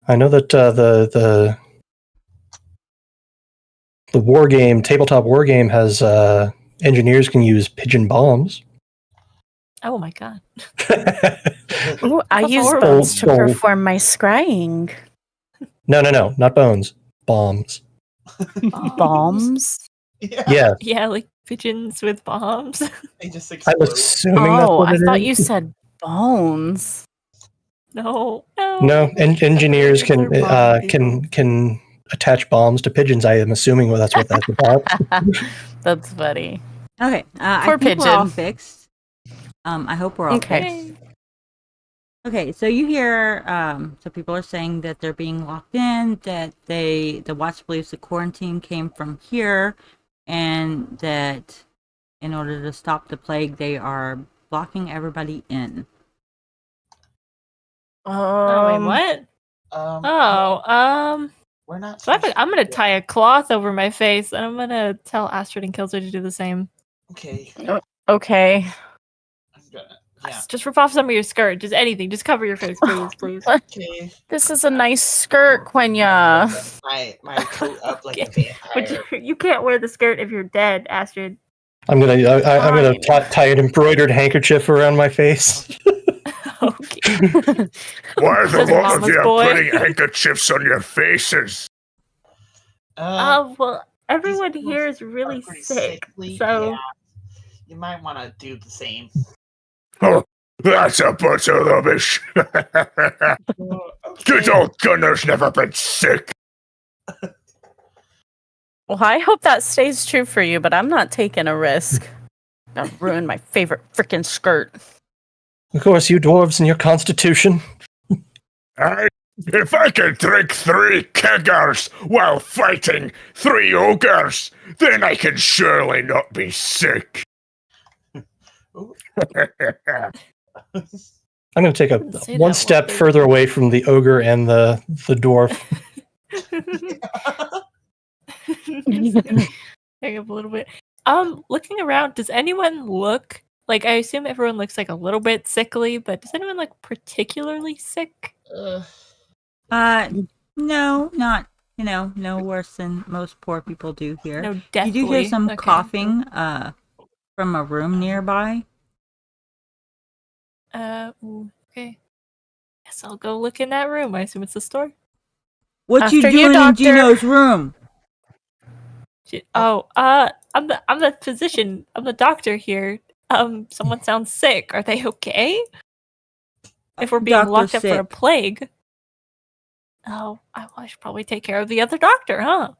I know that the war game, tabletop war game, has engineers can use pigeon bombs. Oh my god! Ooh, I That's use horrible. bones to perform my scrying. No, not bones. Bombs. Bombs? Yeah. Yeah, like pigeons with bombs. They just I'm explode. assuming that's what I it thought is. you said bones. No. Engineers Pigeons are bomb can attach bombs to pigeons. I am assuming that's what that's about. That's funny. Okay, I Poor think we're all pigeon. fixed. I hope we're all Okay. fixed. Okay, so you hear, so people are saying that they're being locked in, that the watch believes the quarantine came from here, and that in order to stop the plague, they are blocking everybody in. Oh wait, what? We're not. So I'm gonna tie a cloth over my face, and I'm gonna tell Astrid and Killjoy to do the same. Okay. Okay. I'm gonna. Yeah. Just rip off some of your skirt. Just anything. Just cover your face, please. Okay. This is a nice skirt, Quenya. My coat up like a vampire. But you can't wear the skirt if you're dead, Astrid. I'm gonna tie an embroidered handkerchief around my face. Okay. Why is a Says lot of Mama's you boy. putting handkerchiefs on your faces? Well, everyone these here is really pretty sick, sickly, so yeah. You might want to do the same. Oh, that's a bunch of rubbish. Good old Gunner's never been sick. Well, I hope that stays true for you, but I'm not taking a risk. I'll ruin my favorite freaking skirt. Of course, you dwarves and your constitution. If I can drink 3 keggers while fighting 3 ogres, then I can surely not be sick. I'm going to take one step further away from the ogre and the dwarf. Hang up a little bit. Looking around, does anyone look like? I assume everyone looks like a little bit sickly, but does anyone look particularly sick? No, not no worse than most poor people do here. No, You definitely. do hear some Okay. coughing from a room nearby. Okay. Guess I'll go look in that room. I assume it's the store. What you After doing you, in doctor. Gino's room? I'm the physician. I'm the doctor here. Someone sounds sick. Are they okay? If we're being Doctor's locked up for a sick. plague. Oh, I should probably take care of the other doctor, huh?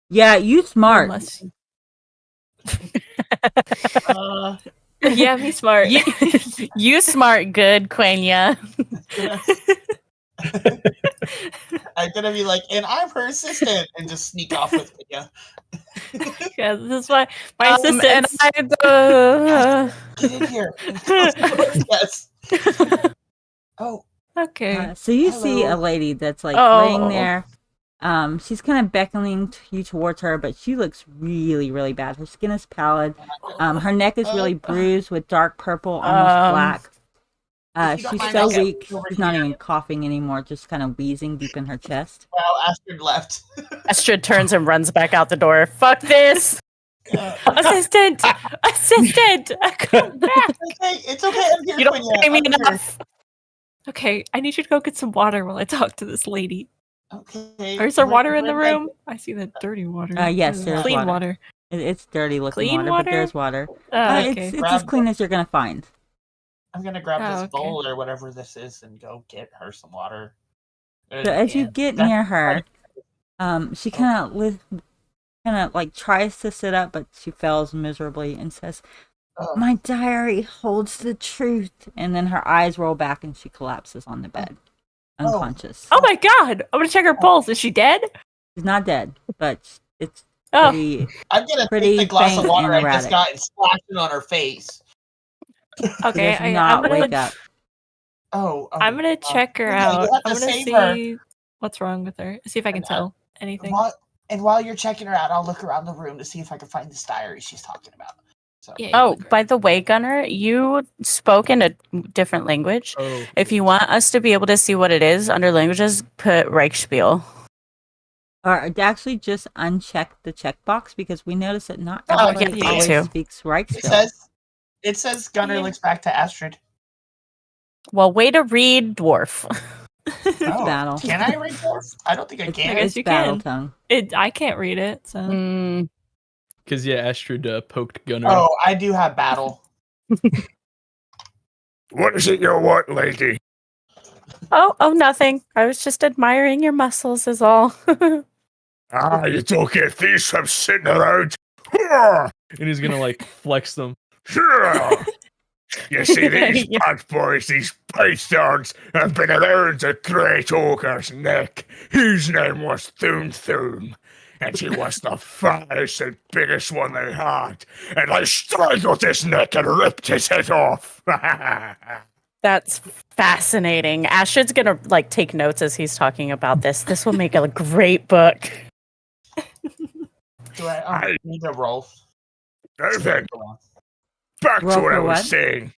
Yeah, you smart. Unless... yeah, me smart. You smart good, Quenya. I'm gonna be like, and I'm her assistant, and just sneak off with you. Yeah, this is why my assistant. And I, Get in here. Yes. Oh. Okay. So you Hello. see a lady that's like Oh. laying there. She's kind of beckoning you towards her, but she looks really, really bad. Her skin is pallid. Her neck is really bruised with dark purple, almost black. If you don't She's mind, so I'll get weak, over she's not here. even coughing anymore, just kind of wheezing deep in her chest. Wow, Astrid left. Astrid turns and runs back out the door. Fuck this! Assistant! Come back! It's okay. I'm here. You don't Quenya. pay me I'm here. enough. Okay, I need you to go get some water while I talk to this lady. Okay. Or is there water in the Where- room? I see the dirty water. Yes, there's clean water. It's dirty looking Clean water, water? but there's water. Okay. It's as clean as you're gonna find. I'm gonna grab Oh, this okay. bowl or whatever this is and go get her some water. So as you get near her, she kind of like tries to sit up, but she fails miserably and says, "My diary holds the truth." And then her eyes roll back and she collapses on the bed, unconscious. Oh my god! I'm gonna check her pulse. Is she dead? She's not dead, but it's Oh. pretty. I'm gonna Pretty take the glass of faint water and I just erratic. got and splash it on her face. Okay, Does I'm not gonna wake up. I'm gonna check her yeah, you out. have to I'm gonna save see her. what's wrong with her. See if I can tell anything. And while you're checking her out, I'll look around the room to see if I can find this diary she's talking about. So. Yeah, you Oh, look by the way, Gunnar, you spoke in a different language. Oh, If you want us to be able to see what it is under languages, put Reichspiel. Or actually just uncheck the checkbox because we notice that not Oh, everybody yeah, always too. speaks It Reichsbill. says Gunnar Yeah. looks back to Astrid. Well, way to read, dwarf. Oh, battle. can I read dwarf? I don't think I It's, can. I guess it's you battle can. tongue. I can't read it, so Mm, because yeah, Astrid poked Gunnar. Oh, I do have battle. What is it you want, lady? Oh, nothing. I was just admiring your muscles, is all. Ah, you don't get these from sitting around. Hurrah! And he's gonna like flex them. Hurrah! You see, these Yeah. bad boys, these bastards, have been around a great ogre's neck, whose name was Thum, and he was the fattest and biggest one they had, and I strangled his neck and ripped his head off. That's fascinating. Astrid's gonna like take notes as he's talking about this. This will make a great book. Do I need to roll? Now then, back Roll to what for I was what? saying.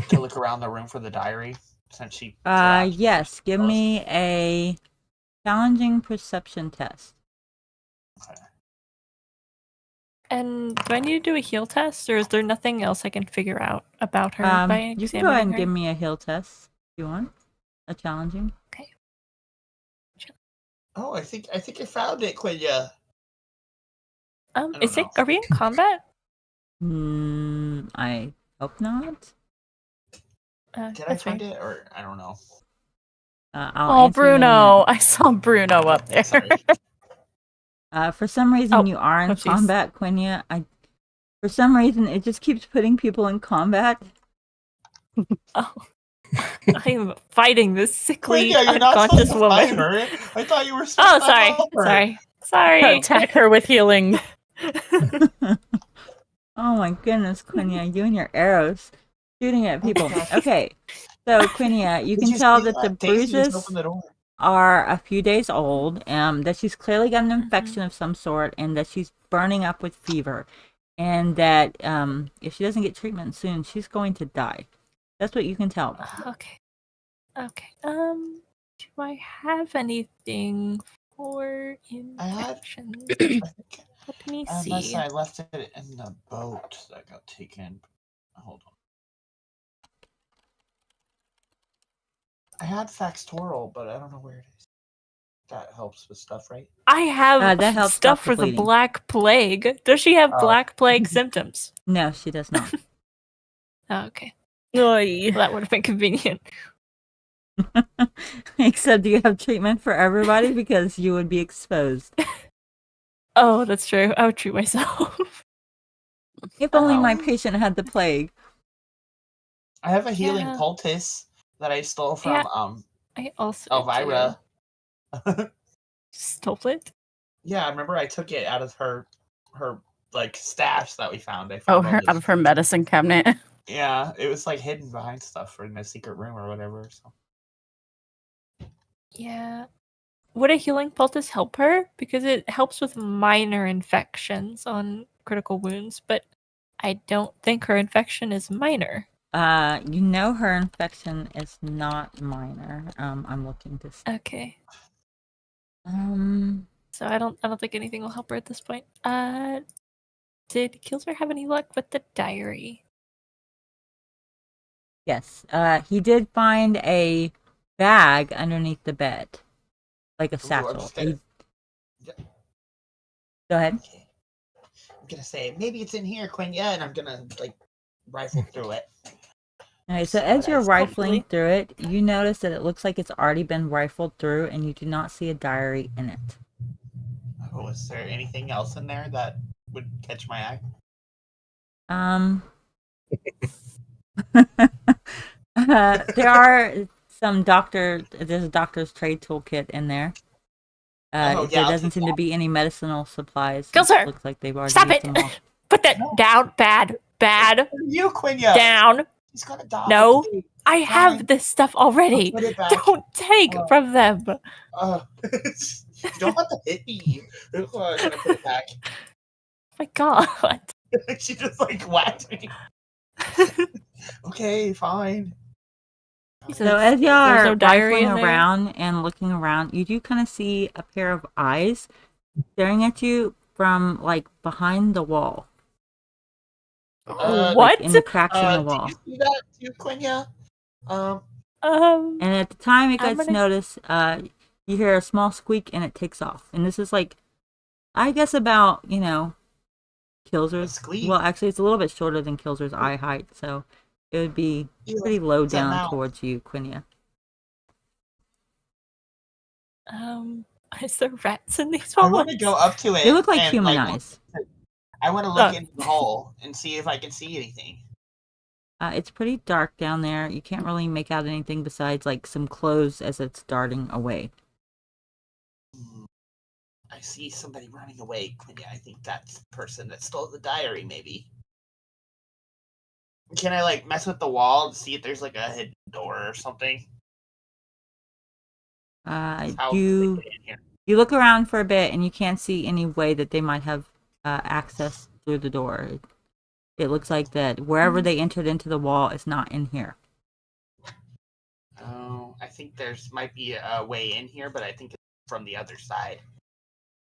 To look around the room for the diary since she. Yes, give me a challenging perception test. Okay. And do I need to do a heal test, or is there nothing else I can figure out about her by You can go ahead and examining give her? me a heal test if you want. A challenging. Oh, I think I found it, Quenya. I don't know. Are we in combat? I hope not. Did I That's find fine. it, or I don't know? I'll Oh, answer you in a Bruno. I saw Bruno up there. Sorry. minute. For some reason, you are in oopsies. combat, Quenya. For some reason, it just keeps putting people in combat. Oh, I am fighting this sickly, Quenya, you're not unconscious supposed to fight woman. her. I thought you were. Oh, supposed to sorry, help her. sorry. Attack her with healing. Oh my goodness, Quenya, you and your arrows shooting at people. Okay, so Quenya, you Did can tell see that the Daisy just bruises opened the door? are a few days old, that she's clearly got an Mm-hmm. infection of some sort, and that she's burning up with fever, and that if she doesn't get treatment soon, she's going to die. That's what you can tell. Okay. Do I have anything for infections? I think, Let me unless see. I left it in the boat that got taken. Hold on. I had Factoral, but I don't know where it is. That helps with stuff, right? I have that helps stuff stop the for the bleeding. Black Plague. Does she have Oh. Black Plague symptoms? No, she does not. Oh, okay. Oy. Well, that would have been convenient. Except you have treatment for everybody because you would be exposed. Oh, that's true. I would treat myself. If only my Oh. patient had the plague. I have a healing Yeah. poultice that I stole from Yeah. I also Elvira. stole it. Yeah, I remember I took it out of her like stash that we found. I Oh, found all her, this- out of her medicine cabinet. Yeah, it was like hidden behind stuff or in a secret room or whatever. So. Yeah. Would a healing poultice help her? Because it helps with minor infections on critical wounds, but I don't think her infection is minor. You know her infection is not minor. I'm looking to see. Okay. So I don't think anything will help her at this point. Did Kilzer have any luck with the diary? yes, he did find a bag underneath the bed, like a satchel. upstairs. Yeah. Go ahead. Okay. I'm gonna say maybe it's in here, Quenya, and I'm gonna like rifle through it. All right, so So as you're that's rifling hopefully- through it, you notice that it looks like it's already been rifled through, and you do not see a diary in it. Oh, is there anything else in there that would catch my eye? There are some there's a doctor's trade toolkit in there. Oh, yeah, There I'll doesn't take seem to be any medicinal supplies. Kilzer, It looks like they've already Stop used it! them all. Put that down. Bad. You, Quenya. Down. He's gonna die. No. I Fine. have this stuff already. Put it back. Don't take Oh. from them. You don't have to hit me. I'm gonna put it back. Oh my god. She just like whacked me. Okay, fine. So as y'all There's are no diary rifling in there? around and looking around, you do kind of see a pair of eyes staring at you from like behind the wall, What? like in the cracks in the Did wall. you see that too, Quenya? And at the time it I'm gets gonna- noticed, you hear a small squeak and it takes off. And this is like, I guess about, Kilzer's. Squeak. Well, actually, it's a little bit shorter than Kilzer's eye height, so it would be pretty low it's a down mouse. towards you, Quinia. Is there rats in these I ones? want to go up to it. They look like and, human eyes. I want to look into the hole and see if I can see anything. It's pretty dark down there. You can't really make out anything besides like some clothes as it's darting away. I see somebody running away, Quenya. I think that's the person that stole the diary, maybe. Can I like mess with the wall to see if there's like a hidden door or something? How do they get in here? You look around for a bit and you can't see any way that they might have access through the door. It looks like that wherever they entered into the wall is not in here. Oh, I think there's might be a way in here, but I think it's from the other side.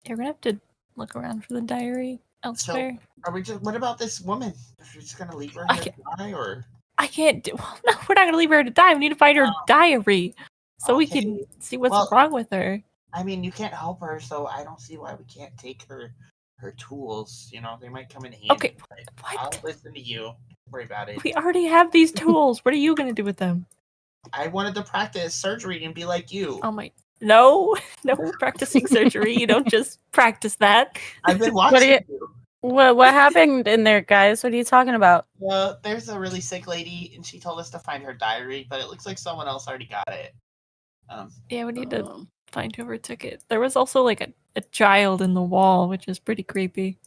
You're gonna have to look around for the diary elsewhere. Are we just? What about this woman? Are we just gonna leave her I here to die, or? I can't do. Well, no, we're not gonna leave her to die. We need to find her diary so we Okay. can see what's Well- wrong with her. I mean, you can't help her, so I don't see why we can't take her tools. They might come in handy. Okay, but what? I'll listen to you. Don't worry about it. We already have these tools. What are you gonna do with them? I wanted to practice surgery and be like you. Oh my! No, no practicing surgery. You don't just practice that. I've been What watching do you- you. What happened in there, guys? What are you talking about? There's a really sick lady, and she told us to find her diary, but it looks like someone else already got it. Yeah, we need to find whoever took it. There was also like a child in the wall, which is pretty creepy.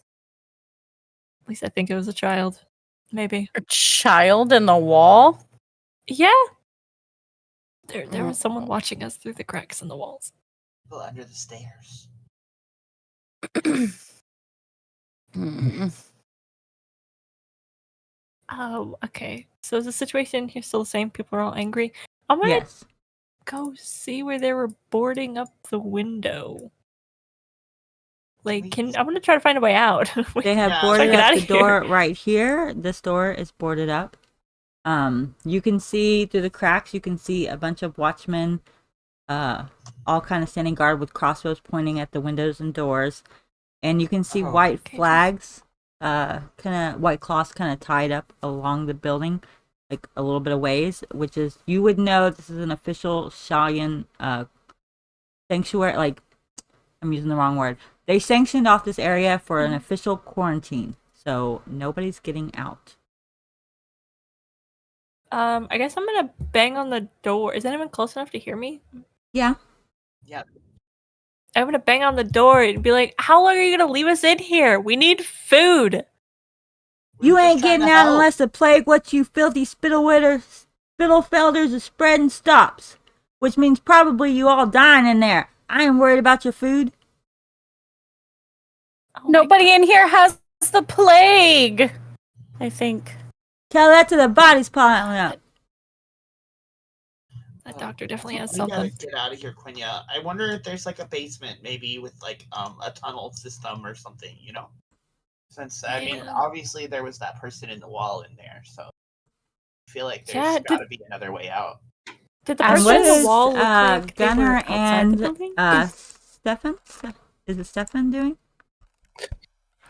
At least I think it was a child. Maybe. A child in the wall? Yeah. There was someone watching us through the cracks in the walls. People under the stairs. Oh, okay. So is the situation here still the same? People are all angry. I'm gonna Yes. go see where they were boarding up the window. Like, I'm gonna try to find a way out. They have Yeah, boarded get up outta the door right here. This door is boarded up. You can see through the cracks, you can see a bunch of watchmen, all kind of standing guard with crossbows pointing at the windows and doors. And you can see white okay. flags, white cloths kind of tied up along the building, like a little bit of ways, which is, you would know this is an official Shalian sanctuary, like, I'm using the wrong word. They sanctioned off this area for an official quarantine, so nobody's getting out. I guess I'm gonna bang on the door. Is anyone close enough to hear me? Yeah. Yeah. I'm gonna bang on the door and be like, "How long are you gonna leave us in here? We need food." You We're just ain't trying getting to out help. unless the plague what you filthy Spittlefelders is spreading stops. Which means probably you all dying in there. I ain't worried about your food. Oh my Nobody in here has the plague, I think. Tell that to the bodies piling up. That doctor definitely has We something. gotta get out of here, Quenya. I wonder if there's like a basement, maybe with like a tunnel system or something. Since I mean, Yeah. obviously there was that person in the wall in there, so I feel like there's Yeah, gotta be another way out. Did the And person what in the is wall look like they were Gunnar outside the and building? Stefan? Is it Stefan doing?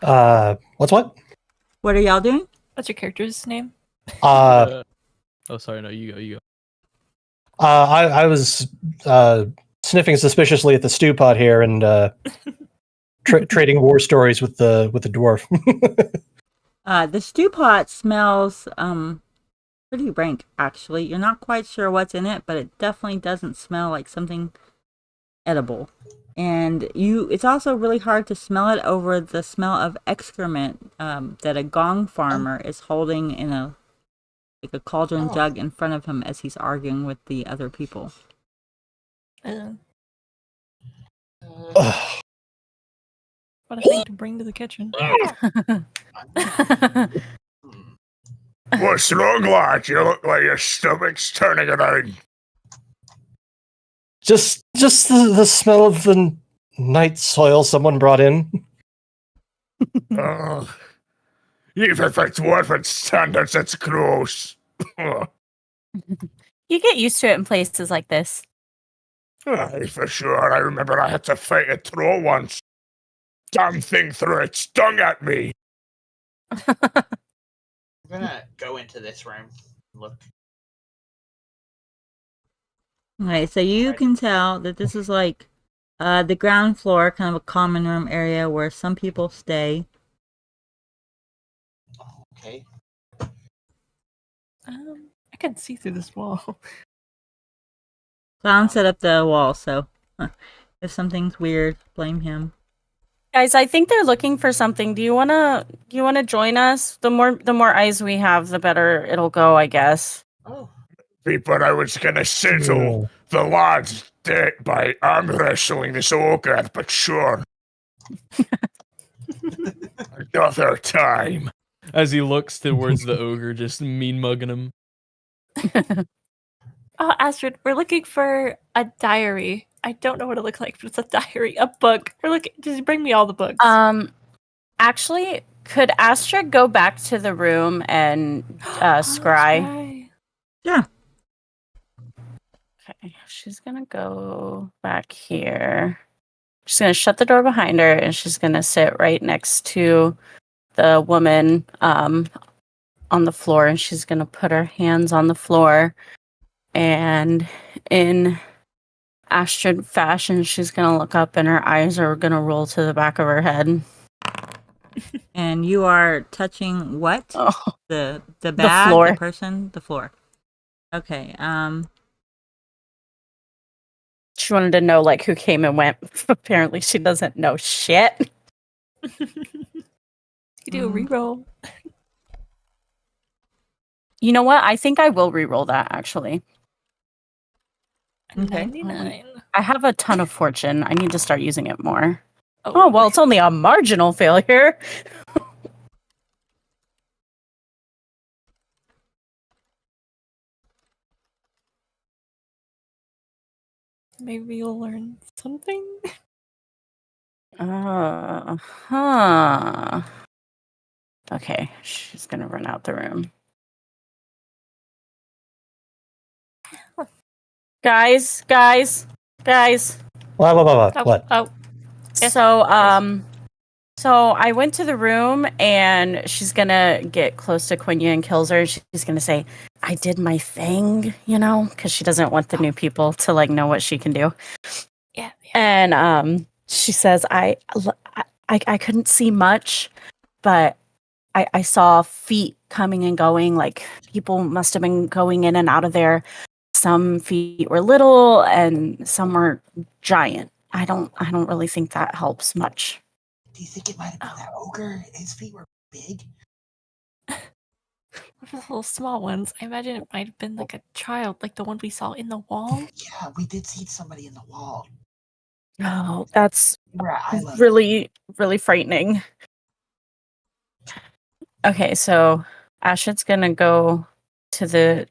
What's what? What are y'all doing? What's your character's name? Uh, Oh, sorry. No, you go. You go. I was sniffing suspiciously at the stew pot here and trading war stories with the dwarf. The stew pot smells pretty rank, actually. You're not quite sure what's in it, but it definitely doesn't smell like something edible. And it's also really hard to smell it over the smell of excrement that a gong farmer is holding in a cauldron jug in front of him as he's arguing with the other people. Uh, Ugh. What a thing to bring to the kitchen. What's wrong, lad? You look like your stomach's turning around. Just the smell of the night soil someone brought in. Ugh. Even for dwarven standards, it's gross. You get used to it in places like this. Aye, for sure. I remember I had to fight a troll once. Damn thing threw its tongue at me. I'm gonna go into this room. Look. Okay, so you Right. can tell that this is like the ground floor, kind of a common room area where some people stay. Okay. I can see through this wall. Clown set up the wall, so if something's weird, blame him. Guys, I think they're looking for something. Do you wanna join us? The more eyes we have, the better it'll go, I guess. Oh. But I was gonna settle the lad's debt by arm wrestling this ogre, but sure. Another time. As he looks towards the ogre, just mean mugging him. Oh, Astrid, we're looking for a diary. I don't know what it looks like, but it's a diary, a book. We're looking. Just bring me all the books. Actually, could Astrid go back to the room and scry? Yeah. Okay, she's gonna go back here. She's gonna shut the door behind her, and she's gonna sit right next to the woman on the floor, and she's gonna put her hands on the floor, and in Astrid fashion, she's gonna look up, and her eyes are gonna roll to the back of her head. And you are touching what? Oh. The bag, floor. the person, the floor. Okay. She wanted to know like who came and went. Apparently, she doesn't know shit. You do a reroll. You know what? I think I will re-roll that actually. Okay. 99. I have a ton of fortune. I need to start using it more. Oh, Oh, well, it's only a marginal failure. maybe you'll learn something. Huh. Okay, she's gonna run out the room. Guys. What? Oh, What? oh, So I went to the room, and she's gonna get close to Quenya and kills her. And she's gonna say, "I did my thing," because she doesn't want the new people to like know what she can do. yeah. And she says, I couldn't see much, but I saw feet coming and going. Like people must have been going in and out of there. Some feet were little, and some were giant. I don't really think that helps much. Do you think it might have been that ogre? His feet were big. The little small ones. I imagine it might have been like a child, like the one we saw in the wall. Yeah, we did see somebody in the wall. Oh, that's Where I live. really, really frightening. Okay, so Ashid's gonna go to the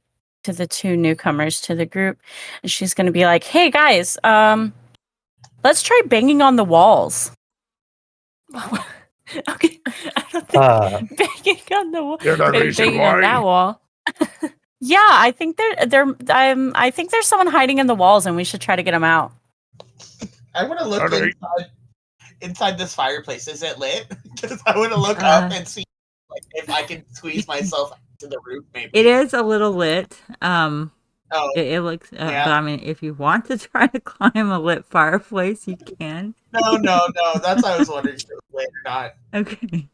two newcomers to the group, and she's gonna be like, "Hey guys, let's try banging on the walls." Okay, I don't think banging on the wall. You're the Maybe reason banging on why. that wall. Yeah, I think I think there's someone hiding in the walls, and we should try to get them out. I want to look Alright. inside this fireplace. Is it lit? Because I want to look up and see like if I can squeeze myself to the roof. Maybe It is a little lit. Oh, It looks. Yeah. But I mean, if you want to try to climb a lit fireplace, you can. no. That's what I was wondering if it was lit or not. Okay.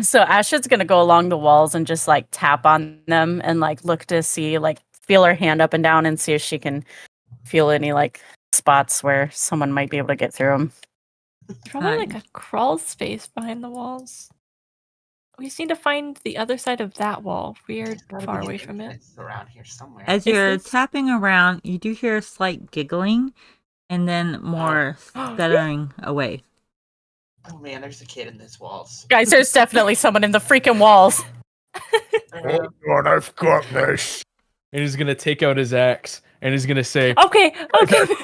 So Ashid's gonna go along the walls and just like tap on them and like look to see, like feel her hand up and down and see if she can feel any like spots where someone might be able to get through them. Probably like a crawl space behind the walls. We just need to find the other side of that wall. We're Gotta far be away an from it. entrance around here somewhere. As Is you're this- tapping around, you do hear a slight giggling, and then more scuttering away. Oh man, there's a kid in these walls. Guys, there's definitely someone in the freaking walls. Hold on, I've got this. And he's gonna take out his axe and he's gonna say, Okay.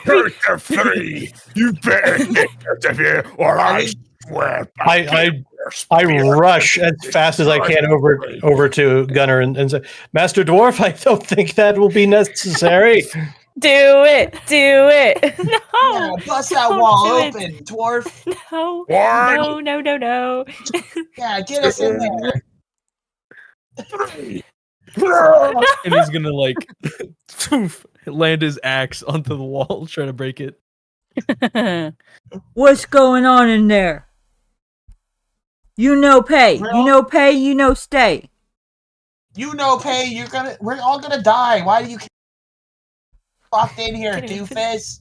Hurt the three. You better get out of here, or I swear. I rush as fast as I can over to Gunnar and say, Master Dwarf, I don't think that will be necessary. Do it. No. Yeah, bust that don't wall do it. open, dwarf. No. One, No. Yeah, get us in there. three. and he's gonna like land his axe onto the wall, trying to break it. What's going on in there? You know pay. You know pay, you know stay. You know, Pay. We're all gonna die. Why do you keep locked in here, Get it. doofus?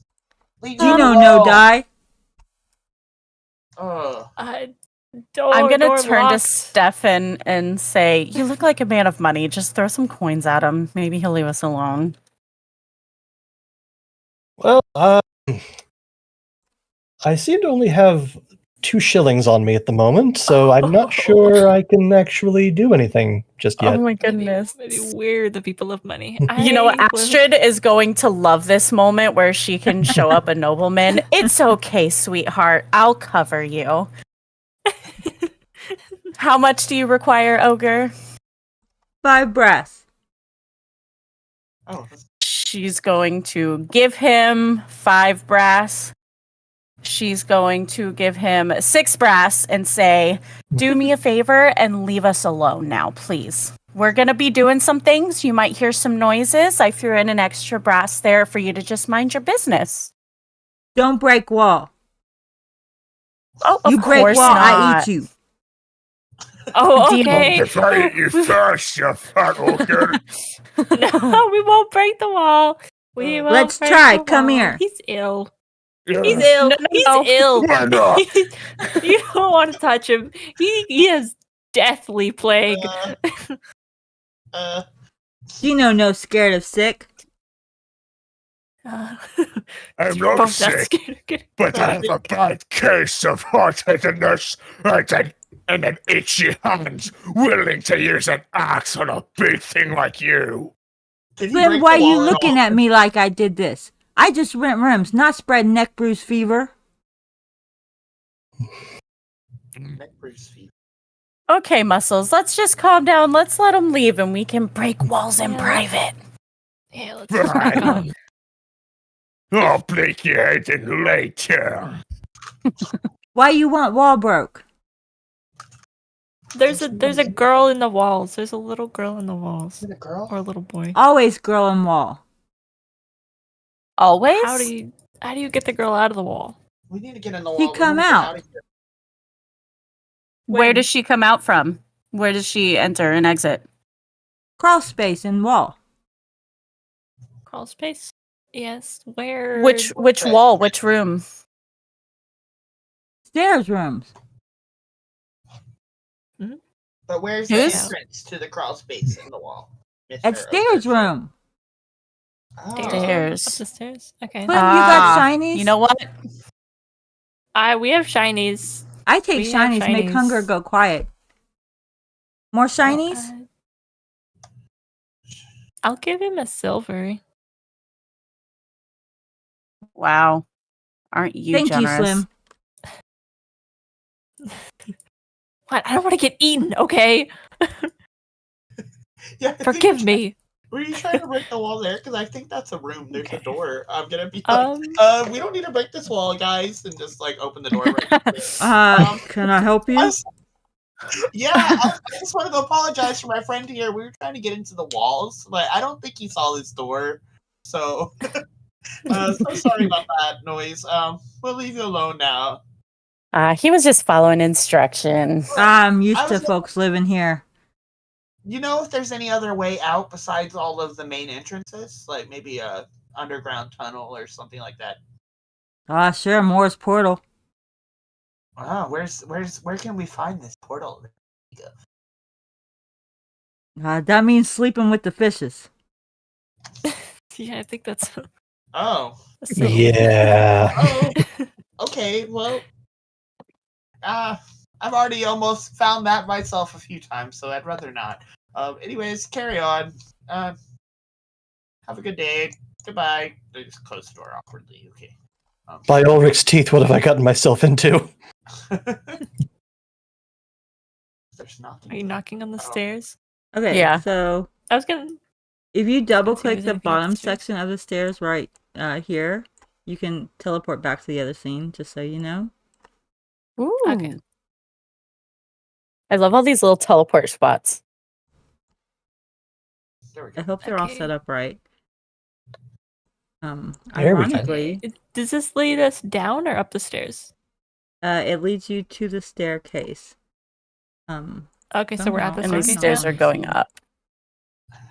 Leave You me know alone. no die. Ugh. I'm gonna door turn locked. to Stefan and say, "You look like a man of money. Just throw some coins at him. Maybe he'll leave us alone." Well, I seem to only have 2 shillings on me at the moment, so I'm not sure I can actually do anything just yet. Oh my goodness! Maybe we're the people of money. You know, I will- Astrid is going to love this moment where she can show up a nobleman. It's okay, sweetheart. I'll cover you. How much do you require, Ogre? 5 brass. Oh, She's going to give him 5 brass. She's going to give him 6 brass and say, "Do me a favor and leave us alone now, please. We're going to be doing some things. You might hear some noises. I threw in an extra brass there for you to just mind your business." Don't break wall. Oh, of You break course wall, I not. eat you. Oh, Deal. okay. If I eat you first, you fat ogre. No, we won't break the wall. We won't Let's break try. the Come wall. here. He's ill. Yeah. He's ill. No. He's ill. Why not? You don't want to touch him. He has deathly plague. Gino no scared of sick. I'm You're not both sick, scared. Good. but I have a bad case of hot-headedness and an itchy hand willing to use an axe on a big thing like you. Did he Then break why the you wall at looking all? at me like I did this? I just rent rooms, not spread neck bruise fever. Neck bruise feet. Okay, Muscles, let's just calm down. Let's let him leave and we can break walls in Yeah. private. Yeah, let's Fine. I'll break your head in later. Why you want wall broke? There's a girl in the walls. There's a little girl in the walls. Is it a girl? Or a little boy. Always girl and wall. Always? How do you get the girl out of the wall? We need to get in the wall. He We come need to get out. of here. Where When? does she come out from? Where does she enter and exit? Crawl space and wall. Crawl space? Yes. Where? Which wall? Which room? Stairs rooms. But where's the Who's- entrance to the crawl space in the wall? At Mr. stairs Ogre? room. Oh. Stairs. Up the stairs? Okay. Slim, you got shinies? You know what? We have shinies. I take we have shinies, make shinies. hunger go quiet. More shinies? I'll give him a silver. Wow. Aren't you Thank generous? you, Slim. What? I don't want to get eaten, okay? Yeah, I think Forgive you're me. Were you trying to break the wall there? Because I think that's a room. There's a door. I'm gonna be like, we don't need to break this wall, guys, and just like open the door. Right quick. Can I help you? I just wanted to apologize for my friend here. We were trying to get into the walls, but I don't think he saw this door. So, so sorry about that noise. We'll leave you alone now. He was just following instruction. I'm I used was to folks living here. You know if there's any other way out besides all of the main entrances? Like maybe a underground tunnel or something like that? Sure, Moore's portal. Wow, where can we find this portal? That means sleeping with the fishes. Yeah, I think that's. Oh. that's so- Yeah. Oh. Okay, well. I've already almost found that myself a few times, so I'd rather not. Anyways, carry on. Have a good day. Goodbye. I just close the door awkwardly. Okay. By Ulrich's teeth, what have I gotten myself into? There's nothing. Are you knocking on the stairs? Okay, Yeah. so I was gonna. if you double see if click there's the anything bottom upstairs. section of the stairs right here, you can teleport back to the other scene, just so you know. Ooh. Okay. I love all these little teleport spots. There we I go. hope they're all Okay. set up right. There we go. Ironically, Does this lead us down or up the stairs? it leads you to the staircase. Okay, so we're at the Somehow- And these staircase stairs now? are going up.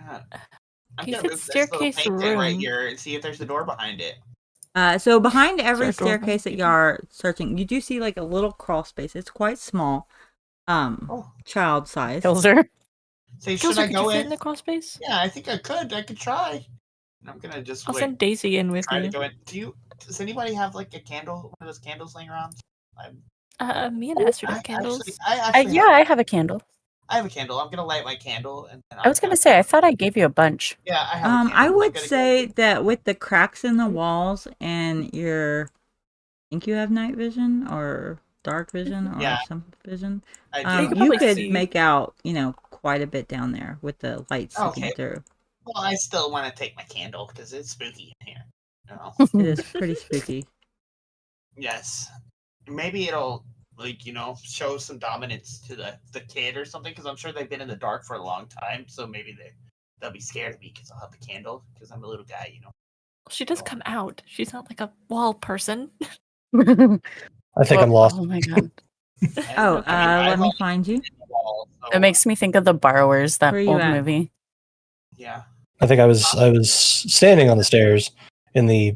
I'm Okay, gonna so move it's this little staircase paint thing right room. here and see if there's a door behind it. So behind every Is there a door staircase that behind you are searching, you do see like a little crawl space. It's quite small, Oh. child size. Kills her. Say, should Gilzer, I could go you fit in? in the crawl space? Yeah, I think I could. I could try. I'm gonna just I'll wait. send Daisy in with Try to you. go in. Does anybody have like a candle? One of those candles laying around? Me and Astrid I have candles. actually Yeah, I have a candle. I have a candle. I'm gonna light my candle and then I was gonna say, I thought I gave you a bunch. Yeah, I have a candle. I I'm would gonna go say in. that with the cracks in the walls and I think you have night vision or dark vision or Yeah. some vision. I do. You could You probably could see. make out, quite a bit down there with the light seeping Okay. through. Well, I still want to take my candle because it's spooky in here. You know? It is pretty spooky. Yes. Maybe it'll show some dominance to the kid or something because I'm sure they've been in the dark for a long time. So maybe they'll be scared of me because I'll have the candle because I'm a little guy. She does come out. She's not like a wall person. I think I'm lost. Oh my god. Oh, I've let me only find you. been in the wall, so, It makes me think of The Borrowers, that Where you old at? movie. yeah. I think I was standing on the stairs in the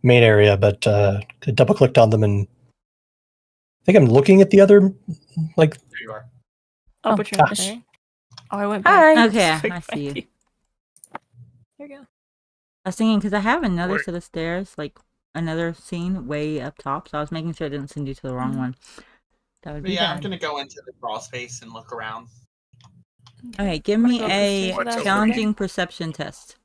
main area, but double clicked on them and I think I'm looking at the other like There you are. Oh, Oh, but you're not gosh. there. Oh, I went back. Hi. Okay, Quick I see find you. There you go. I was thinking because I have another Wait. set of stairs, like another scene way up top, so I was making sure I didn't send you to the wrong one. That would But be yeah, I'm bad. gonna go into the crawl space and look around. Okay, give I'm me gonna go up the stairs a with Astrid. challenging perception test.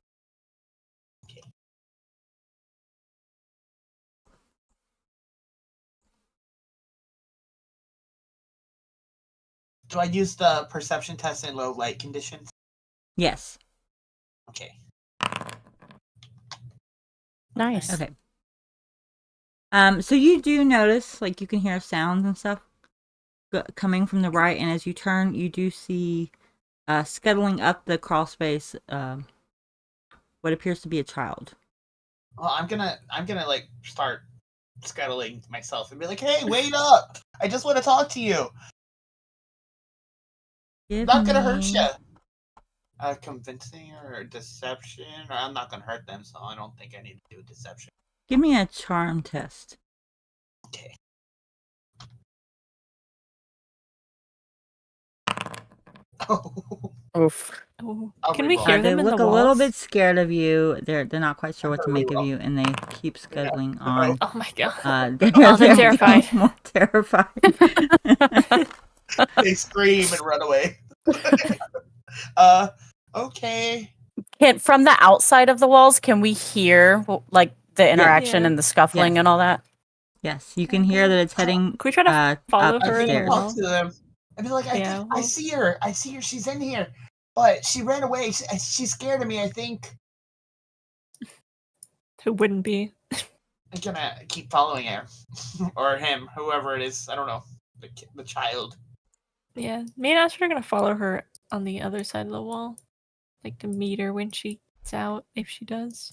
Do I use the perception test in low light conditions? Yes. Okay. Nice. Okay. So you do notice, like, you can hear sounds and stuff coming from the right, and as you turn, you do see scuttling up the crawl space what appears to be a child. Well, I'm gonna like start scuttling myself and be like, "Hey, wait up! I just want to talk to you. Give Not gonna hurt me- you." Convincing or deception? Or I'm not gonna hurt them, so I don't think I need to do a deception. Give me a charm test. Okay. Oh, Oof. Oh. I'll Can we reroll. hear They them in the look a little walls? bit scared of you. They're not quite sure what to make of Reroll. you, and they keep scuttling on. Oh my god. They're Oh, they're very terrified. more terrified. They scream and run away. Okay. From the outside of the walls, can we hear like the interaction Yeah. and the scuffling Yes. and all that? Yes, you can hear that it's heading Can we try to follow up her I'm in the gonna upstairs. wall? talk to them. I'd be like, Yeah, I well- see her. I see her. She's in here. But she ran away. She's scared of me, I think. Who wouldn't be? I'm gonna keep following her. Or him, whoever it is. I don't know. The child. Yeah. Me and Astrid are gonna follow her on the other side of the wall. Like to meet her when she's out, if she does.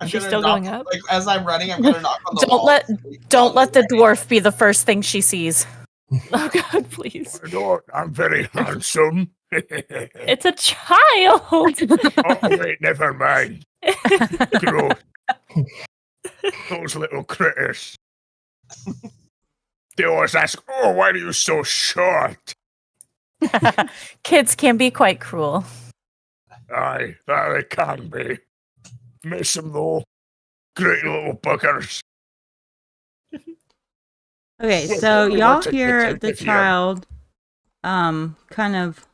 I'm She's gonna still knock- going up? Like as I'm running, I'm gonna knock on the Don't wall. let- Don't let the dwarf be the first thing she sees. Oh god, please. I don't. I'm very handsome. It's a child! Oh, wait, never mind. Gross. Those little critters. They always ask, "Oh, why are you so short?" Kids can be quite cruel. Aye, that they can be. Miss them though. Great little buggers. Okay, Yes, so we y'all want to hear get the here. child kind of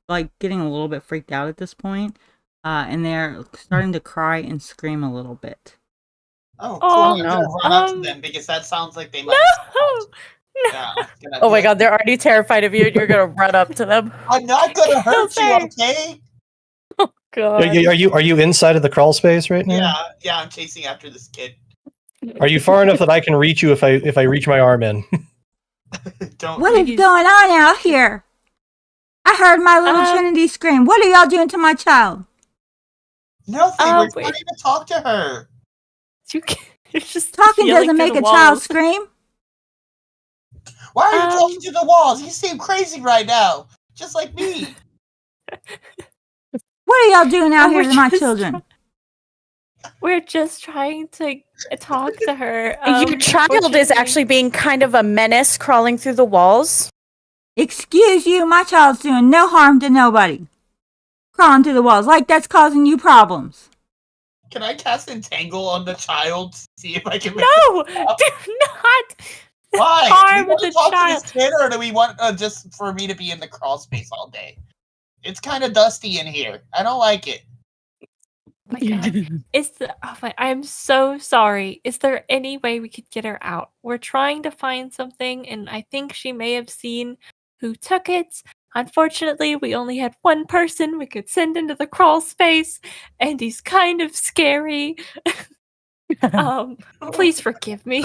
like getting a little bit freaked out at this point. And they're starting to cry and scream a little bit. Oh, cool. Oh, I'm gonna no. run up to them because that sounds like they might. No! Yeah, I'm gonna Oh be my like, god, they're already terrified of you. You're gonna run up to them. I'm not gonna hurt you, Killser. okay? God. Are you inside of the crawl space right now? Yeah, I'm chasing after this kid. Are you far enough that I can reach you if I reach my arm in? Don't. What is Please. going on out here? I heard my little Trinity scream. What are y'all doing to my child? Nothing. We're wait. trying to talk to her. You're just Talking yelling doesn't through make the a child walls. scream. Why are you talking to the walls? You seem crazy right now, just like me. What are y'all doing out Oh, here we're to my just children? We're just trying to talk to her. Your child is unfortunately- actually being kind of a menace crawling through the walls. Excuse you, my child's doing no harm to nobody. Crawling through the walls like that's causing you problems. Can I cast Entangle on the child to see if I can make No, do stop? not. Why? harm Do we want to the talk child. to this kid, or do we want just for me to be in the crawl space all day? It's kind of dusty in here. I don't like it. My God. I'm so sorry. Is there any way we could get her out? We're trying to find something, and I think she may have seen who took it. Unfortunately, we only had one person we could send into the crawl space, and he's kind of scary. Please forgive me.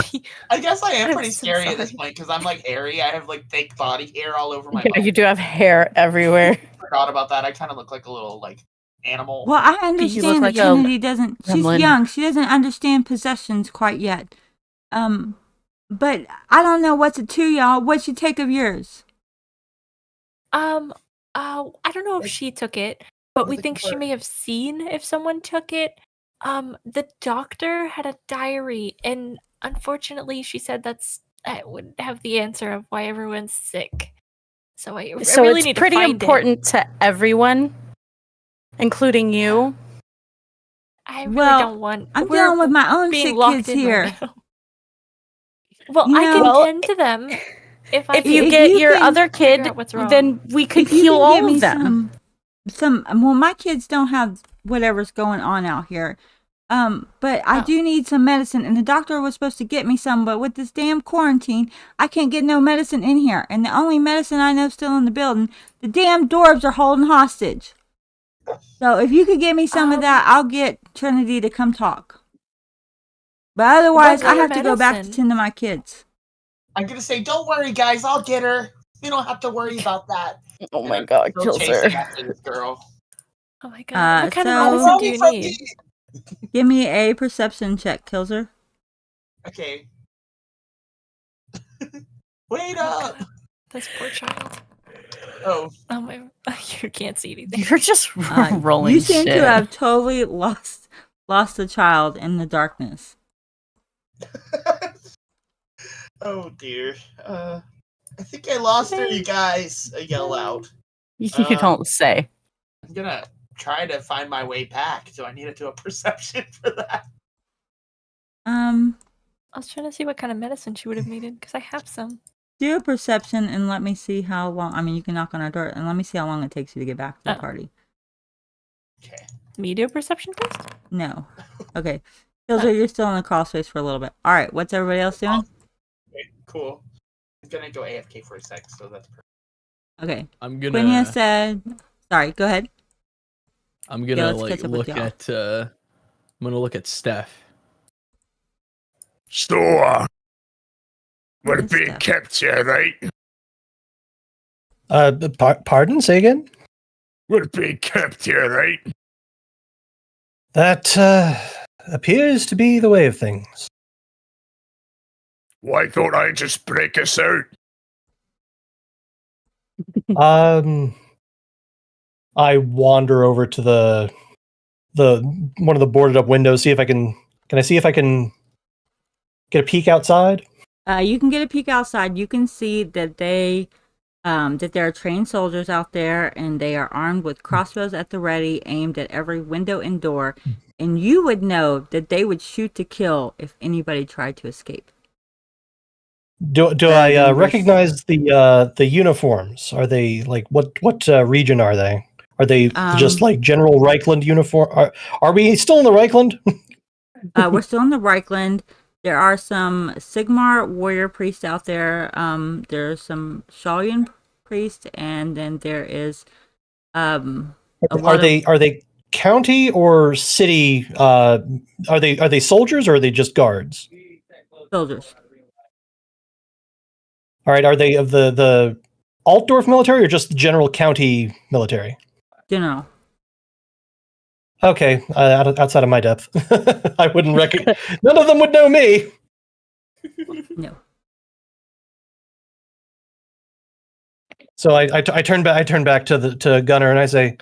I guess I am I'm pretty so scary at this sorry. point because I'm like hairy. I have like fake body hair all over my Yeah, body. you do have hair everywhere. I forgot about that. I kind of look like a little like animal. Well, I look understand like that a Trinity doesn't. She's gremlin. young. She doesn't understand possessions quite yet. But I don't know what's it to y'all. What's your take of yours? I don't know if she took it, but we Looking think she for- may have seen if someone took it. The doctor had a diary, and unfortunately, she said I wouldn't have the answer of why everyone's sick. So I So really it's need pretty to find important to everyone, including you. I really Well, don't want. I'm we're dealing with my own being sick locked kids in here. right now. Well, You I know- can Well, tend to them if If you If get you your can other kid, figure out what's wrong. then we could If you heal can all give me of them. well, my kids don't have whatever's going on out here. But I Oh. do need some medicine, and the doctor was supposed to get me some, but with this damn quarantine, I can't get no medicine in here. And the only medicine I know still in the building, the damn dwarves are holding hostage. So if you could get me some of that, I'll get Trinity to come talk. But otherwise, I kind have of to go back to medicine? tend to my kids. I'm gonna say, don't worry, guys. I'll get her. You don't have to worry about that. Oh And my I'm god, still kills chasing her. after this girl. Oh my god! What kind of so- medicine do you from need? Give me a perception check, Kilser. Okay. Wait Oh up. god, this poor child. Oh, Oh my! You can't see anything. You're just rolling You seem shit. to have totally lost the child in the darkness. oh dear. I think I lost her, you guys. I yell out. You don't say. I'm gonna try to find my way back. Do I need to do a perception for that? I was trying to see what kind of medicine she would have needed because I have some. Do a perception and let me see how long. I mean, you can knock on our door and let me see how long it takes you to get back to the Oh. party. Okay. Me do a perception first? No. Okay. Kilser, you're still in the crawl space for a little bit. All right. What's everybody else doing? Okay, cool. I'm gonna go AFK for a sec, so that's perfect. Okay. I'm Quinia gonna said. Sorry. Go ahead. I'm gonna let's like catch up with look y'all. at I'm gonna look at Steph. Store. We're Yes, being Steph. kept here, right? Pardon? Say again? We're being kept here, right? That appears to be the way of things. Why don't I just break us out? I wander over to the one of the boarded up windows. See if I can I see if I can get a peek outside? You can get a peek outside. You can see that there are trained soldiers out there, and they are armed with crossbows at the ready, aimed at every window and door. And you would know that they would shoot to kill if anybody tried to escape. Do I members. recognize the uniforms? Are they like what region are they? Are they just like general Reichland uniform? Are we still in the Reichland? We're still in the Reichland. There are some Sigmar warrior priests out there. There's some Shalian priest, and then there is Are they county or city? Are they soldiers or are they just guards? soldiers. All right. Are they of the Altdorf military or just the general county military? General. Okay, outside of my depth, I wouldn't recognize. None of them would know me. No. So I turn back to Gunnar and I say,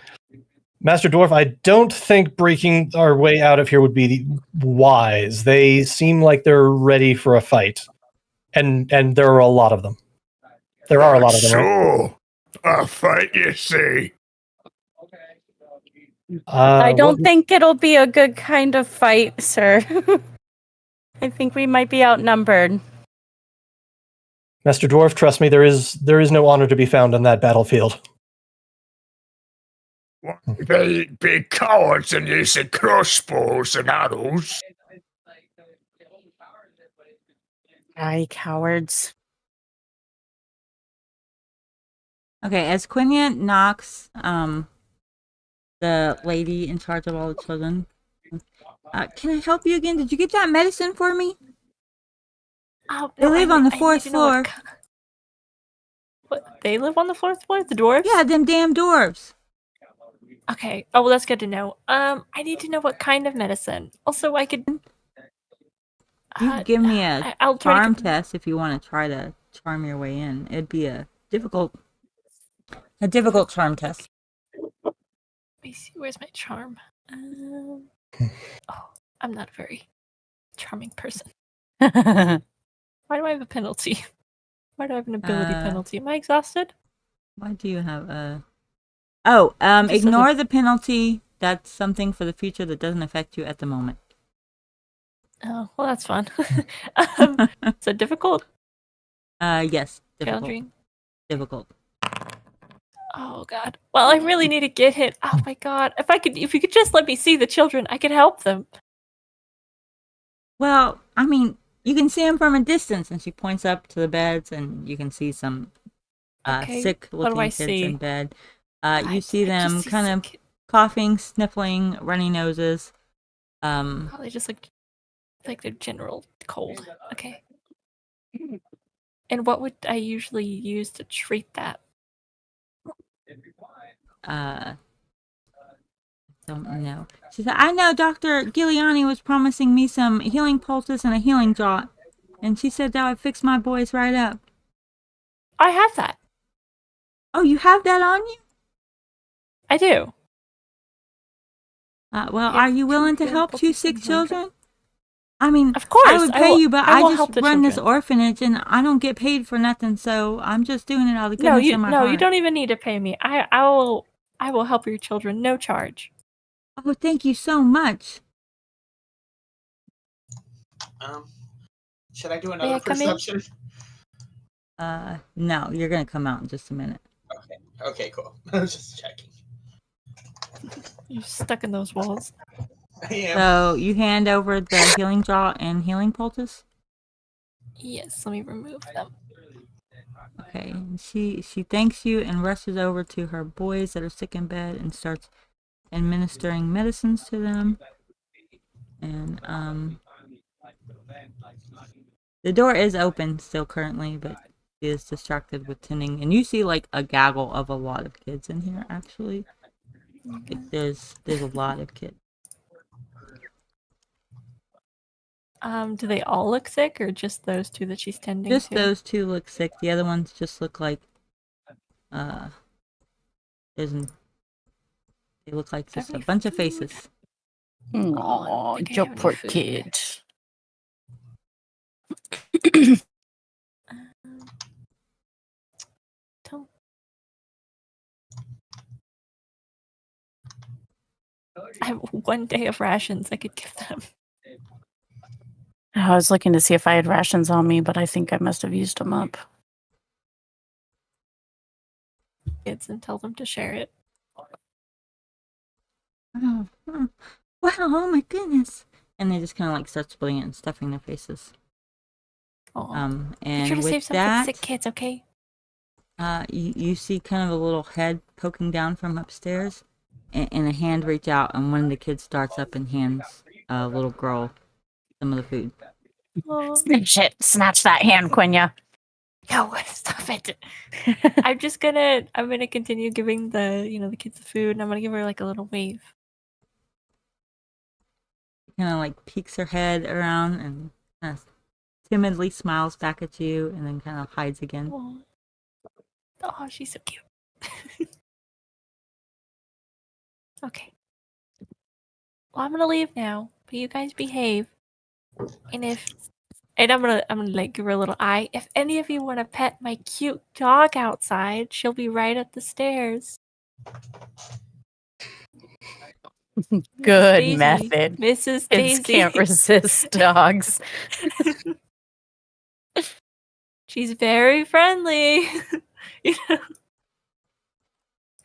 Master Dwarf, I don't think breaking our way out of here would be wise. They seem like they're ready for a fight, and there are a lot of them. There are a lot of them. Right? So, a fight, you see. I don't think it'll be a good kind of fight, sir. I think we might be outnumbered. Master Dwarf, trust me, there is no honor to be found on that battlefield. They be cowards and using crossbows and arrows. Aye, cowards. Okay, as Quinia knocks the lady in charge of all the children, can I help you again? Did you get that medicine for me? Oh, They live on the fourth floor. What? They live on the fourth floor? The dwarves? Yeah, them damn dwarves. Okay. Oh, well, that's good to know. I need to know what kind of medicine. Also, I could. You can give me a I'll try charm to test if you want to try to charm your way in. It'd be a difficult charm test. Let me see. Where's my charm? Oh, I'm not a very charming person. Why do I have a penalty? Why do I have an ability penalty? Am I exhausted? Why do you have a... Oh, ignore the penalty. That's something for the future that doesn't affect you at the moment. Oh, well, that's fun. So difficult? Yes. Difficult. Challenging? Difficult. Oh god. Well, I really need to get hit. Oh my god. If you could just let me see the children, I could help them. Well, I mean, you can see them from a distance, and she points up to the beds, and you can see some sick-looking kids in bed. You see them kind of coughing, sniffling, runny noses. Probably just like their general cold. Okay. And what would I usually use to treat that? Don't know. She said, I know Dr. Giuliani was promising me some healing poultice and a healing draught. And she said that would fix my boys right up. I have that. Oh, you have that on you? I do. Well, are you willing to help two sick children? I mean, of course, I would pay you, but I just run this children. orphanage and I don't get paid for nothing, so I'm just doing it out of the goodness of my heart. No, you don't even need to pay me. I will help your children, no charge. Oh, thank you so much. Should I do another perception? No, you're gonna come out in just a minute. Okay, cool. I was just checking. You're stuck in those walls. I am. So you hand over the healing draught and healing poultice? Yes, let me remove them. Okay, and she thanks you and rushes over to her boys that are sick in bed and starts administering medicines to them. And the door is open still currently, but she is distracted with tending. And you see like a gaggle of a lot of kids in here actually. Like, there's a lot of kids. Do they all look sick, or just those two that she's tending to? Just those two look sick. The other ones just look like, they look like just a bunch of faces. Oh, your poor kid. I have 1 day of rations I could give them. I was looking to see if I had rations on me, but I think I must have used them up. Kids and tell them to share it. Oh, wow, oh my goodness. And they just kind of like start splitting it and stuffing their faces. Aw. Make And sure to with save some for the that, sick kids, okay? you see kind of a little head poking down from upstairs, and a hand reach out, and one of the kids starts up and hands a little girl some of the food. Aw. Snatch it. Snatch that hand, Quenya. No, stop it. I'm gonna continue giving the kids the food, and I'm gonna give her like a little wave. Kind of like peeks her head around and kind of timidly smiles back at you, and then kind of hides again. Oh, she's so cute. Okay. Well, I'm gonna leave now, but you guys behave. And I'm gonna like give her a little eye. If any of you want to pet my cute dog outside, she'll be right at the stairs. Good Daisy. method. Mrs. Kids Daisy. can't resist dogs. She's very friendly. You know?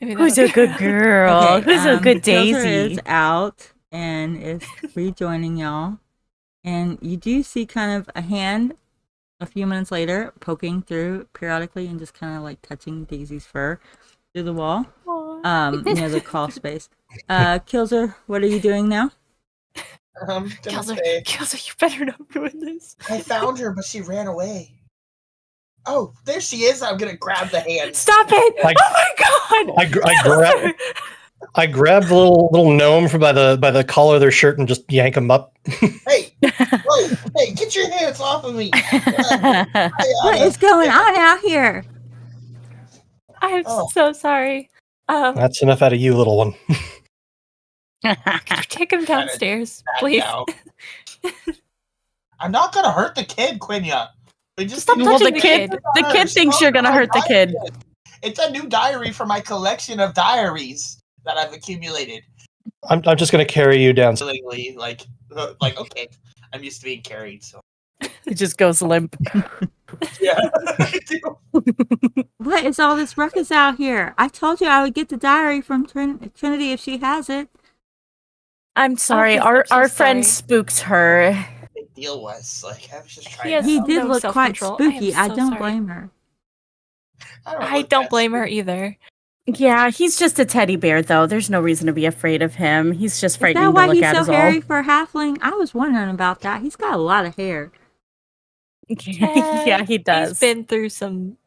Maybe Who's that'll a good get her. girl? Okay, Who's a good Kelsar Daisy? is out and is rejoining y'all. And you do see kind of a hand a few minutes later poking through periodically and just kind of like touching Daisy's fur through the wall near the crawl space. Kelsar, what are you doing now? Gonna say, Kelsar, you better not ruin this. I found her, but she ran away. Oh, there she is. I'm gonna grab the hand. Stop it! I- Oh my god! I grabbed the little gnome from by the collar of their shirt and just yank him up. Hey, whoa, hey, get your hands off of me! What is going on out here? I'm Oh. so sorry. That's enough out of you, little one. Could you take him downstairs, Back please? down. I'm not gonna hurt the kid, Quenya. We just Stop need to Well, the touching the kid, kid. the kid thinks you're gonna hurt the kid. It's a new diary from my collection of diaries that I've accumulated. I'm just gonna carry you down. Willingly, like okay, I'm used to being carried, so It just goes limp. yeah. What is all this ruckus out here? I told you I would get the diary from Trinity if she has it. I'm sorry. yes, Our I'm so friend sorry. spooked her. The big deal was like I was just trying. He has to He help. did no look quite self-control. spooky. I I am so don't sorry. blame her. I look don't that blame her spooky. either. Yeah, he's just a teddy bear, though. There's no reason to be afraid of him. He's just Is frightening that to why look he's at so is all. hairy for a halfling? I was wondering about that. He's got a lot of hair. Yeah, he does. He's been through some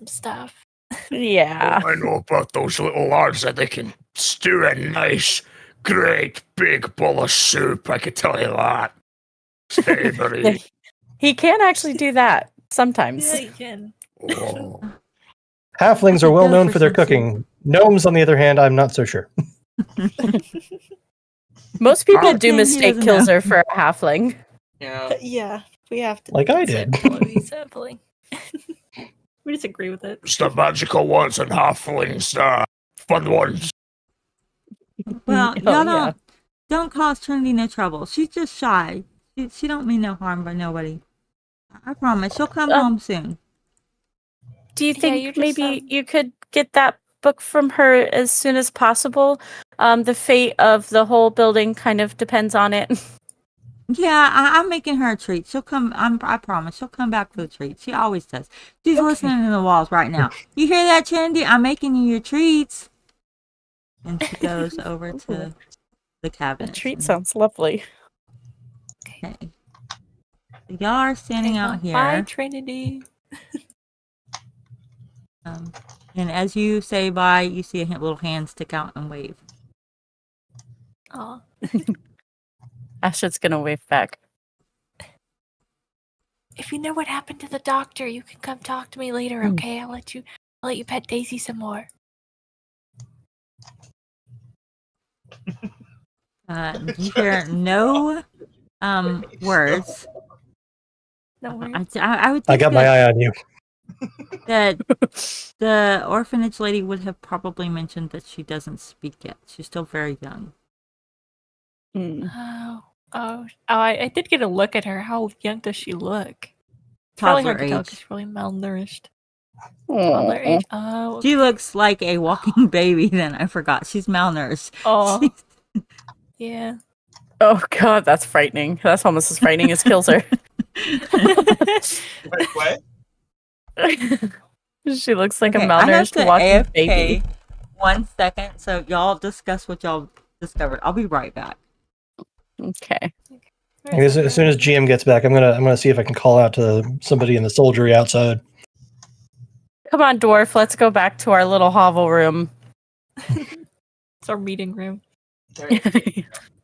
stuff. Yeah. I know about those little lads that they can stew a nice, great big bowl of soup. I can tell you that. Savory. He can actually do that sometimes. Yeah, you can. Oh. Halflings are Go well known for for their some soup. cooking. Gnomes, on the other hand, I'm not so sure. Most people Good do thing he mistake doesn't know. Killser for a halfling. Yeah. Yeah, we have to. Like I did. Sadly. We disagree with it. It's the magical ones and halflings, fun ones. Well, Oh, y'all yeah. don't cause Trinity no trouble. She's just shy. She don't mean no harm by nobody. I promise. She'll come home soon. Do you Yeah, think you just, maybe you could get that book from her as soon as possible? The fate of the whole building kind of depends on it. Yeah, I'm making her a treat. She'll come. I promise. She'll come back for the treat. She always does. She's listening to the walls right now. You hear that, Trinity? I'm making you your treats. And she goes over to the cabinet. A treat sounds lovely. Okay. Y'all are standing out here. Bye, Trinity. And as you say bye, you see a little hand stick out and wave. Aw. Ashton's gonna wave back. If you know what happened to the doctor, you can come talk to me later, okay? I'll let you pet Daisy some more. You hear no words. No worries. I would I think got my eye on you. that the orphanage lady would have probably mentioned that she doesn't speak yet. She's still very young. Hmm. Oh, I did get a look at her. How young does she look? It's probably hard Toddler to tell age. 'cause she's probably malnourished. Toddler age. Oh, She looks like a walking baby. Then I forgot she's malnourished. oh, yeah. Oh god, that's frightening. That's almost as frightening as kills her. Wait, what? She looks like Okay, a I have malnourished to walking AFK baby. 1 second, so y'all discuss what y'all discovered. I'll be right back. Okay. I guess as soon as GM gets back, I'm gonna see if I can call out to somebody in the soldiery outside. Come on, dwarf. Let's go back to our little hovel room. It's our meeting room. There-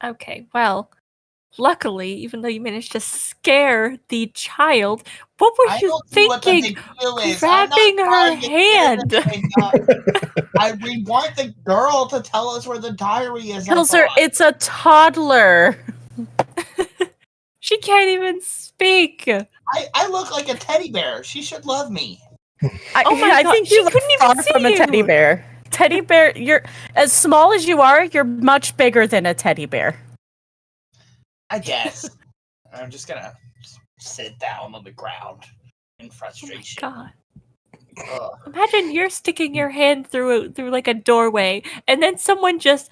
Okay, well, luckily, even though you managed to scare the child, what were I you don't see what the thinking? big deal is. I'm not Grabbing her trying to hand. get anything done. We want the girl to tell us where the diary is. Kills that's her. all. It's a toddler. She can't even speak. I look like a teddy bear. She should love me. Oh my I God, think she you look couldn't even far see from a teddy you. bear. Teddy bear, you're as small as you are. You're much bigger than a teddy bear. I guess. I'm just gonna sit down on the ground in Oh my frustration. God. Ugh. Imagine you're sticking your hand through like a doorway, and then someone just,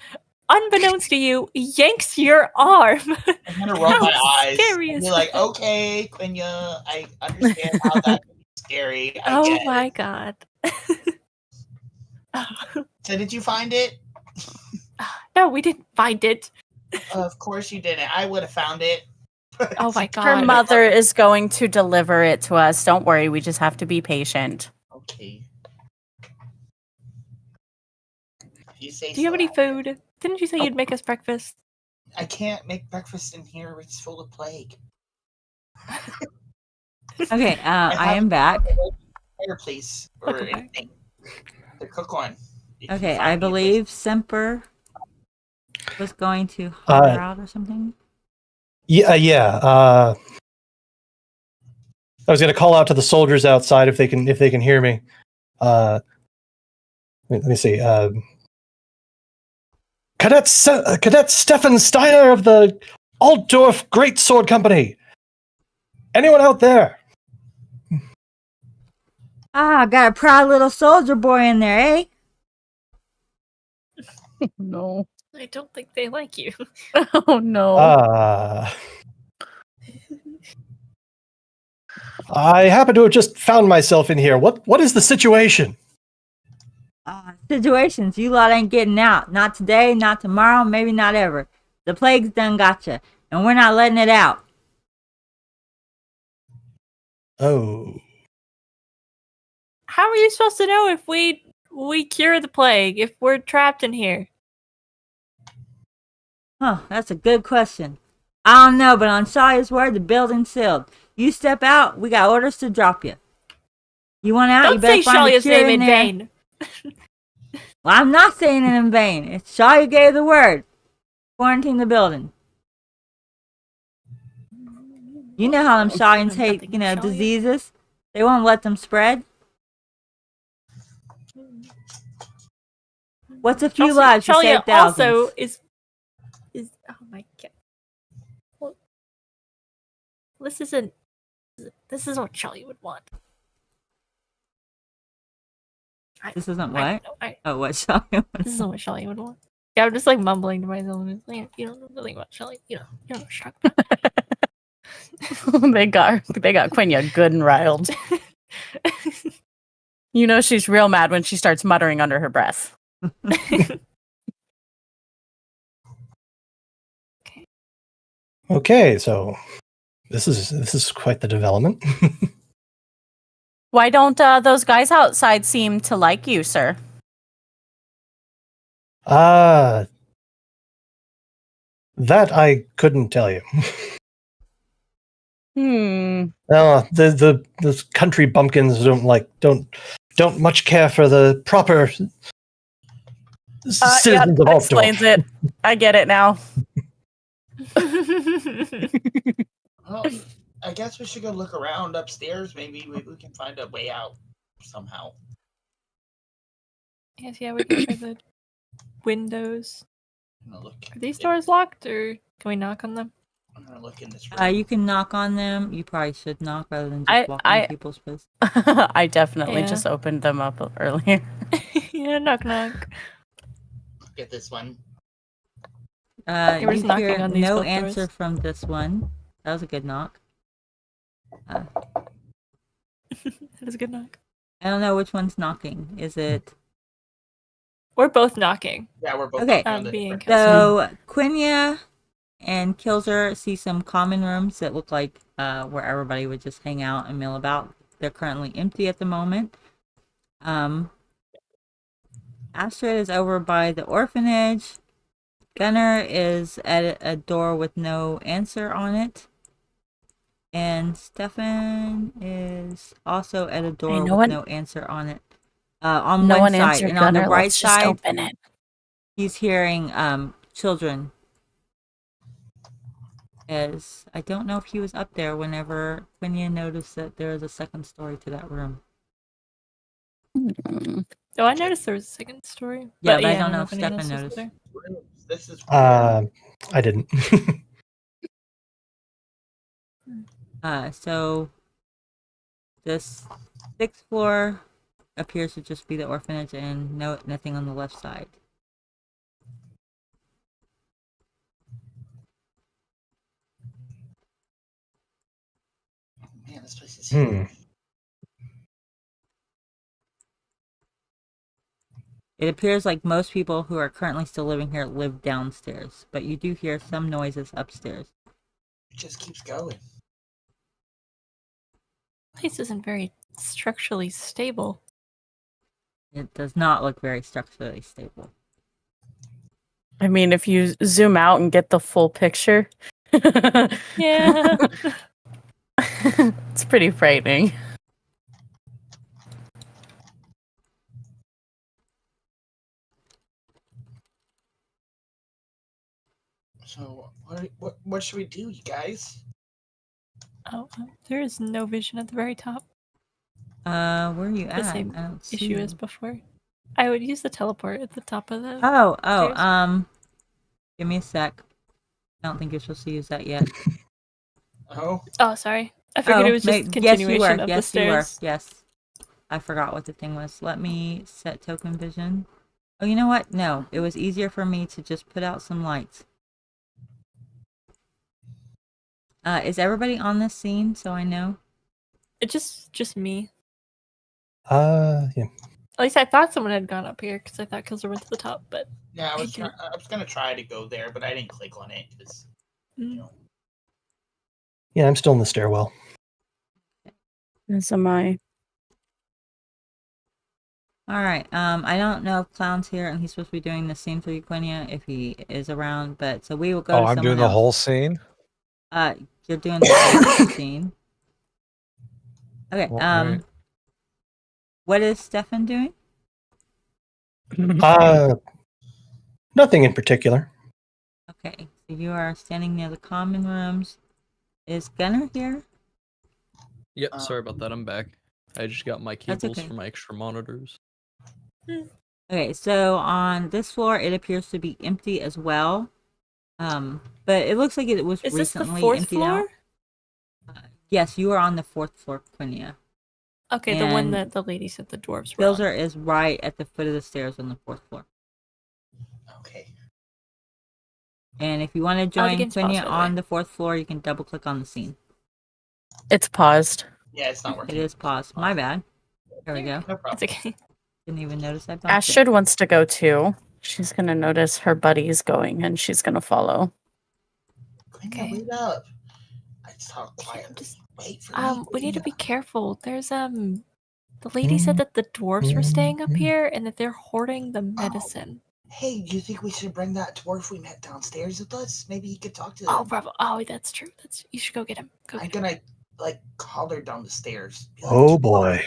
unbeknownst to you, yanks your arm. I'm gonna roll my How eyes scary and is be like, that? okay, Quenya, I understand how that can be scary. I Oh get my it. God. So did you find it? No, we didn't find it. Of course you didn't. I would have found it. Oh my Her God. mother is going to deliver it to us. Don't worry. We just have to be patient. Okay. If you say Do you have so. any food? Didn't you say you'd make us breakfast? I can't make breakfast in here. It's full of plague. Okay, I have am back. Fireplace or Welcome back. anything to cook on. if you Okay, find I me a place. believe Semper was going to holler out or something. Yeah. I was gonna call out to the soldiers outside if they can hear me. Let me see. Cadet Stefan Steiner of the Altdorf Great Sword Company. Anyone out there? Ah, got a proud little soldier boy in there, eh? No. I don't think they like you. Oh no. I happen to have just found myself in here. What is the situation? Situations, you lot ain't getting out. Not today, not tomorrow, maybe not ever. The plague's done gotcha, and we're not letting it out. Oh. How are you supposed to know if we cure the plague if we're trapped in here? Huh, that's a good question. I don't know, but on Sawyer's word, the building's sealed. You step out, we got orders to drop you. You want out, you Don't better say find a Shalia's cure name in in there. vain. Well, I'm not saying it in vain. It's Sawyer gave the word. Quarantine the building. You know how them Sawyans hate, Nothing of Shalia. diseases. They won't let them spread. What's a few lives to save Shalia thousands? also is oh my God. Well, this is what Shalia would want. This isn't I what? don't know. Oh, what Sawyer? This isn't what Shalia would want. Yeah, I'm just like mumbling to myself. And like, you don't know nothing about Shalia. You know what she's talking about. they got Quenya good and riled. You know she's real mad when she starts muttering under her breath. Okay, so this is quite the development. Why don't those guys outside seem to like you, sir? That I couldn't tell you. The country bumpkins don't much care for the proper citizens Yeah, of that Altdorf. explains it. I get it now. Well, I guess we should go look around upstairs. Maybe we can find a way out somehow. Yes, yeah, we can try the windows. I'm gonna look. Are these doors locked, or can we knock on them? I'm gonna look in this room. You can knock on them. You probably should knock rather than just walk in people's place. I definitely Yeah. just opened them up earlier. Yeah, knock knock. Get this one. We're just You knocking hear on these no both answer doors. from this one. That was a good knock. That is a good knock. I don't know which one's knocking. Is it? We're both knocking. Yeah, we're both Okay. knocking on the Being door. So Quinya and Kilzer see some common rooms that look like where everybody would just hang out and mill about. They're currently empty at the moment. Astrid is over by the orphanage. Gunnar is at a door with no answer on it. And Stefan is also at a door with no answer on it. On no one one side. answered And on the Gunnar. right Let's just side, open it. he's hearing children. As I don't know if he was up there whenever Quinya noticed that there is a second story to that room. Oh, I noticed there was a second story. Yeah, but I don't know if anyone Stefan else was noticed. there. This is I didn't. So this 6th floor appears to just be the orphanage and nothing on the left side. Man, this place is huge. It appears like most people who are currently still living here live downstairs, but you do hear some noises upstairs. It just keeps going. Place isn't very structurally stable. It does not look very structurally stable. I mean, if you zoom out and get the full picture, Yeah. it's pretty frightening. So what should we do, you guys? Oh, there is no vision at the very top. Where are you The at? same I don't see issue you. as before. I would use the teleport at the top of the. Oh, give me a sec. I don't think you're supposed to use that yet. Oh, Oh, sorry. I figured it was just continuation of the stairs. Yes. I forgot what the thing was. Let me set token vision. Oh, you know what? No, it was easier for me to just put out some lights. Is everybody on this scene so I know? It's just me. Yeah. At least I thought someone had gone up here because I thought Kilzer went to the top, but yeah. I was gonna try to go there, but I didn't click on it because Yeah, I'm still in the stairwell. As am I. Alright, I don't know if Clown's here and he's supposed to be doing the scene for you, Quinya, if he is around, but so we will go to I'm doing the whole scene? You're doing the whole scene. Okay, Alright. what is Stefan doing? Nothing in particular. Okay, so you are standing near the common rooms. Is Gunnar here? Yep, sorry about that. I'm back. I just got my That's cables okay. for my extra monitors. Okay, so on this floor, it appears to be empty as well. But it looks like it was is this the recently fourth emptied floor? out. Yes, you are on the 4th floor, Quinya. Okay, the one And that the lady said the dwarves were on. Bilzer is right at the foot of the stairs on the 4th floor. okay. And if you want to the join game's paused, Quinya by the on way. the 4th floor, you can double click on the scene. It's paused. Yeah, it's not It working. is paused. My bad. There we go. No problem. It's okay. Didn't even notice I bumped it. Astrid wants to go too. She's gonna notice her buddy's going and she's gonna follow. Okay. Wait up. I just talk quietly. Just wait for me. we need to be careful. There's the lady said that the dwarves were staying up here and that they're hoarding the medicine. Hey, do you think we should bring that dwarf we met downstairs with us? Maybe he could talk to Oh, them. bravo. Oh, that's true. You should go get him. Go I'm get him. gonna call her down the stairs. Be like, Oh "Dwarf." boy.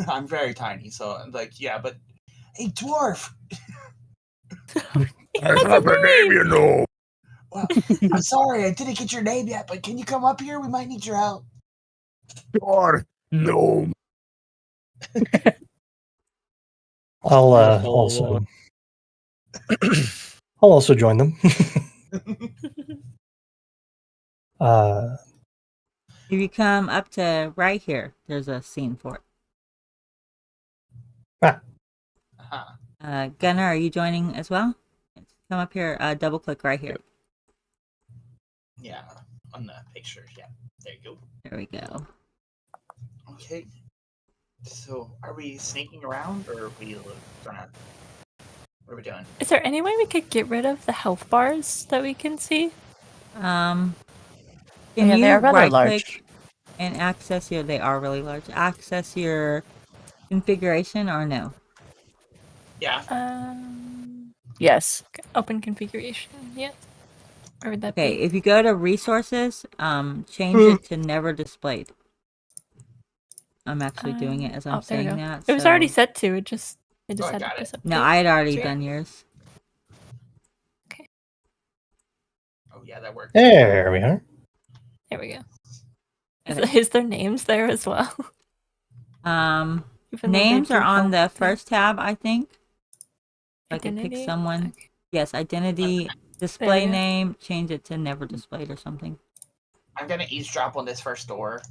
I'm very tiny, so I'm like, yeah, but hey, dwarf. I have a name, you know. Well, I'm sorry, I didn't get your name yet, but can you come up here? We might need your help. Sure. No. I'll follow also. along. I'll also join them. If you come up to right here, there's a scene for it. Gunnar, are you joining as well? Come up here, double click right here. Yeah, on the picture. Yeah, there you go. There we go. Okay. So, are we sneaking around, or are we gonna? What are we doing? Is there any way we could get rid of the health bars that we can see? Yeah, Can they you are rather right large. click and access your? They are really large. Access your configuration or no? Yeah. Yes. Open configuration. Yes. Where would that Okay, be? if you go to resources, change it to never displayed. I'm actually doing it as I'm there we saying go. that. It was already so- set to. It just I had got to it. disappear. No, I had already Yeah. done yours. Oh yeah, that worked. there we are. There we go. Okay. Is there names there as well? Even though they Names do are on the help first tab, I think. I could pick Identity? someone. Okay. Yes, identity, display go. name, change it to never displayed or something. I'm gonna eavesdrop on this first door.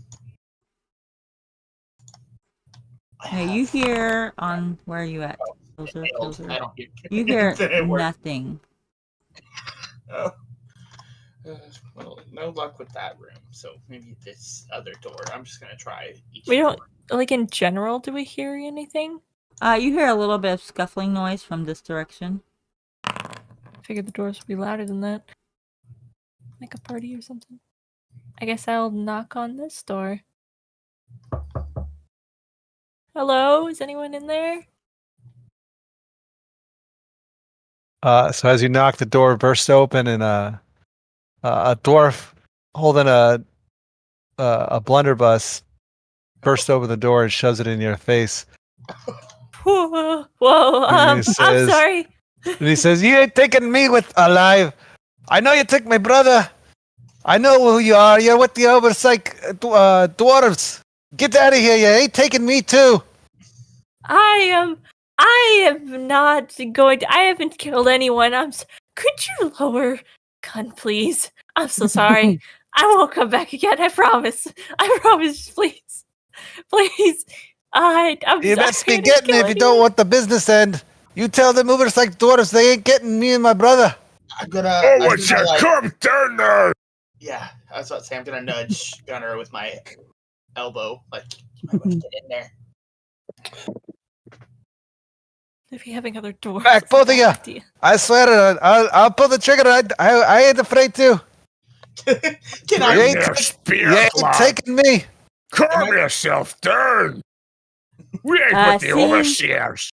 Now you hear on where are you at? Closer, I closer. don't hear. You hear It worked. nothing. Oh. Well, no luck with that room. So maybe this other door. I'm just gonna try each. We don't door. like in general. Do we hear anything? You hear a little bit of scuffling noise from this direction. I figured the doors would be louder than that. Like a party or something. I guess I'll knock on this door. Hello, is anyone in there? So as you knock, the door bursts open, and a dwarf holding a blunderbuss bursts open the door and shoves it in your face. Whoa, And he I'm says- sorry. And he says, "You ain't taking me with alive. I know you took my brother. I know who you are. You're with the oversight dwarves. Get out of here. You ain't taking me too." I am not going to. I haven't killed anyone. Could you lower gun, please? I'm so sorry. I won't come back again. I promise. I promise. Please, please. I'm You sorry. best be I didn't getting kill if you don't anyone. want the business end. You tell them oversight dwarves they ain't getting me and my brother. I'm gonna. Oh, I'm would you gonna, like, come down there? yeah, I was about to say I'm gonna nudge Gunner with my elbow. Like, you might want to get in there. If you having other doors. Back, that's a both of bad ya. idea. I swear, I'll pull the trigger. I ain't afraid to. Can You I? Bring ain't, your you spear, ain't lad. taking me. Calm yourself down. We ain't with the seeing- overseers.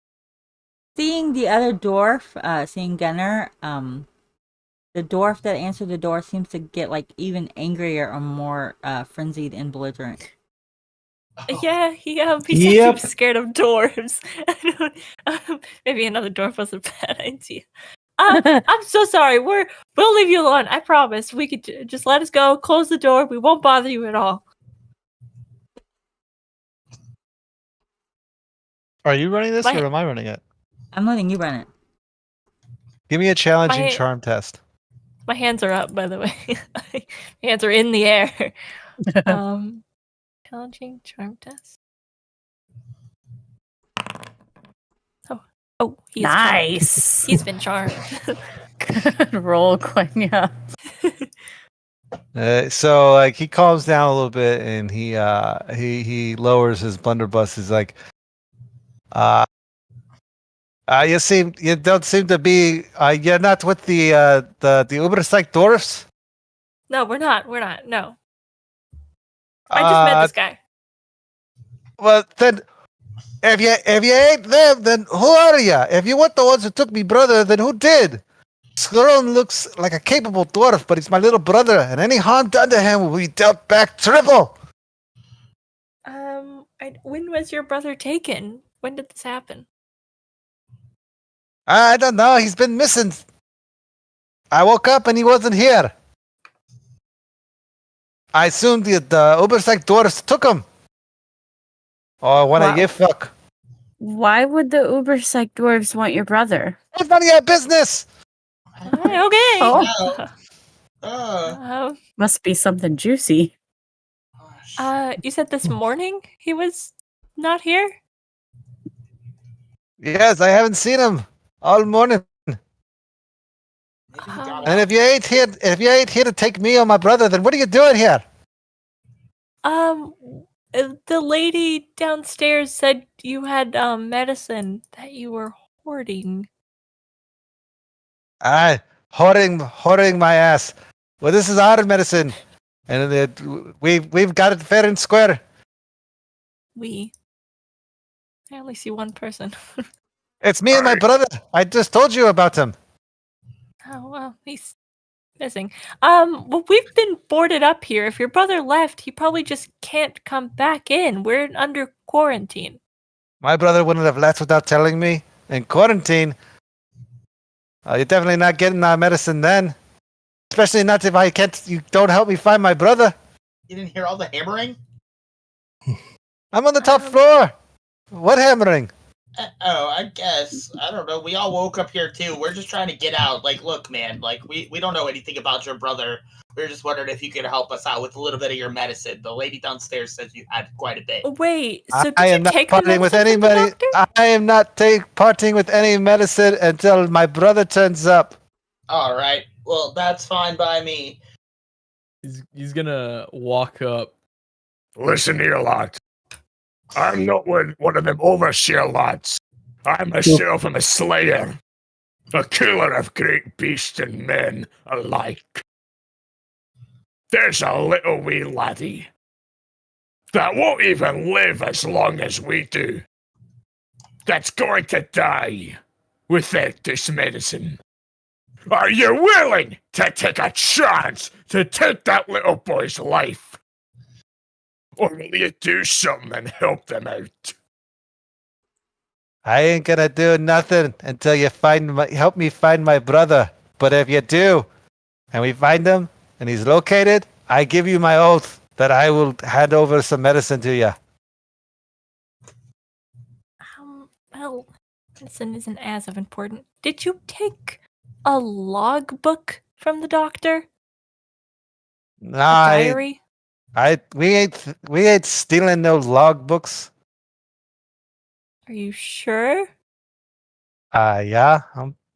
Seeing the other dwarf, seeing Gunnar, the dwarf that answered the door seems to get like even angrier or more frenzied and belligerent. Yeah, he said he Yep. was scared of dwarves. Maybe another dwarf was a bad idea. I'm so sorry. We'll leave you alone. I promise. We could just let us go. Close the door. We won't bother you at all. Are you running this My- or am I running it? I'm letting you run it. Give me a challenging My- charm test. My hands are up, by the way. My hands are in the air. Challenging charm test. Oh, he's charmed. Nice. He's been charmed. Good roll, Quenya. So like he calms down a little bit and he lowers his blunderbuss. He's like, you don't seem to be you're not with the oversight dwarfs. No, we're not. We're not. No. I just met this guy. Well, then, if you ain't them, then who are you? If you weren't the ones who took me brother, then who did? Skron looks like a capable dwarf, but he's my little brother, and any harm done to him will be dealt back triple. When was your brother taken? When did this happen? I don't know. He's been missing. I woke up and he wasn't here. I assumed the oversight dwarfs took him. Or one of Wow. you fuck. Why would the Uber-psych dwarves want your brother? It's none of your business. Okay. Oh. Must be something juicy. You said this morning he was not here? Yes, I haven't seen him all morning. And if you ain't here to take me or my brother, then what are you doing here? The lady downstairs said you had medicine that you were hoarding. Hoarding my ass. Well, this is our medicine, and we've got it fair and square. I only see one person. It's me and my brother. I just told you about him. Oh well, he's missing. Well, we've been boarded up here. If your brother left, he probably just can't come back in. We're under quarantine. My brother wouldn't have left without telling me. In quarantine, you're definitely not getting our medicine then. Especially not if you don't help me find my brother. You didn't hear all the hammering? I'm on the top floor. What hammering? I guess. I don't know. We all woke up here too. We're just trying to get out. Like, look, man, like we don't know anything about your brother. We were just wondering if you could help us out with a little bit of your medicine. The lady downstairs says you had quite a bit. Wait, so did I you am not take the parting with medicine from the anybody. doctor? I am not parting with any medicine until my brother turns up. All right. Well, that's fine by me. He's gonna walk up. Listen here, lot. I'm not one of them overseer lads. I myself am a slayer. A killer of great beasts and men alike. There's a little wee laddie that won't even live as long as we do. That's going to die without this medicine. Are you willing to take a chance to take that little boy's life? Or will you do something and help them out? I ain't gonna do nothing until you help me find my brother. But if you do, and we find him, and he's located, I give you my oath that I will hand over some medicine to you. Well, medicine isn't as of important. Did you take a logbook from the doctor? Nah, A diary? we ain't stealing no logbooks. Are you sure? Yeah,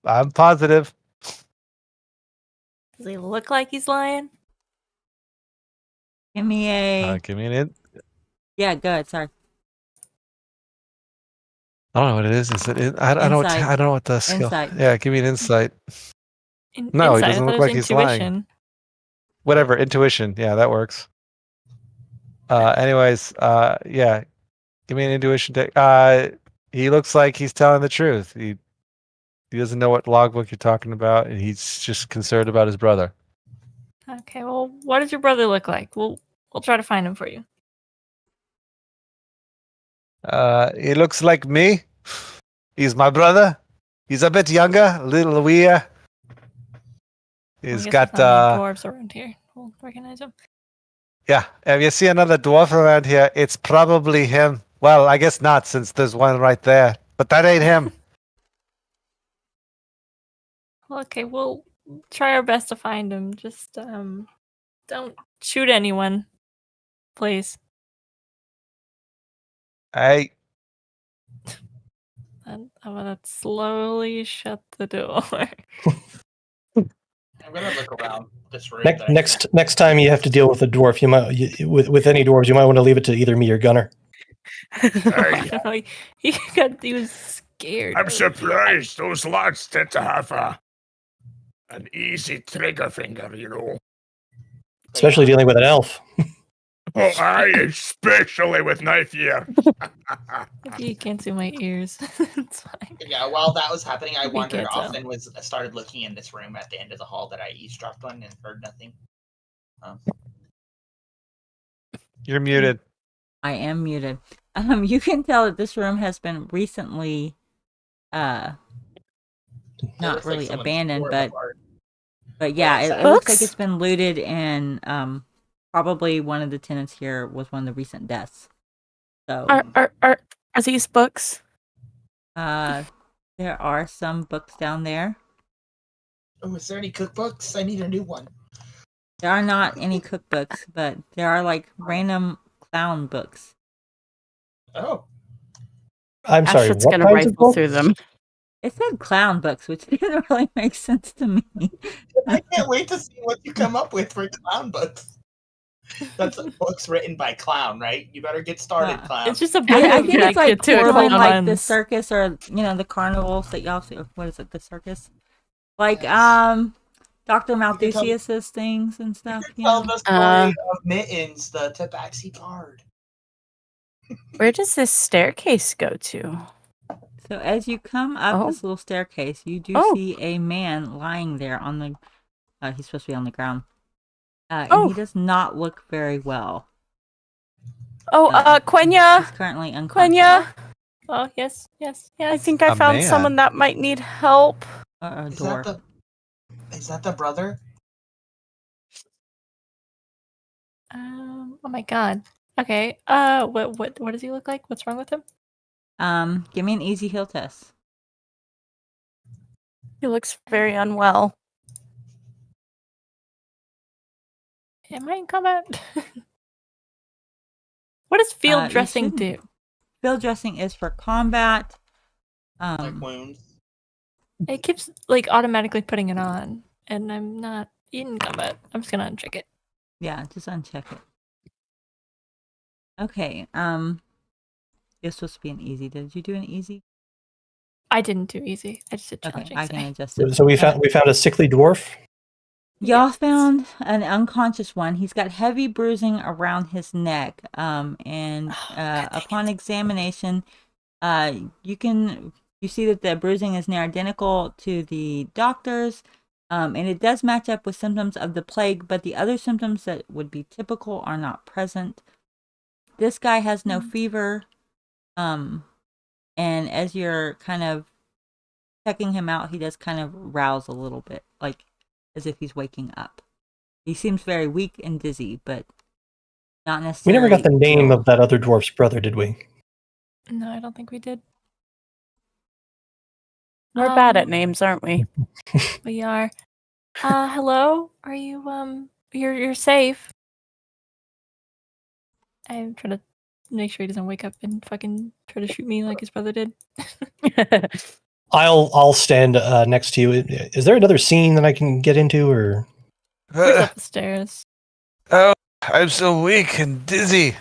I'm positive. Does he look like he's lying? Give me a. Give me an Yeah, good. Sorry. I don't know what it is. Is it? I don't know. I don't know what the skill. Insight. Yeah, give me an insight. No, he Insight, doesn't I look thought like it was he's lying. intuition. Whatever, intuition. Yeah, that works. Anyways, yeah, give me an intuition. He looks like he's telling the truth. He doesn't know what logbook you're talking about, and he's just concerned about his brother. Okay, well, what does your brother look like? We'll try to find him for you. He looks like me. He's my brother. He's a bit younger, a little weird. He's got dwarves around here. We'll recognize him. Yeah, if you see another dwarf around here, it's probably him. Well, I guess not, since there's one right there. But that ain't him. Okay, we'll try our best to find him. Just don't shoot anyone, please. Hey. I'm gonna slowly shut the door. I'm gonna look around this room. Next time you have to deal with a dwarf, with any dwarves, you might want to leave it to either me or Gunner. Hey, he was scared. I'm surprised those lads tend to have an easy trigger finger, you know. Especially dealing with an elf. Oh, aye, especially with knife year. You can't see my ears. It's fine. Yeah, while that was happening, I You wandered can't off tell. and started looking in this room at the end of the hall that I eavesdropped on and heard nothing. You're muted. I am muted. You can tell that this room has been recently, not really abandoned, but yeah, it looks like it's been looted, and probably one of the tenants here was one of the recent deaths. So Are these books? There are some books down there. Oh, is there any cookbooks? I need a new one. There are not any cookbooks, but there are like random clown books. Oh. I'm sorry. Ashford's What gonna kinds of rifle through books? them. It said clown books, which didn't really make sense to me. I can't wait to see what you come up with for clown books. That's books written by clown, right? You better get started, clown. It's just a book I of think it's like Get to it, more than clown. like the puns. circus or the carnivals that y'all see. What is it? The circus? Like Yes. Dr. can tell- Malthusius's things and stuff. Tell the story of Mittens, the tabaxi bard. Where does this staircase go to? So as you come up Oh. this little staircase, you do Oh. see a man lying there on the. He's supposed to be on the ground. And Oh. he does not look very well. Oh, Quenya! He's currently unconscious. Quenya! Oh, yes, yes, I yes. think I A found man. someone that might need help. A Is door. is that the brother? Oh my god. Okay. What does he look like? What's wrong with him? Give me an easy heal test. He looks very unwell. Am I in combat? What does field You dressing do? shouldn't. Field dressing is for combat. Like wounds? It keeps like automatically putting it on, and I'm not in combat. I'm just gonna uncheck it. Yeah, just uncheck it. Okay. It's supposed to be an easy. Did you do an easy? I didn't do easy. I just did Okay, challenging. I sorry. can adjust it. So we found a sickly dwarf. Y'all Yes. found an unconscious one. He's got heavy bruising around his neck. And upon examination, you see that the bruising is near identical to the doctor's, and it does match up with symptoms of the plague, but the other symptoms that would be typical are not present. This guy has no fever, and as you're kind of checking him out, he does kind of rouse a little bit, like as if he's waking up. He seems very weak and dizzy, but not We necessarily. never got the name ill. of that other dwarf's brother, did we? No, I don't think we did. We're bad at names, aren't we? We are. Hello? Are you you're safe? I'm trying to make sure he doesn't wake up and fucking try to shoot me like his brother did. I'll stand next to you. Is there another scene that I can get into, or He's up the stairs. Oh, I'm so weak and dizzy.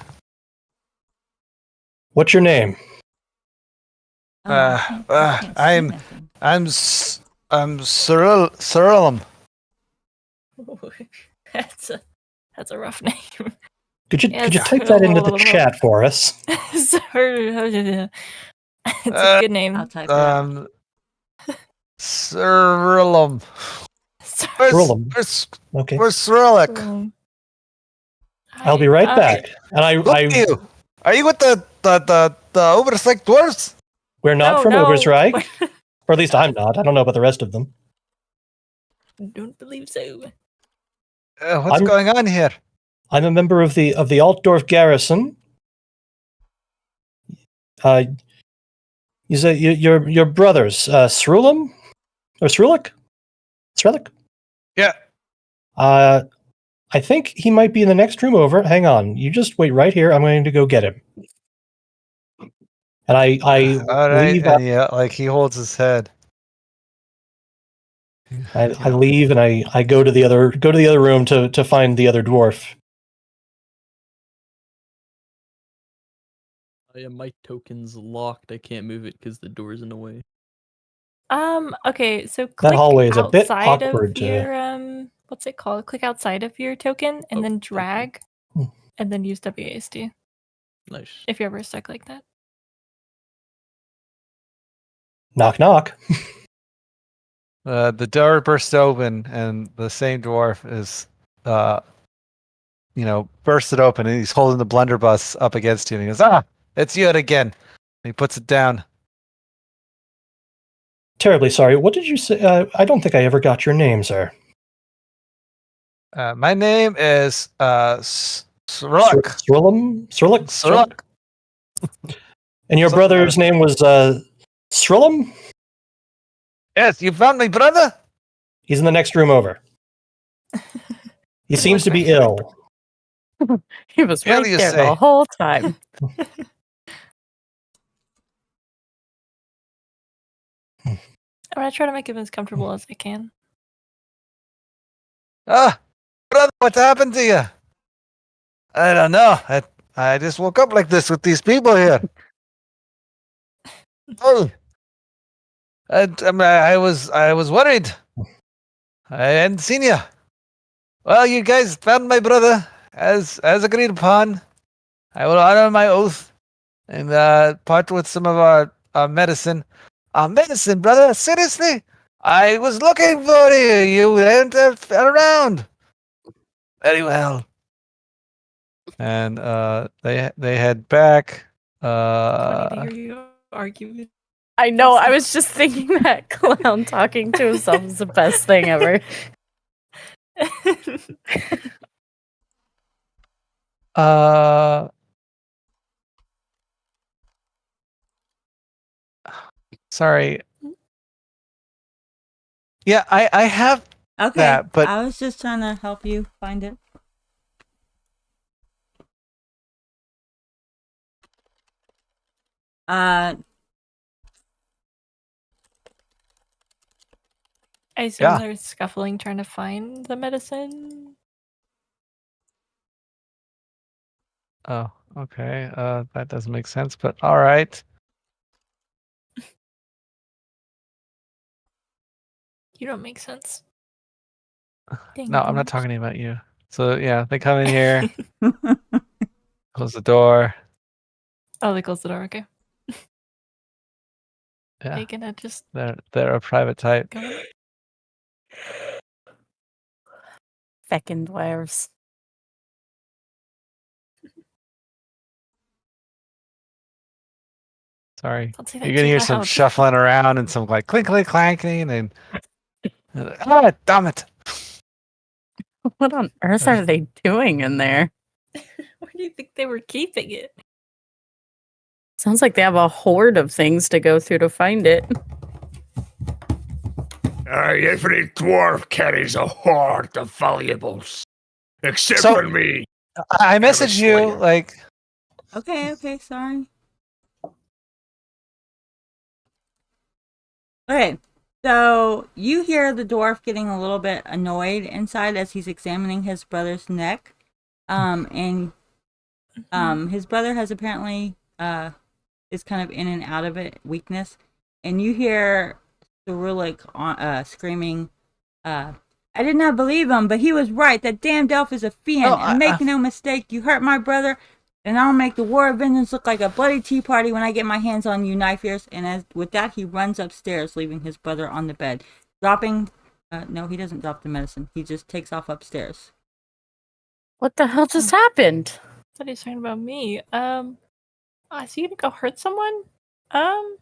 what's your name? I can't see I'm nothing. I'm Cyrilum. That's a rough name. Could you Yes. type that into the chat for us? Sorry. It's a good name. I'll type it out. Cyrilum. Cyrilum. Okay, Where's Cyrillic? I'll be right back. And Look at you. Are you with the Oversight dwarves? we're not No, from no. Ogre's, or at least I'm not. I don't know about the rest of them. Don't believe so. What's I'm- going on here? I'm a member of the Altdorf garrison. You say your brothers, Cerulum or Cerulic? Cerulic? Yeah. I think he might be in the next room over. Hang on, you just wait right here. I'm going to go get him. And I All right, leave. and yeah, like he holds his head. I leave and I go to the other room to find the other dwarf. Yeah, my token's locked. I can't move it because the door's in the way. Okay, so click hallway is a bit outside awkward of to- your what's it called? Click outside of your token and Oh, then thank you. drag Hmm. and then use WASD Nice. if you're ever stuck like that. Knock knock. The door bursts open, and the same dwarf is, bursted open, and he's holding the blunderbuss up against you, and he goes, "Ah, it's you again." And he puts it down. Terribly sorry. What did you say? I don't think I ever got your name, sir. My name is Srulk. Cerulum? Cerulic? Srulk. And your Something brother's name was Shrillum? Yes, you found my brother? He's in the next room over. He seems to be ill. He was Ill, right you there say? the whole time. I'm gonna try to make him as comfortable as I can. Ah, brother, what happened to you? I don't know. I just woke up like this with these people here. Oh, I was worried. I hadn't seen you. Well, you guys found my brother, as agreed upon. I will honor my oath and part with some of our medicine. Our medicine, brother? Seriously? I was looking for you. You weren't around. Very well. And they head back. Funny to hear you argue with. I know. I was just thinking that clown talking to himself is the best thing ever. Sorry. Yeah, I have Okay, that, but I was just trying to help you find it. I assume Yeah. they're scuffling trying to find the medicine. oh, okay. That doesn't make sense, but all right. You don't make sense. Dang No, I'm not boomers. talking about you. So yeah, they come in here, close the door. Oh, they closed the door. Okay. Yeah, They gonna just they're a private type. go in? Feckin' dwarves. Sorry. Don't say that You're gonna too hear some loud. shuffling around and some like clink clink clanking and ah, damn it. What on earth are they doing in there? Where do you think they were keeping it? Sounds like they have a horde of things to go through to find it. Every dwarf carries a hoard of valuables. Except So- for me. I messaged you Slayer. like Okay, sorry. Okay, so you hear the dwarf getting a little bit annoyed inside as he's examining his brother's neck. And his brother has apparently is kind of in and out of it, weakness. And you hear Cyrillic screaming, I did not believe him, but he was right. That damned elf is a fiend. Oh, and make no mistake, you hurt my brother, and I'll make the War of Vengeance look like a bloody tea party when I get my hands on you, knife ears. And with that, he runs upstairs, leaving his brother on the bed. Dropping, no, he doesn't drop the medicine. He just takes off upstairs. What the hell just happened? I thought he was talking about me. Is he gonna go hurt someone? I'm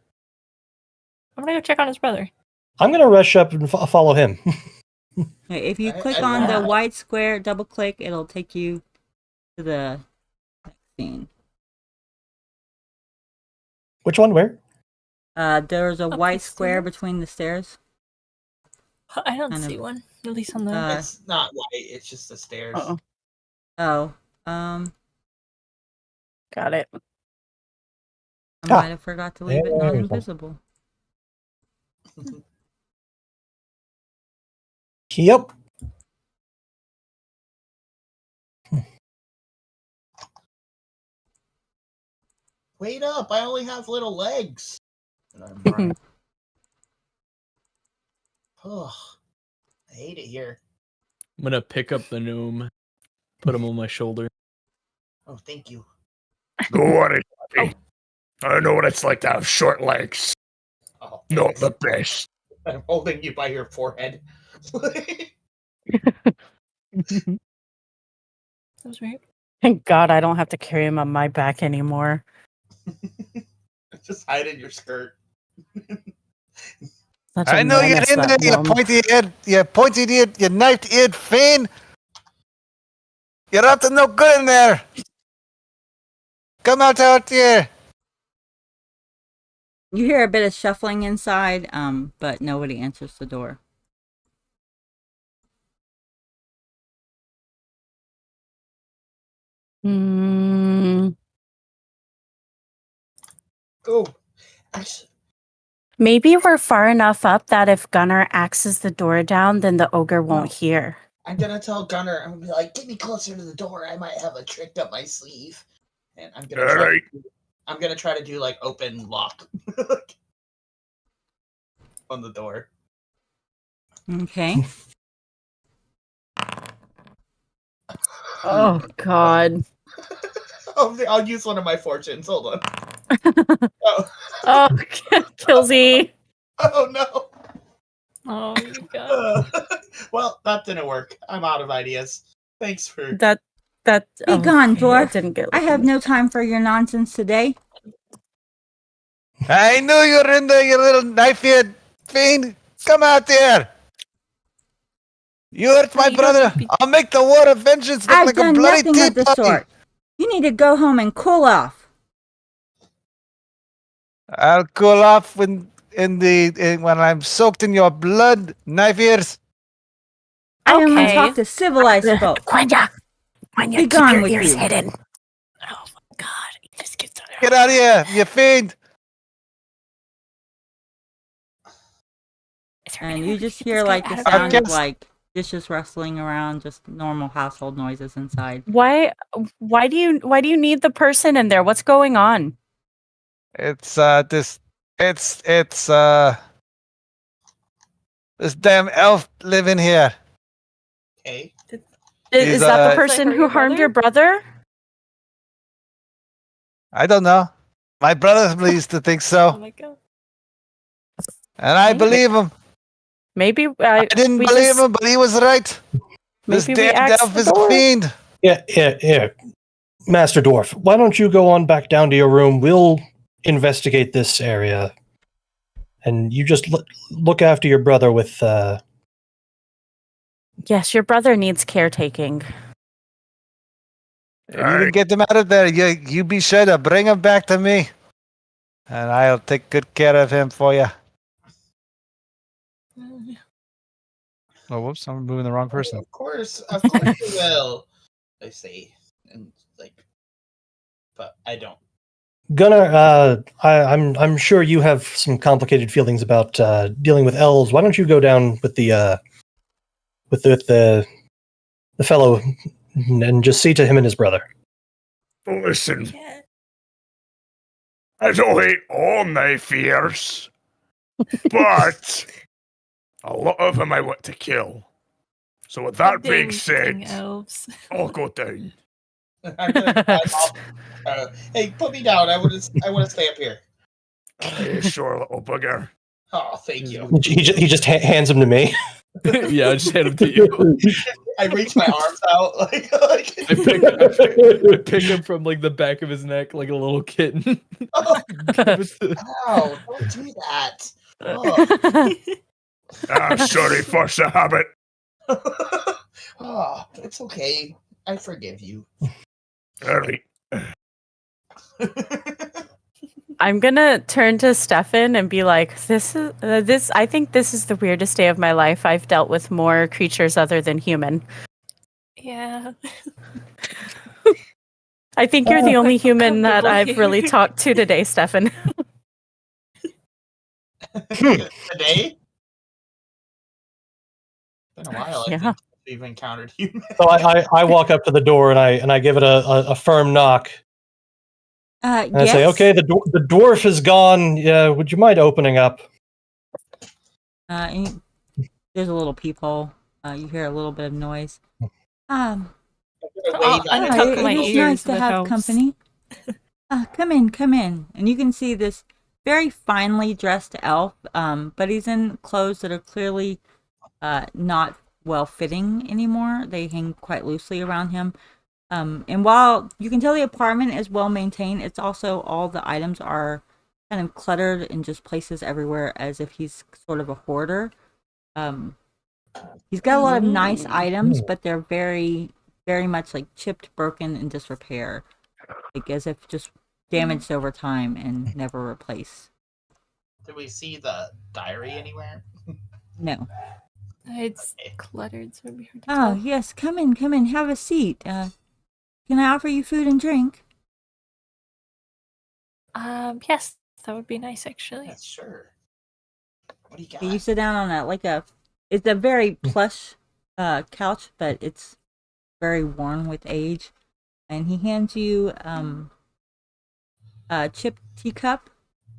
gonna go check on his brother. I'm going to rush up and follow him. Okay, if you I- click I on the know. white square, double click, it'll take you to the next scene. Which one? Where? There's a Up white the square stairs? between the stairs. I don't Kind see of, one. At least on the. It's not white. It's just the stairs. Uh-oh. Oh, Got it. I Ah, might have forgot to leave it there we go. non-invisible. Yep. Wait up! I only have little legs. And I'm right. Ugh. I hate it here. I'm gonna pick up the gnome, put him on my shoulder. Oh, thank you. Don't worry, Bobby. I know what it's like to have short legs. Oh, Not thanks. the best. I'm holding you by your forehead. That was weird. Thank God I don't have to carry him on my back anymore. Just hide in your skirt. Such a I know you're menace, in there, that you gnome. pointy-eared, you knife-eared fiend. You're up to no good in there. Come out here. You hear a bit of shuffling inside, but nobody answers the door. Mm, Oh, actually, maybe we're far enough up that if Gunnar axes the door down, then the ogre won't No. hear. I'm gonna tell Gunner. I'm gonna be like, "Get me closer to the door. I might have a trick up my sleeve." And I'm gonna All try. right. I'm gonna try to do like open lock on the door. Okay. Oh God. Oh, I'll use one of my fortunes. Hold on. Oh, Oh, Killsy. oh no. Oh, you guys. Well, that didn't work. I'm out of ideas. Thanks for. That. Be gone, okay, dwarf. it didn't get I have no time for your nonsense today. I knew you were in there, you little knife-eared fiend. Come out here. You hurt my You don't brother. be- I'll make the war of vengeance look I've like a done bloody nothing of the teapot. sort. You need to go home and cool off. I'll cool off when I'm soaked in your blood, knife ears. I only Okay. talk to civilized folk. Quenya, Be keep gone your with ears you. hidden. Oh my god. He just gets Get out of here, you fiend. Is there any And way you we just could get hear this guy like out the of sound here? of like dishes rustling around, just normal household noises inside. Why do you need the person in there? What's going on? It's this damn elf living here. Okay. Is He's, that the uh, person hurt who your harmed brother? your brother? I don't know. My brother used to think Oh so, my god. and I Maybe. believe him. Maybe I didn't we believe just him, but he was right. This maybe we damned axe elf the is a door. fiend. Yeah. Master Dwarf, why don't you go on back down to your room? We'll investigate this area. And you just look after your brother with... Yes, your brother needs caretaking. If you can get him out of there, you be sure to bring him back to me, and I'll take good care of him for you. Oh, whoops! I'm moving the wrong person. Of course you will. I say, and like, but I don't. Gunnar, I'm sure you have some complicated feelings about dealing with elves. Why don't you go down with the fellow and just see to him and his brother? Listen, Yeah. I don't hate all knife ears, but a lot of them I want to kill. So with that being said, elves. I'll go down. I'm gonna climb off. Hey, put me down. I want to stay up here. Sure, little bugger. Oh, thank you. He just hands him to me. Yeah, I just hand him to you. I reach my arms out like I pick him from like the back of his neck like a little kitten. Oh, Give it to- wow, don't do that. Oh. Sorry, force a habit. Oh, it's okay. I forgive you. All right. I'm gonna turn to Stefan and be like, "This. I think this is the weirdest day of my life. I've dealt with more creatures other than human. Yeah. I think you're the only Quite human that uncomfortable I've really here. talked to today, Stefan." Today? Been a while. I Yeah. think we've encountered humans. So I walk up to the door and I give it a firm knock. And I Yes. say, okay, the dwarf is gone. Would you mind opening up? And there's a little peephole. You hear a little bit of noise. I'm gonna Oh, wave at I him. tuck It my is ears nice to if it have helps. company. Come in. And you can see this very finely dressed elf, but he's in clothes that are clearly not well fitting anymore. They hang quite loosely around him. And while you can tell the apartment is well maintained, it's also all the items are kind of cluttered in just places everywhere, as if he's sort of a hoarder. He's got a lot of nice items, but they're very, very much like chipped, broken, and disrepair, like as if just damaged over time and never replaced. Did we see the diary anywhere? No. It's cluttered, so it'd be hard to Oh, tell. yes, come in, have a seat. Can I offer you food and drink? Yes, that would be nice, actually. Yeah, sure. What do you got? You sit down on it's a very plush couch, but it's very worn with age. And he hands you a chipped teacup,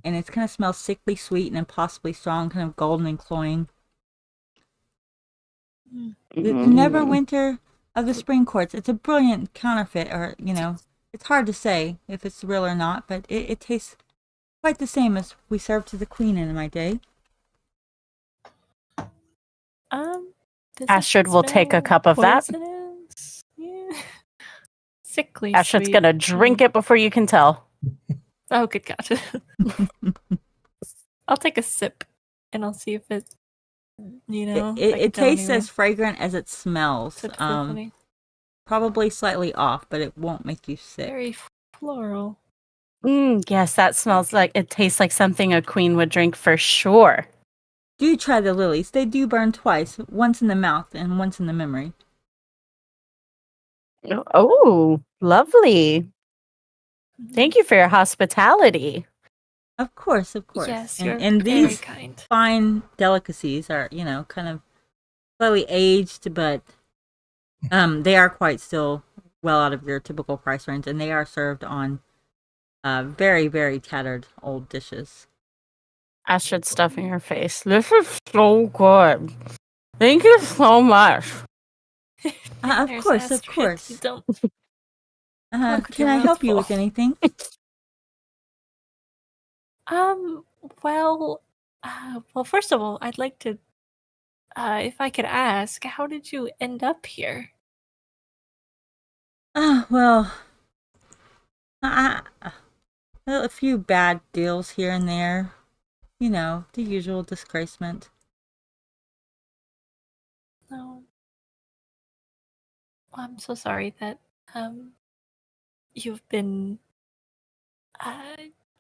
and it kind of smells sickly sweet and possibly strong, kind of golden and cloying. The Neverwinter of the Spring Courts. It's a brilliant counterfeit, or, it's hard to say if it's real or not, but it tastes quite the same as we served to the Queen in my day. Does Astrid it will take a smell cup of that. poisonous? Yeah. Sickly Astrid's sweet. gonna drink it before you can tell. Oh, good God. I'll take a sip, and I'll see if it, It tastes as fragrant as it smells. Funny. Probably slightly off, but it won't make you sick. Very floral. Yes, that smells like, it tastes like something a queen would drink for sure. Do try the lilies. They do burn twice, once in the mouth and once in the memory. Oh, lovely. Thank you for your hospitality. Of course. Yes, and, you're and very these kind. fine delicacies are, kind of slightly aged, but they are quite still well out of your typical price range, and they are served on very, very tattered old dishes. Astrid stuffing her face. This is so good. Thank you so much. Of There's course. Astrid. You don't. Look, Can your I help you mouthful. with anything? Well, first of all, I'd like to, if I could ask, how did you end up here? Well, a few bad deals here and there. The usual disgracement. No. I'm so sorry that, you've been,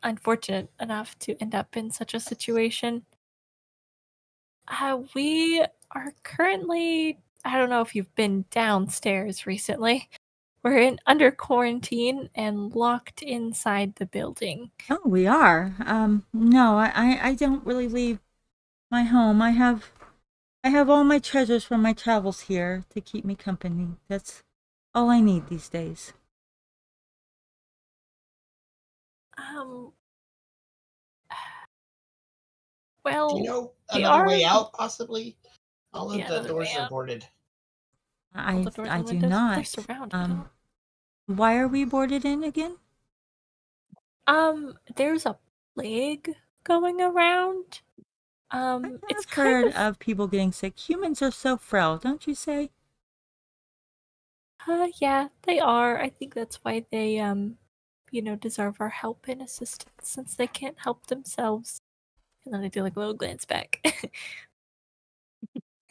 unfortunate enough to end up in such a situation. We are currently, I don't know if you've been downstairs recently. We're under quarantine and locked inside the building. Oh, we are. No, I don't really leave my home. I have all my treasures from my travels here to keep me company. That's all I need these days. Well, Do you know we another are- way out, possibly? All of Yeah, the another doors way are out. boarded. All the doors I and do windows, not. They're surrounded. Why are we boarded in again? There's a plague going around. It's I've kind heard of people getting sick. Humans are so frail, don't you say? Yeah, they are. I think that's why they, deserve our help and assistance since they can't help themselves. And then I do like a little glance back.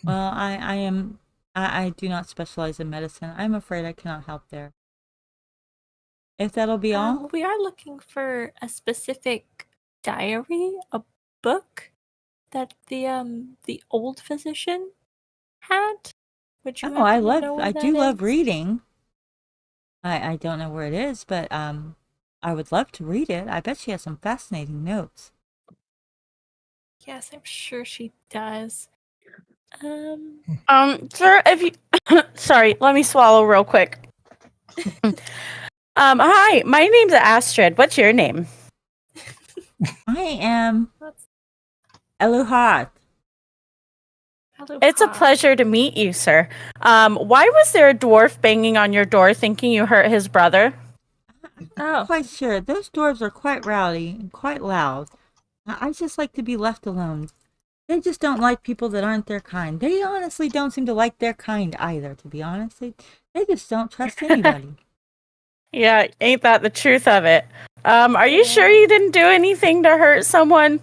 Well, I do not specialize in medicine. I'm afraid I cannot help there. If that'll be all. We are looking for a specific diary, a book that the old physician had. Would you? Oh, I do love reading. I don't know where it is, but I would love to read it. I bet she has some fascinating notes. Yes, I'm sure she does. Sir, if you sorry, let me swallow real quick. Hi, my name's Astrid. What's your name? I am Eluhat. It's a pleasure to meet you, sir. Why was there a dwarf banging on your door thinking you hurt his brother? I'm quite sure. Those dwarves are quite rowdy and quite loud. I just like to be left alone. They just don't like people that aren't their kind. They honestly don't seem to like their kind either, to be honest. They just don't trust anybody. Yeah, ain't that the truth of it? Are you sure you didn't do anything to hurt someone?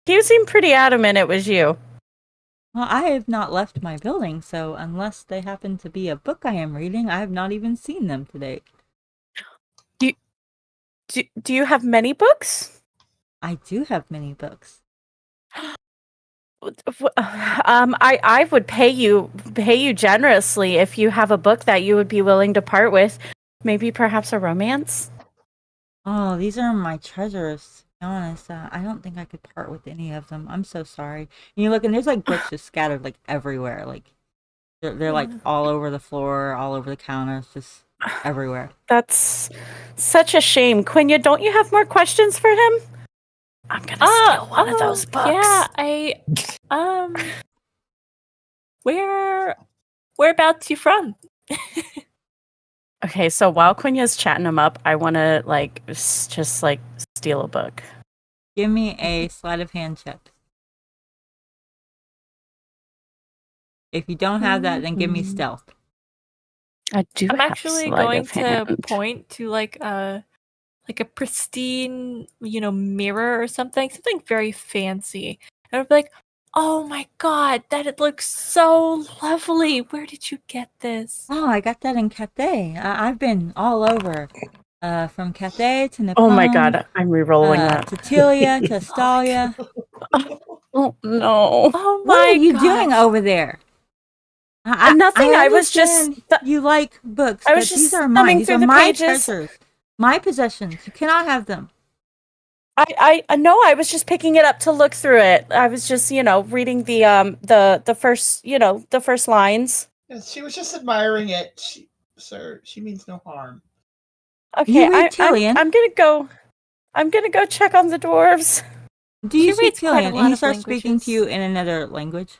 You seem pretty adamant it was you. Well, I have not left my building, so unless they happen to be a book I am reading, I have not even seen them today. Do you have many books? I do have many books. I would pay you generously if you have a book that you would be willing to part with. Maybe perhaps a romance? Oh, these are my treasures. To be honest, I don't think I could part with any of them. I'm so sorry. And you look, and there's like books just scattered like everywhere. Like they're like all over the floor, all over the counters, just everywhere. That's such a shame. Quinya, don't you have more questions for him? I'm gonna steal one of those books. Yeah, whereabouts you from? Okay, so while Quinya's chatting him up, I want to just steal a book. Give me a sleight of hand check. If you don't have that, then give me stealth. I do. I'm have actually sleight going of to hand. point to like a pristine, mirror or something very fancy. And I'd be like, "Oh my god, it looks so lovely. Where did you get this?" Oh, I got that in Cathay. I've been all over. From Cathay to Nippon. Oh my god, I'm re-rolling that. To Tilia, to Stalia. Oh no. Oh What my are you gosh. doing over there? Nothing. I was just. understand you like books, I was but just these are thumbing mine. These through are the my pages. treasures, my possessions. You cannot have them. I know. I was just picking it up to look through it. I was just, reading the first, the first lines. Yes, she was just admiring it. She means no harm. Okay, You read Tillian. I'm gonna go. I'm gonna go check on the dwarves. Do you She speak reads quite a Tillian? lot And he of starts speaking to you languages. in another language.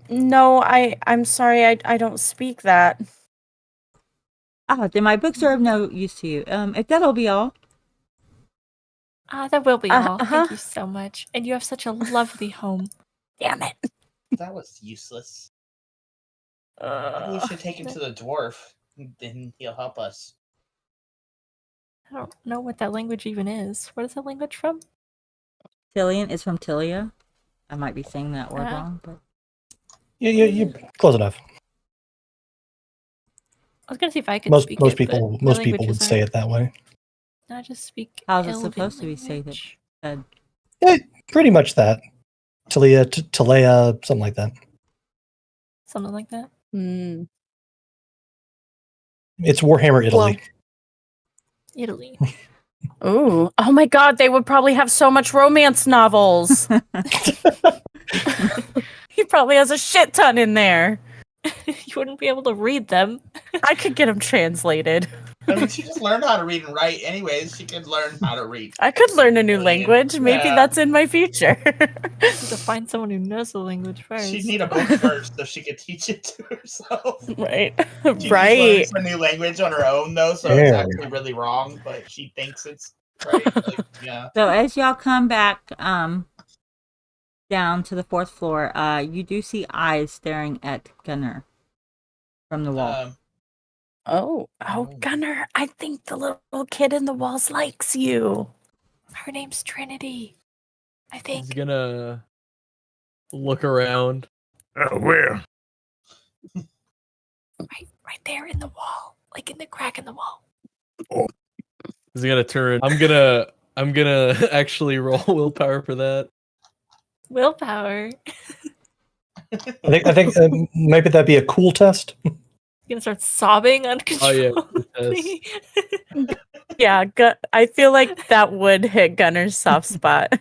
No, I'm sorry. I don't speak that. Ah, then my books are of no use to you. If that'll be all. That will be all. Uh-huh. Thank you so much. And you have such a lovely home. Damn it. That was useless. Maybe we should take him to the dwarf. Then he'll help us. I don't know what that language even is. What is that language from? Tillian is from Tilia. I might be saying that word wrong, but Yeah, you close enough. I was gonna see if I could Most speak most it, people but most my people would languages say aren't- it that way. I just speak. how's it Elven supposed to be language. said? Yeah, pretty much that. Tilia, Tilea, something like that. Something like that. It's Warhammer Italy. Italy. Ooh. Oh my god, they would probably have so much romance novels. He probably has a shit ton in there. You wouldn't be able to read them. I could get them translated. I mean, she just learned how to read and write anyways. She could learn how to read. I could learn a new language. Maybe Yeah. that's in my future. You have to find someone who knows the language first. She'd need a book first so she could teach it to herself. Right. She just Right. learns a new language on her own, though, so it's actually really wrong, but she thinks it's right. Like, yeah. So as y'all come back down to the fourth floor, you do see eyes staring at Gunnar from the wall. Oh, Gunnar, I think the little kid in the walls likes you. Her name's Trinity. I He's think. gonna look around. Where? Right there in the wall. Like in the crack in the wall. He's gonna turn. I'm gonna actually roll willpower for that. Willpower. I think maybe that'd be a cool test. Gonna start sobbing uncontrollably. Oh yeah. Yeah, I feel like that would hit Gunnar's soft spot.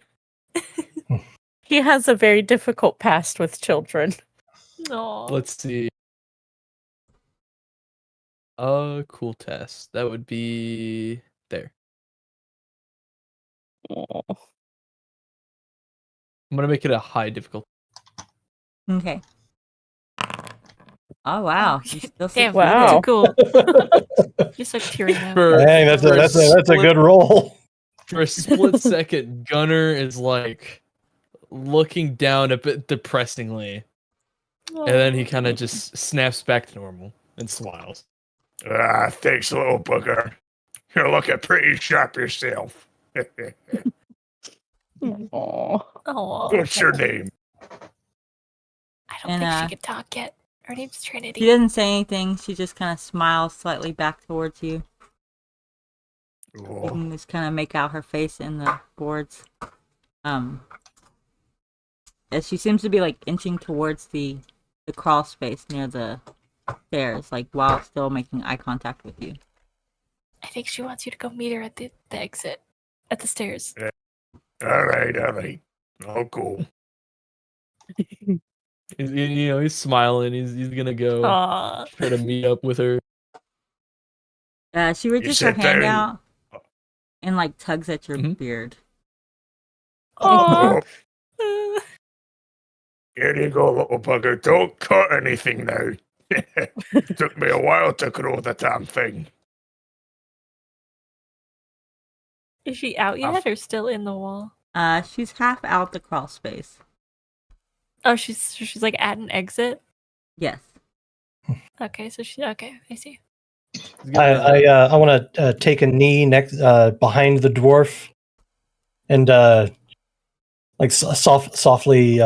He has a very difficult past with children. Aw. Let's see. Cool test. That would be there. Oh. I'm gonna make it a high difficulty. Okay. Oh wow! You still Damn, Wow. too cool. You start tearing up. Dang, that's a good roll. For a split second, Gunnar is like looking down a bit depressingly, and then he kind of just snaps back to normal and smiles. Thanks, little booger. You're looking pretty sharp yourself. Oh. Aw. What's your name? I don't And, think she can talk yet. Her name's Trinity. She doesn't say anything. She just kind of smiles slightly back towards you. You Oh, can just kind of make out her face in the boards. As she seems to be like inching towards the crawl space near the stairs, like while still making eye contact with you. I think she wants you to go meet her at the exit, at the stairs. All right. I'll go. He's smiling. He's gonna go Aww. try to meet up with her. She reaches her sit hand down. out and like tugs at your Mhm. beard. Aww. Here you go, little bugger. Don't cut anything now. Took me a while to grow the damn thing. Is she out yet or still in the wall? She's half out the crawl space. Oh, she's like at an exit. Yes. Okay, so okay. I see. I want to take a knee next behind the dwarf, and like softly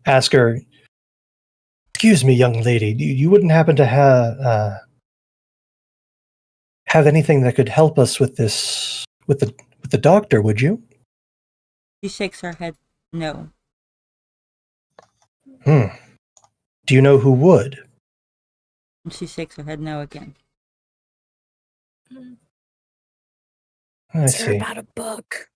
ask her, "Excuse me, young lady, you wouldn't happen to have anything that could help us with this with the doctor, would you?" She shakes her head no. Do you know who would? And she shakes her head no again. I It's her see. about a book.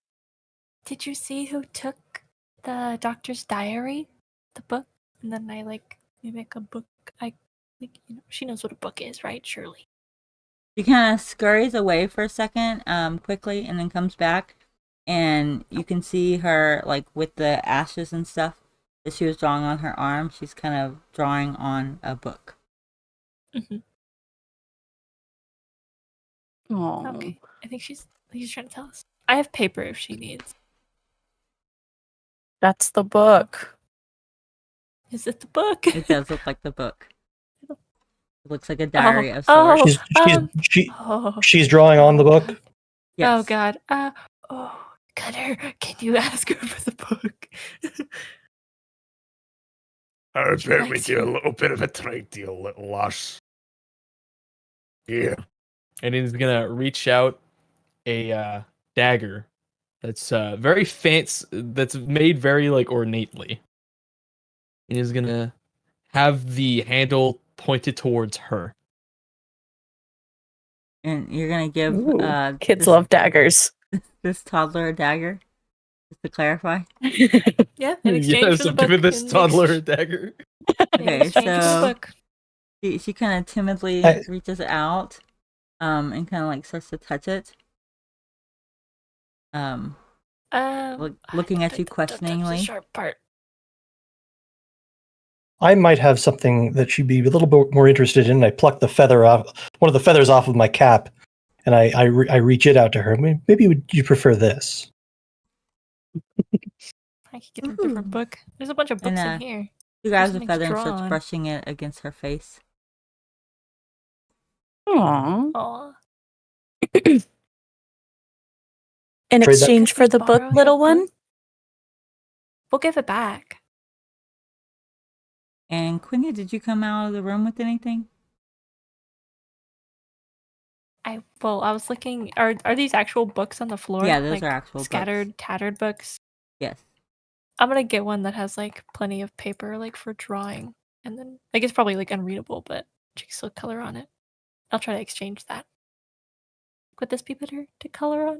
Did you see who took the doctor's diary? The book? And then we make a book. She knows what a book is, right? Surely. She kind of scurries away for a second, quickly, and then comes back. And you can see her, like, with the ashes and stuff that she was drawing on her arm. She's kind of drawing on a book. Mm-hmm. Oh. Okay. I think she's trying to tell us. I have paper if she needs. That's the book. Is it the book? It does look like the book. It looks like a diary of sorts. She's drawing on the book. Yes. Oh God. Gunner, can you ask her for the book? I She bet we likes do a you. little bit of a trade deal, little lass. Yeah. And he's gonna reach out a dagger that's very fancy, that's made very like ornately. And he's gonna have the handle pointed towards her. And you're going to give Ooh, kids this, love daggers. this toddler a dagger? Just to clarify. Yeah, in exchange Yes, for the I'm book. giving this in toddler a ex- dagger. in Okay, exchange for the so book. she kind of timidly I- reaches out and kind of like starts to touch it. Looking at you That's the questioningly. sharp part. I might have something that she'd be a little bit more interested in. I pluck the feather off, one of the feathers off of my cap, and I reach it out to her. Maybe you prefer this? I could get her a different book. There's a bunch of books in here. She grabs There's the something feather and to draw starts on. brushing it against her face. Aww. Aw. In Trade that- exchange for Could the we book, borrow her little one? book? We'll give it back. And Quenya, did you come out of the room with anything? I was looking. Are these actual books on the floor? Yeah, those Like, are actual scattered, tattered books. Yes. I'm gonna get one that has like plenty of paper, like for drawing, and then like it's probably like unreadable, but she can still color on it. I'll try to exchange that. Would this be better to color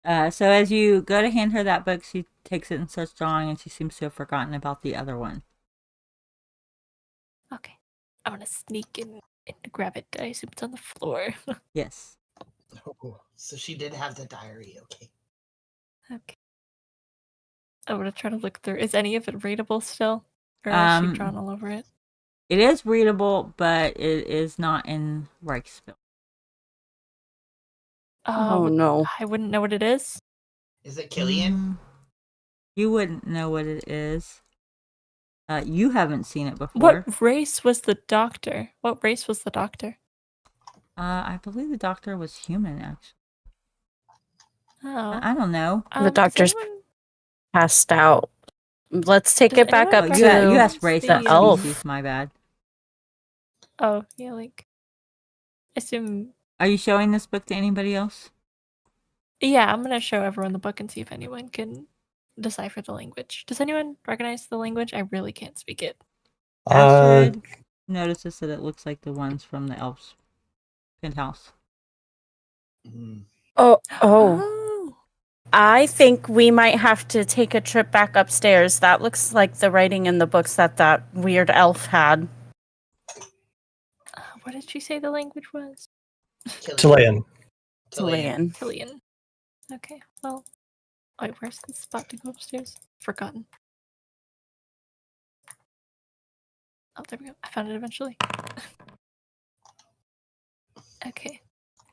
on? So as you go to hand her that book, she takes it and starts drawing, and she seems to have forgotten about the other one. Okay, I'm gonna sneak in and grab it. I assume it's on the floor. Yes. Oh, so she did have the diary. Okay. Okay. I'm gonna try to look through. Is any of it readable still, or is she drawn all over it? It is readable, but it is not in Reichsville. Oh no. I wouldn't know what it is. Is it Killian? You wouldn't know what it is. You haven't seen it before. What race was the doctor? What race was the doctor? I believe the doctor was human, actually. Oh, I don't know. The doctor's passed out. Let's take Does it back anyone up You, to you asked race, the not elf. species. My bad. Oh, yeah, like I assume. Are you showing this book to anybody else? Yeah, I'm gonna show everyone the book and see if anyone can decipher the language. Does anyone recognize the language? I really can't speak it. Astrid notices that it looks like the ones from the elf's penthouse. Oh, Oh. I think we might have to take a trip back upstairs. That looks like the writing in the books that weird elf had. What did she say the language was? Chilean. Chilean. Chilean. Okay, well. Wait, where's the spot to go upstairs? Forgotten. Oh, there we go. I found it eventually. Okay.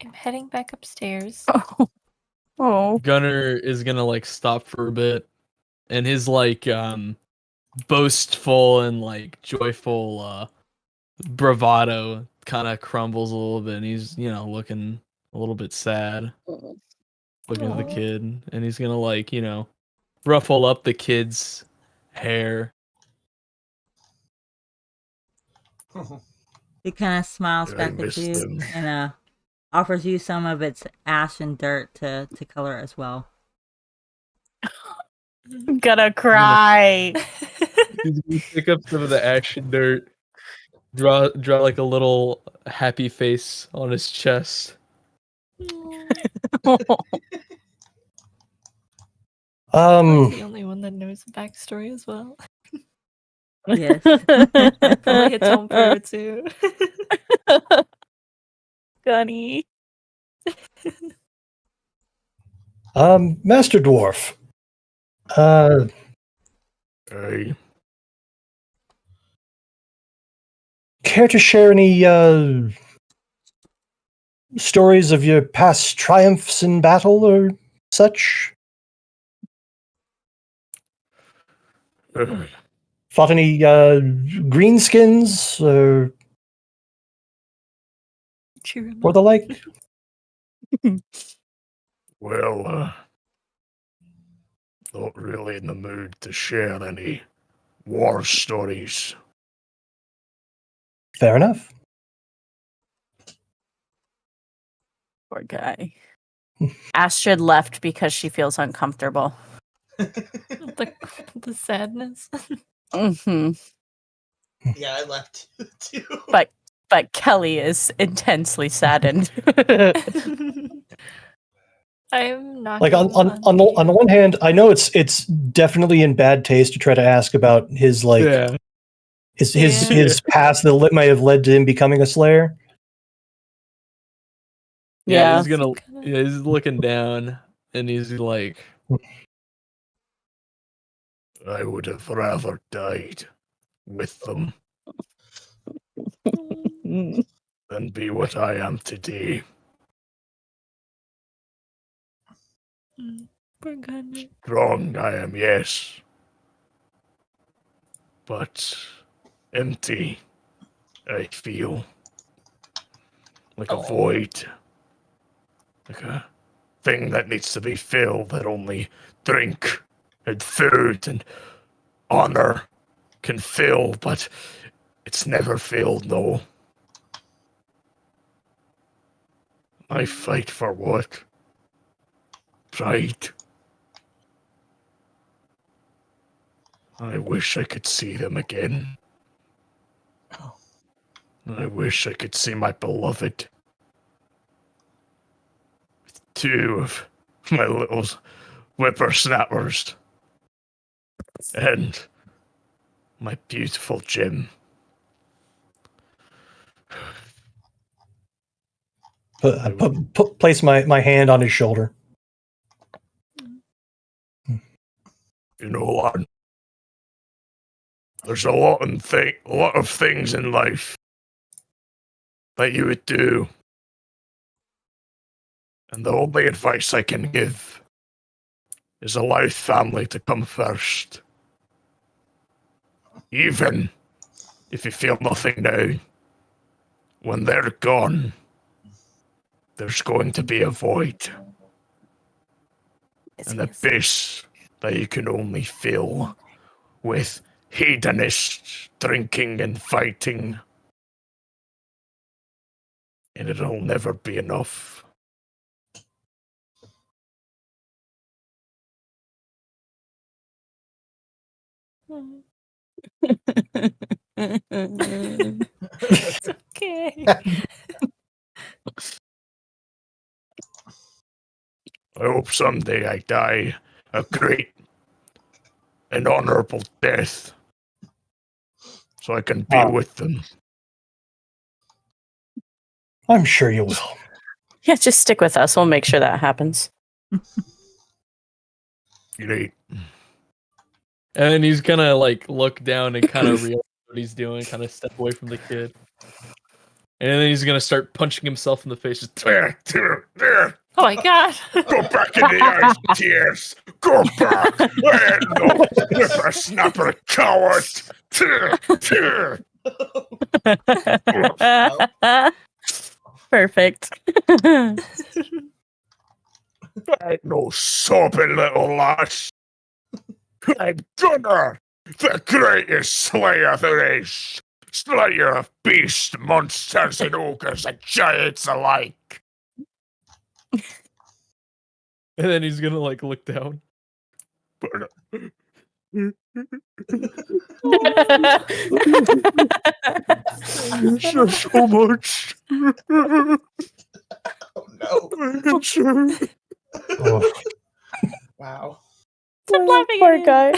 I'm heading back upstairs. Oh. Gunner is gonna like stop for a bit, and his like boastful and like joyful bravado kind of crumbles a little bit, and he's looking a little bit sad, looking at the Aw. kid, and he's gonna like ruffle up the kid's hair. It kind of smiles I back at miss you them. and offers you some of its ash and dirt to color as well. I'm gonna cry. He's gonna pick up some of the ash and dirt, draw like a little happy face on his chest. I'm the only one that knows the backstory as well. Yes. Probably hits home for her too. Gunny. Master Dwarf. Hey, Care to share any stories of your past triumphs in battle or such? Fought any greenskins or the like? well, not really in the mood to share any war stories. Fair enough. Poor guy. Astrid left because she feels uncomfortable. The sadness. Hmm. Yeah, I left too. But Kelly is intensely saddened. I'm not Like on the one hand, I know it's definitely in bad taste to try to ask about his like Yeah. his past that might have led to him becoming a slayer. Yeah. He's gonna. Yeah, he's looking down, and he's like, I would have rather died with them than be what I am today. Poor Gunner. Strong I am, yes, but empty, I feel. Like a void. Like a thing that needs to be filled that only drink and food and honor can fill, but it's never filled, no. I fight for what? Pride. I wish I could see them again. I wish I could see my beloved. With two of my little whippersnappers. And my beautiful Jim. Place my hand on his shoulder. You know what? There's a lot of things in life that you would do. And the only advice I can give is allow family to come first. Even if you feel nothing now, when they're gone, there's going to be a void. An abyss that you can only fill with hedonists drinking and fighting. And it'll never be enough. It's okay. I hope someday I die a great and honorable death, so I can be with them. I'm sure you will. Yeah, just stick with us. We'll make sure that happens. Great. And then he's gonna like look down and kind of realize what he's doing, kind of step away from the kid. And then he's gonna start punching himself in the face. Just, There. Oh my god. Go back in the eyes, tears. Go back. I ain't no whippersnapper coward. Perfect. I ain't no sopping little lass. I'm Gunnar, the greatest slayer there is. Slayer of beasts, monsters, and ogres, and giants alike. and then he's gonna like look down. But, so much. Oh no! Oh, Wow. Stop laughing Poor at him. guy.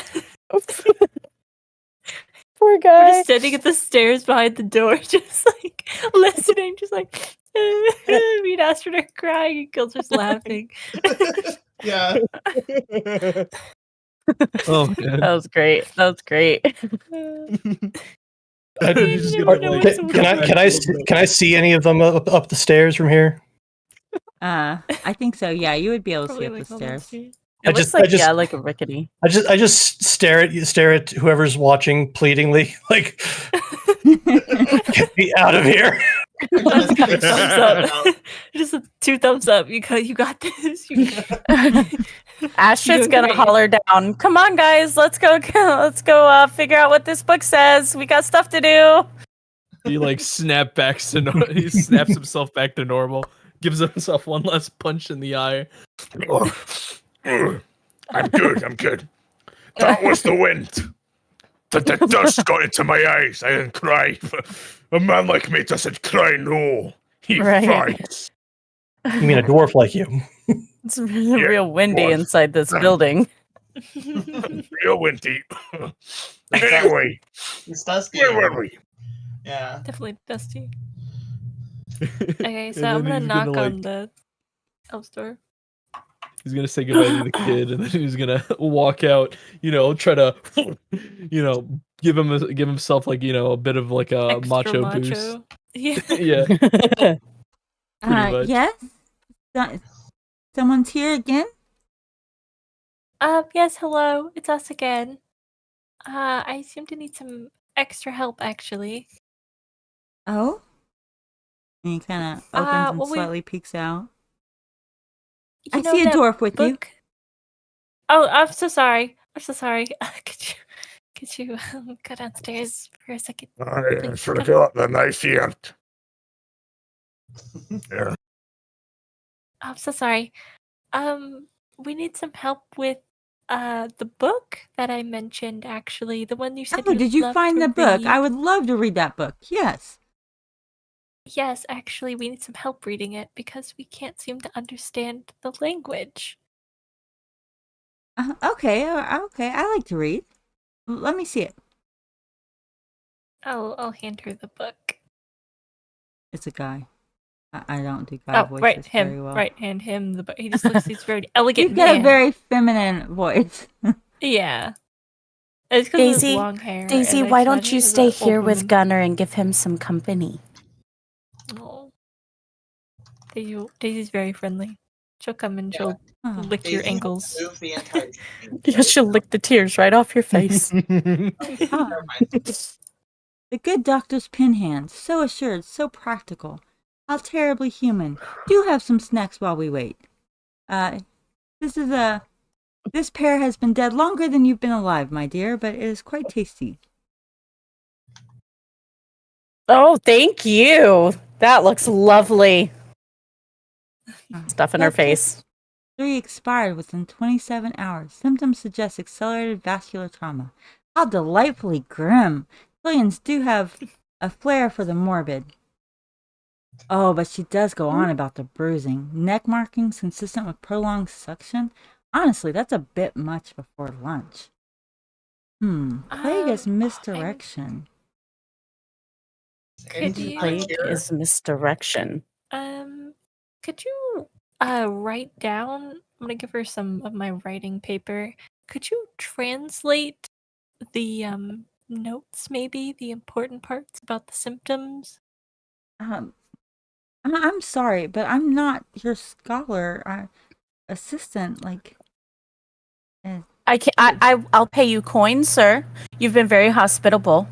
Poor We're guy. just standing at the stairs behind the door, just like listening, just like me and Astrid are crying and Gil's just laughing. Yeah. Oh man. That was great. That was great. He's just never gonna, know like, what's can I see any of them up the stairs from here? I think so. Yeah, you would be able to see Probably up the like all stairs. upstairs. It looks like like a rickety. I just stare at whoever's watching pleadingly, like get me out of here. Thumbs up. Just 2 thumbs up. You got this. Astrid's Doing gonna great. holler down. Come on, guys, let's go. Let's go. Figure out what this book says. We got stuff to do. he like he snaps himself back to normal, gives himself one last punch in the eye. I'm good. That was the wind. The dust got into my eyes. I didn't cry. A man like me doesn't cry, no. He Right. fights. You mean a dwarf like you? It's real Yeah, windy was. inside this building. Real windy. Anyway, It's dusty. where were we? Yeah. Definitely dusty. Okay, And so I'm then gonna he's knock gonna, on the elf's door. He's gonna say goodbye to the kid, and then he's gonna walk out. Try to, give himself like a bit of like a Extra macho boost. Yeah. Yeah. Pretty much. Yes. Someone's here again. Yes, hello. It's us again. I seem to need some extra help, actually. Oh. And he kind of opens and well, we- slightly peeks out. You I know see a that dwarf with you. book? Oh, I'm so sorry. Could you go downstairs for a second? I forgot the knife here. Yeah. I'm so sorry. We need some help with the book that I mentioned, actually. The one you said Oh, did you loved find to the book? read. I would love to read that book. Yes. Yes, actually, we need some help reading it because we can't seem to understand the language. Okay. Okay. I like to read. Let me see it. I'll hand her the book. It's a guy. I don't do guy voices right, him. very well. Right, hand him the book. He just looks, he's very elegant. You've got a man. very feminine voice. Yeah. It's because of his Daisy, long hair. Daisy, and I why thought don't he you was stay an here old with woman. Gunnar and give him some company? Oh. Daisy's very friendly. She'll come and she'll Oh. lick your Daisy ankles. moved the entire thing. Yeah, she'll lick the tears right off your face. Ah. Never mind. The good doctor's pin hands, so assured, so practical. How terribly human. Do have some snacks while we wait. This pear has been dead longer than you've been alive, my dear, but it is quite tasty. Oh, thank you. That looks lovely. Stuff in her face. 3 expired within 27 hours. Symptoms suggest accelerated vascular trauma. How delightfully grim. Aliens do have a flair for the morbid. Oh, but she does go on about the bruising. Neck markings consistent with prolonged suction? Honestly, that's a bit much before lunch. Plague is misdirection. Could you Plague is misdirection. could you write down? I'm gonna give her some of my writing paper. Could you translate the notes, maybe the important parts about the symptoms? I'm sorry, but I'm not your scholar assistant. Like, I'll pay you coins, sir. You've been very hospitable.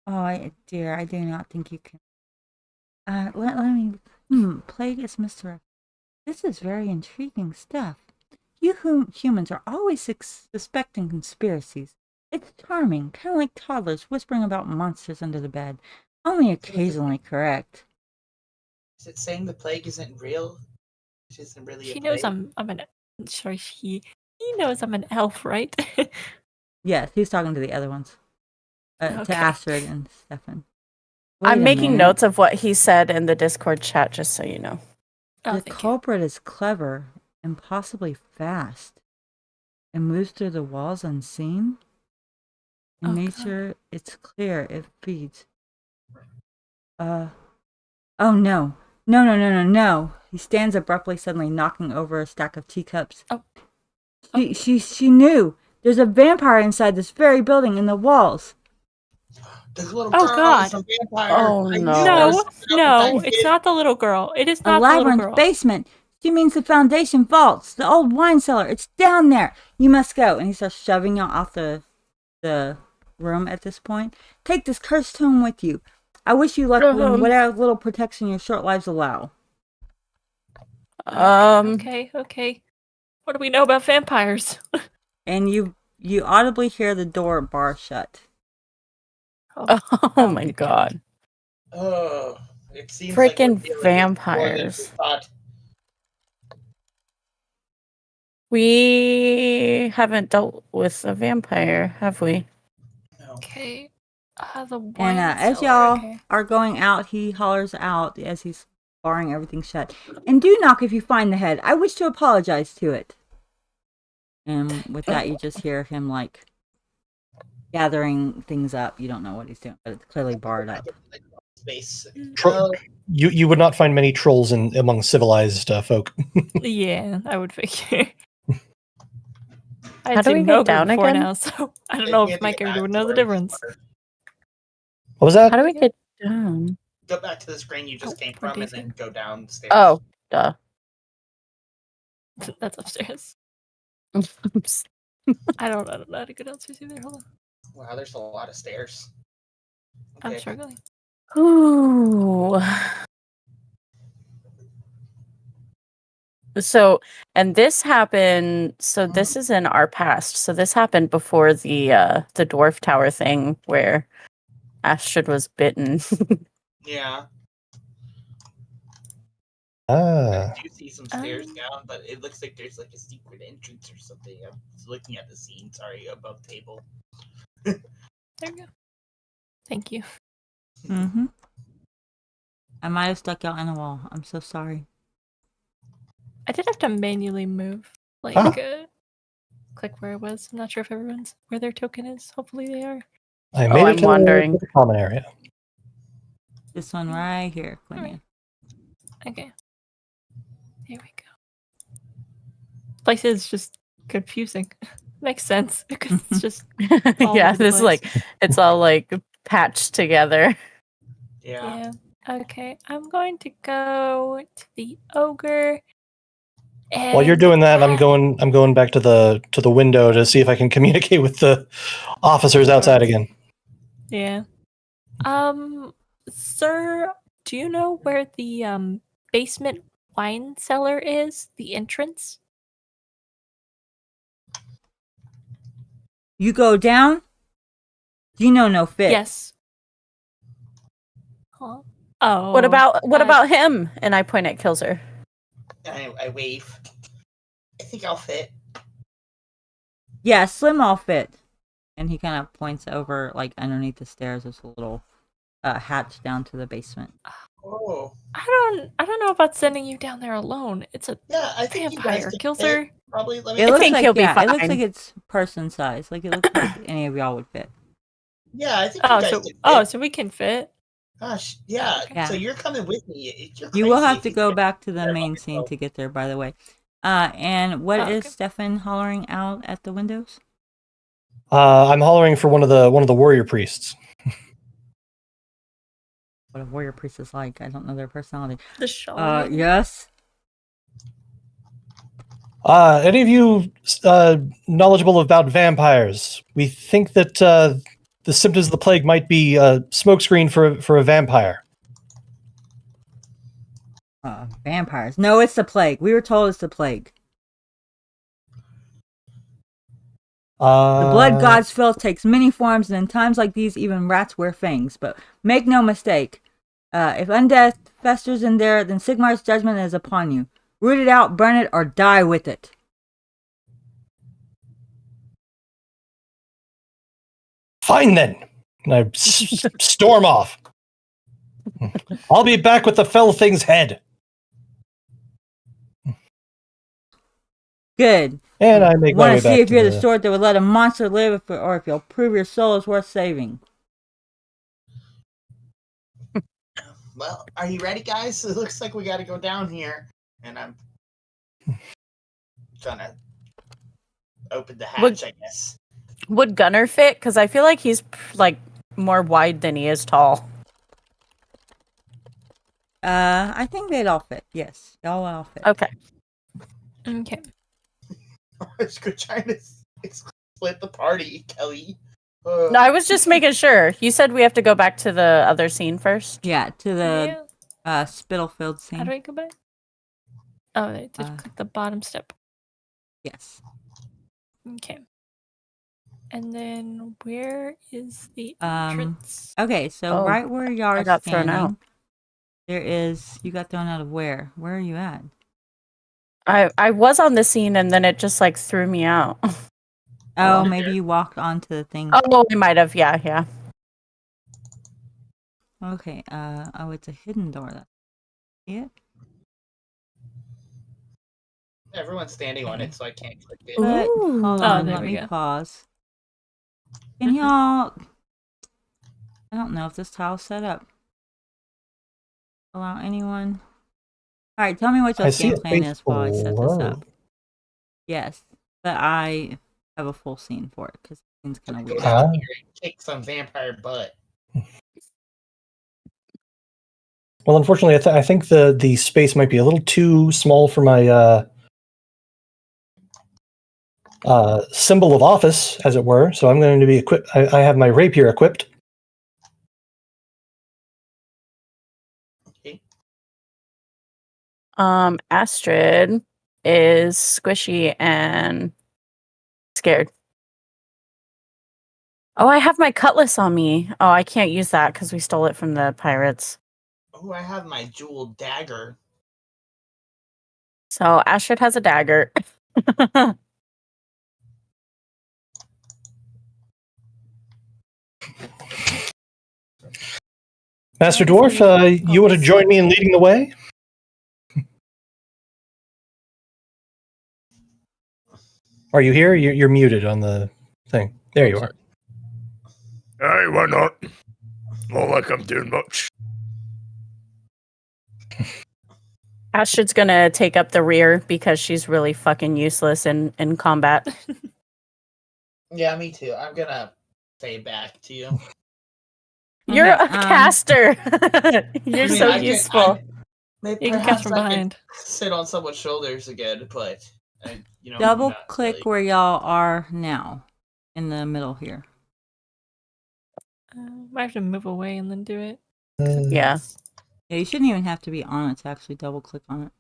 oh dear, I do not think you can. Let me. Plague is misdirection. This is very intriguing stuff. You humans are always suspecting conspiracies. It's charming, kind of like toddlers whispering about monsters under the bed. Only occasionally correct. Is it saying the plague isn't real? It isn't really He a knows plague? I'm an sorry, he knows I'm an elf, right? Yes, he's talking to the other ones. To Okay. Astrid and Stefan. I'm Wait a making minute. notes of what he said in the Discord chat, just so you know. Oh, The thank you. culprit is clever and possibly fast. It moves through the walls unseen. In Oh, nature, it's clear it feeds. Oh no. No. He stands abruptly, suddenly knocking over a stack of teacups. Oh. She knew. There's a vampire inside this very building in the walls. The little Oh, girl God. is a vampire. Oh, I knew no. this. No, it's not the little girl. It is A not the little labyrinth girl. basement. She means the foundation vaults, the old wine cellar. It's down there. You must go. And he starts shoving you off the room at this point. Take this cursed tome with you. I wish you luck in whatever little protection your short lives allow. Okay. What do we know about vampires? And you audibly hear the door bar shut. Oh my god. Oh, it seems Frickin' like we're dealing with more than we vampires. thought. We haven't dealt with a vampire, have we? No. Okay. The wine And as cellar, y'all okay. are going out, he hollers out as he's barring everything shut. And do knock if you find the head. I wish to apologize to it. And with that, you just hear him like gathering things up. You don't know what he's doing, but it's clearly barred up. Space. You would not find many trolls among civilized folk. Yeah, I would figure. How do we get down before again? now, so I don't know if my character would know the difference. What was that? How do we get down? Go back to the screen you just came what from do you and then think? go downstairs. Oh, duh. That's upstairs. Oops. I don't know how to go downstairs either. Hold on. Wow, there's a lot of stairs. I'm Okay. struggling. Ooh. So, and this happened. So this is in our past. So this happened before the dwarf tower thing where Astrid was bitten. Yeah. Ah. I do see some stairs down, but it looks like there's like a secret entrance or something. I'm just looking at the scene. Sorry, above table. There we go. Thank you. Mm-hmm. I might have stuck out in a wall. I'm so sorry. I did have to manually move, like, click where I was. I'm not sure if everyone's where their token is. Hopefully they are. I made I'm it to wondering. the common area. This one right here, Quinn. Alright. Okay. Here we go. Place is just confusing. Makes sense because it's just all Yeah, over the this is like place. it's all like patched together. Yeah. Okay, I'm going to go to the ogre. And While you're doing that, I'm going back to the window to see if I can communicate with the officers outside again. Yeah. Sir, do you know where the basement wine cellar is? The entrance? You go down? You know no fit. Yes. Huh? Oh. What about him? And I point at Killser. I wave. I think I'll fit. Yeah, slim all fit. And he kind of points over, like underneath the stairs. There's a little hatch down to the basement. Oh. I don't know about sending you down there alone. It's a Yeah, I think you guys vampire. could Kills fit, her. probably. Let It me. looks think like he'll be it looks fine. like it's person size. Like it looks like any of y'all would fit. Yeah, I think you Oh, guys so could fit. so we can fit. Gosh, yeah. Yeah. So you're coming with me. You're You will crazy have if to you go can't back to the care about main scene yourself. to get there, by the way. And what Oh, is okay. Stefan hollering out at the windows? I'm hollering for one of the warrior priests. What a warrior priest is like. I don't know their personality. The shawl. Yes. Any of you knowledgeable about vampires? We think that the symptoms of the plague might be a smokescreen for a vampire. Vampires. No, it's the plague. We were told it's the plague. The blood god's filth takes many forms, and in times like these, even rats wear fangs. But make no mistake, if undeath festers in there, then Sigmar's judgment is upon you. Root it out, burn it, or die with it. Fine then. And I storm off. I'll be back with the fell thing's head. Good. And I make my Want way to see back if to you're the sort that would let a monster live, or if you'll prove your soul is worth saving. Well, are you ready, guys? It looks like we got to go down here, and I'm gonna open the hatch, I guess. Would Gunner fit? Because I feel like he's like more wide than he is tall. I think they'd all fit. Yes, y'all all fit. Okay. Okay. I was trying to split the party, Kelly. No, I was just making sure. You said we have to go back to the other scene first. Yeah, to the Yeah. Spittlefeld scene. How do we go back? Oh, I just click the bottom step. Yes. Okay. And then where is the entrance? Okay, so Oh, right where y'all I are got thrown standing, out. there is. You got thrown out of where? Where are you at? I was on the scene and then it just like threw me out. Oh, maybe you walked onto the thing. Oh, we might have. Yeah. Okay. Oh, it's a hidden door. See it? Everyone's standing on it, so I can't click it. But Ooh. hold Oh, on, there let we me go. pause. Can y'all? I don't know if this tile's set up. Allow anyone. All right, tell me what your I see game a plan face is while I set this below. up. Yes, but I have a full scene for it because the scene's kind of Go weird. down here and kick some vampire butt. Well, unfortunately, I think the space might be a little too small for my symbol of office, as it were. So I'm going to be equipped. I have my rapier equipped. Okay. Astrid is squishy and scared. Oh, I have my cutlass on me. Oh, I can't use that because we stole it from the pirates. Oh, I have my jeweled dagger. So Astrid has a dagger. Master Dwarf, you want to join me in leading the way? Are you here? You're muted on the thing. There you are. Hey, why not? Not like I'm doing much. Astrid's gonna take up the rear because she's really fucking useless in combat. Yeah, me too. I'm gonna say back to you. You're Okay, a caster. You're I mean, so I can- useful. Maybe You can perhaps catch from I could behind. sit on someone's shoulders again, but Double not click really. where y'all are now, in the middle here. Might have to move away and then do it. Yeah. Yeah, you shouldn't even have to be on it to actually double click on it.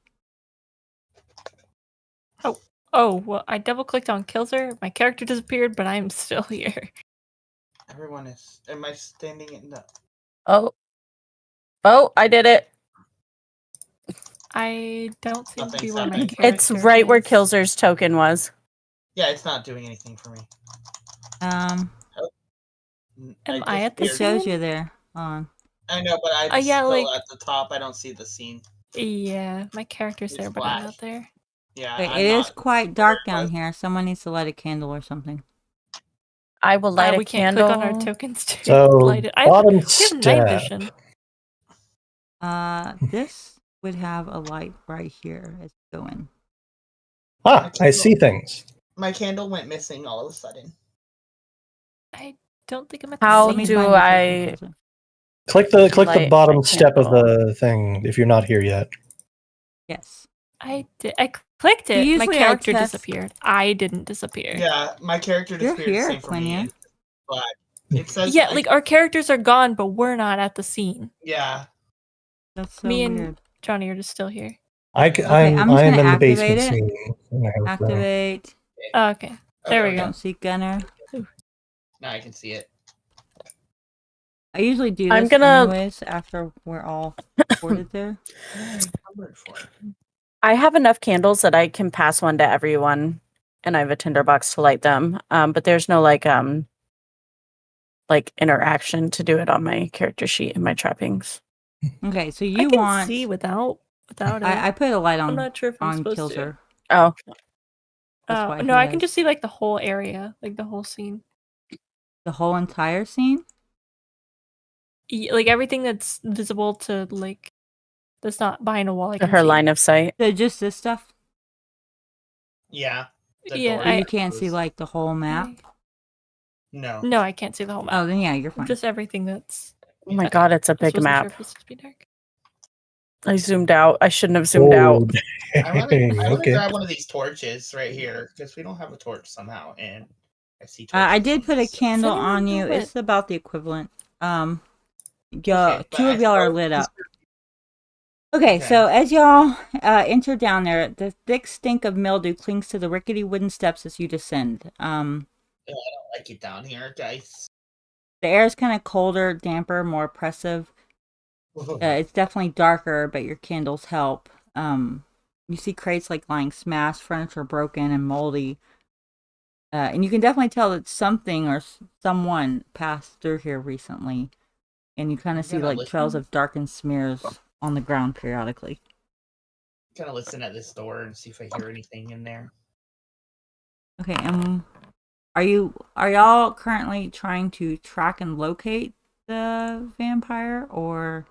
Oh, well, I double clicked on Kilzer. My character disappeared, but I'm still here. Everyone is. Am I standing in the? Oh, I did it. I don't seem to be Nothing's where my happening. character It's right where is. Kilzer's token was. Yeah, it's not doing anything for me. Am I at the It disappeared. shows scene? you there. Hold on. I know, but I'm Yeah, still like- at the top. I don't see the scene. Yeah, my character's It's there, but I'm black. not there. Yeah, Wait, I'm it is not quite very dark down close. here. Someone needs to light a candle or something. I will light a We can't candle. click on our tokens to So light it. bottom We have night step. vision. This would have a light right here as you go in. Ah, I see things. My candle went missing all of a sudden. I don't think I'm at How the Let me scene. do find your I- token, Kilzer. Click the Light bottom my step of candle. the thing if you're not here yet. Yes. I clicked So it. My usually I character test- disappeared. I didn't disappear. Yeah, my character You're disappeared here, the same for me. Quinia. But it says Yeah, like our characters are gone, but we're not at the scene. yeah. That's so Me and weird. Johnny are just still here. I'm I'm just gonna in the activate basement it. scene. Activate. Oh, okay. There we Okay. go. Don't see Gunner. Now I can see it. I usually do this I'm gonna- anyways after we're all recorded there. I have enough candles that I can pass one to everyone, and I have a tinderbox to light them. But there's no like interaction to do it on my character sheet in my trappings. Okay, so I you can want see without it. I put a light I'm on not sure if I'm on supposed Kilzer. Oh, That's why no, he I can has just see like the whole area, like the whole scene. the whole entire scene. Like everything that's visible to like that's not behind a wall. I to can her see. line of sight. So just this stuff. Yeah. The Yeah, door But I- you can't see closed. like the whole map. No. No, I can't see the whole map. Oh, then yeah, you're fine. Just everything that's. Oh my god, it's a Just big wasn't sure map. if it's supposed to be dark. I zoomed out. I shouldn't have zoomed out. I want to Okay. grab one of these torches right here because we don't have a torch somehow, and I see. I torches did on put a this. candle anyone on know you. what- It's about the equivalent. Okay, but Two of I y'all are still- lit up. Okay, Okay. so as y'all enter down there, the thick stink of mildew clings to the rickety wooden steps as you descend. I don't like it down here, guys. The air is kind of colder, damper, more oppressive. It's definitely darker, but your candles help. You see crates like lying smashed, furniture broken and moldy. And you can definitely tell that something or someone passed through here recently. And you kind I'm of see gonna like listen. trails of darkened smears on the ground periodically. Gonna listen at this door and see if I hear anything in there. Okay, are y'all currently trying to track and locate the vampire, or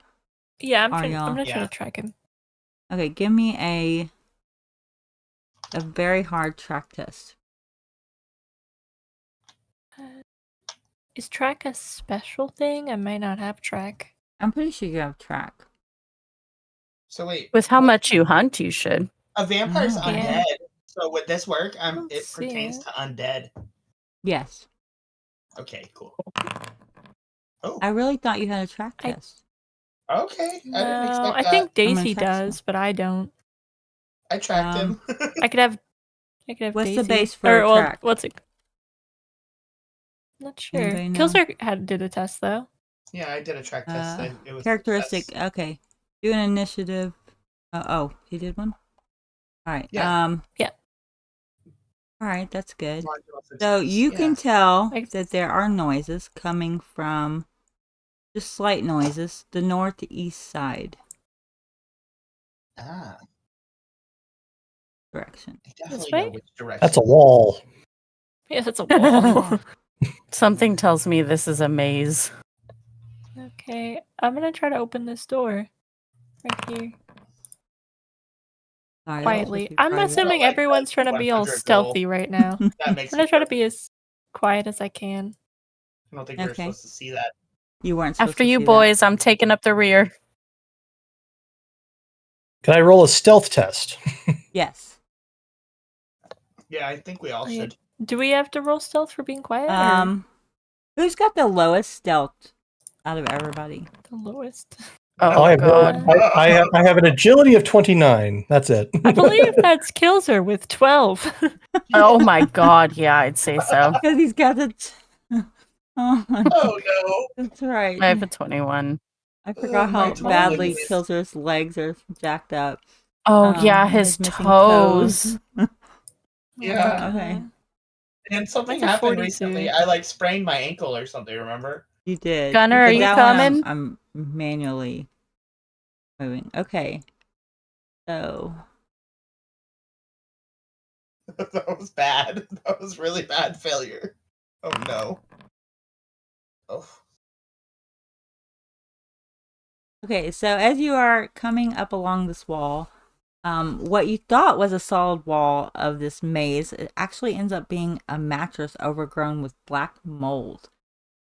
Yeah, I'm Are trying. y'all- I'm not trying Yeah. to track him. okay? Give me a very hard track test. Is track a special thing? I might not have track. I'm pretty sure you have track. So wait, With how much you hunt, you should. a vampire's Oh. undead. So would this work? don't It see pertains it. to undead. Yes, Okay, cool. Oh, I really thought you had a track I- test. okay. I didn't No, expect I that. think gonna Daisy check some. does, but I don't. I tracked him. I could have. What's the Daisy. base for a Or, well, track? what's it? Not sure. Anybody know? Killzer did a test though. Yeah, I did a track test. It was Characteristic. success. Okay, do an initiative. Oh, he did one. All right. Yeah. Yeah. All right, that's good. Modular success. So you can Yeah. tell I- that there are noises coming from, just slight noises, the northeast side Ah, direction. I definitely way? know which direction. That's a wall. Yeah, that's a wall. Something tells me this is a maze. Okay, I'm gonna try to open this door right here Sorry, that was quietly. too I'm private. assuming Like everyone's that trying to be all 100 stealthy right now. I'm That makes gonna it try to perfect. be as quiet as I can. I don't think we were Okay. supposed to see that. You weren't supposed After to you see that. boys, I'm taking up the rear. Can I roll a stealth test? Yes. Yeah, I think we all Okay. should. Do we have to roll stealth for being quiet? Or Who's got the lowest stealth out of everybody? the lowest? Oh, I have, god. I have an agility of 29. That's it. I believe that's Killzer with 12. Oh my god, yeah, I'd say so. Because he's got the. Oh, my Oh no! that's right. I have a 21. I forgot my how toes. badly Kilzer's legs are jacked up. Oh yeah, and his missing toes. Yeah. Okay. And something That's a happened 42. recently. I like sprained my ankle or something. Remember? You did. Gunner, are But you that one coming? I'm manually moving. Okay. So That was bad. That was really bad failure. Oh no. Oh. okay, so as you are coming up along this wall, what you thought was a solid wall of this maze, it actually ends up being a mattress overgrown with black mold.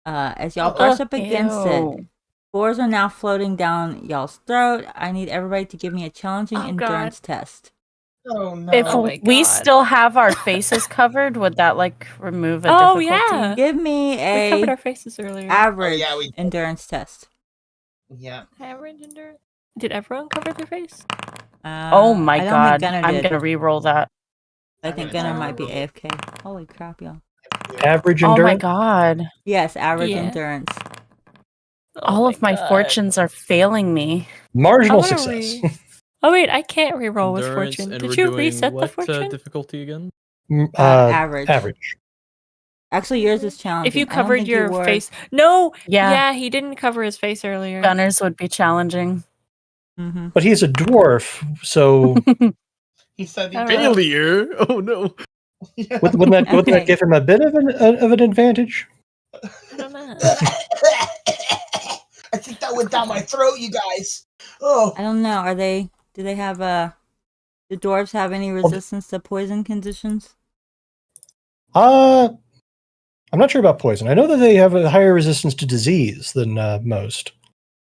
As y'all brush up against it, Ew. spores are now floating down y'all's throat. I need everybody to give me a challenging Oh, endurance God. test. Oh no. If Oh my we God. still have our faces covered, would that like remove a Oh, difficulty? yeah. Give me We covered a our faces earlier. average yeah, we did. endurance test. Yeah. Average endurance. Did everyone cover their face? Oh my I don't god. think Gunner I'm did. gonna re-roll that. I I'm think gonna Gunner try might be to roll. AFK. Holy crap, y'all. Average Oh my endurance. god. Yes, average Yeah. endurance. Oh All of my God. fortunes are failing me. Marginal I wanna success. Oh wait, I can't re-roll with Endurance, fortune. and Did we're you doing reset the what fortune? difficulty again? Average. Average. Actually, yours is challenging. If you I don't covered think your you were... face. No. Yeah. Yeah, he didn't cover his face earlier. Gunners would be challenging. Mm-hmm. But he's a dwarf, so He said he All did. right. Failure? Oh no. Yeah. wouldn't that Okay. give him a bit of an advantage? I don't know. I think that went down my throat, you guys. Oh. I don't know. Do they have do dwarves have any resistance to poison conditions? I'm not sure about poison. I know that they have a higher resistance to disease than most.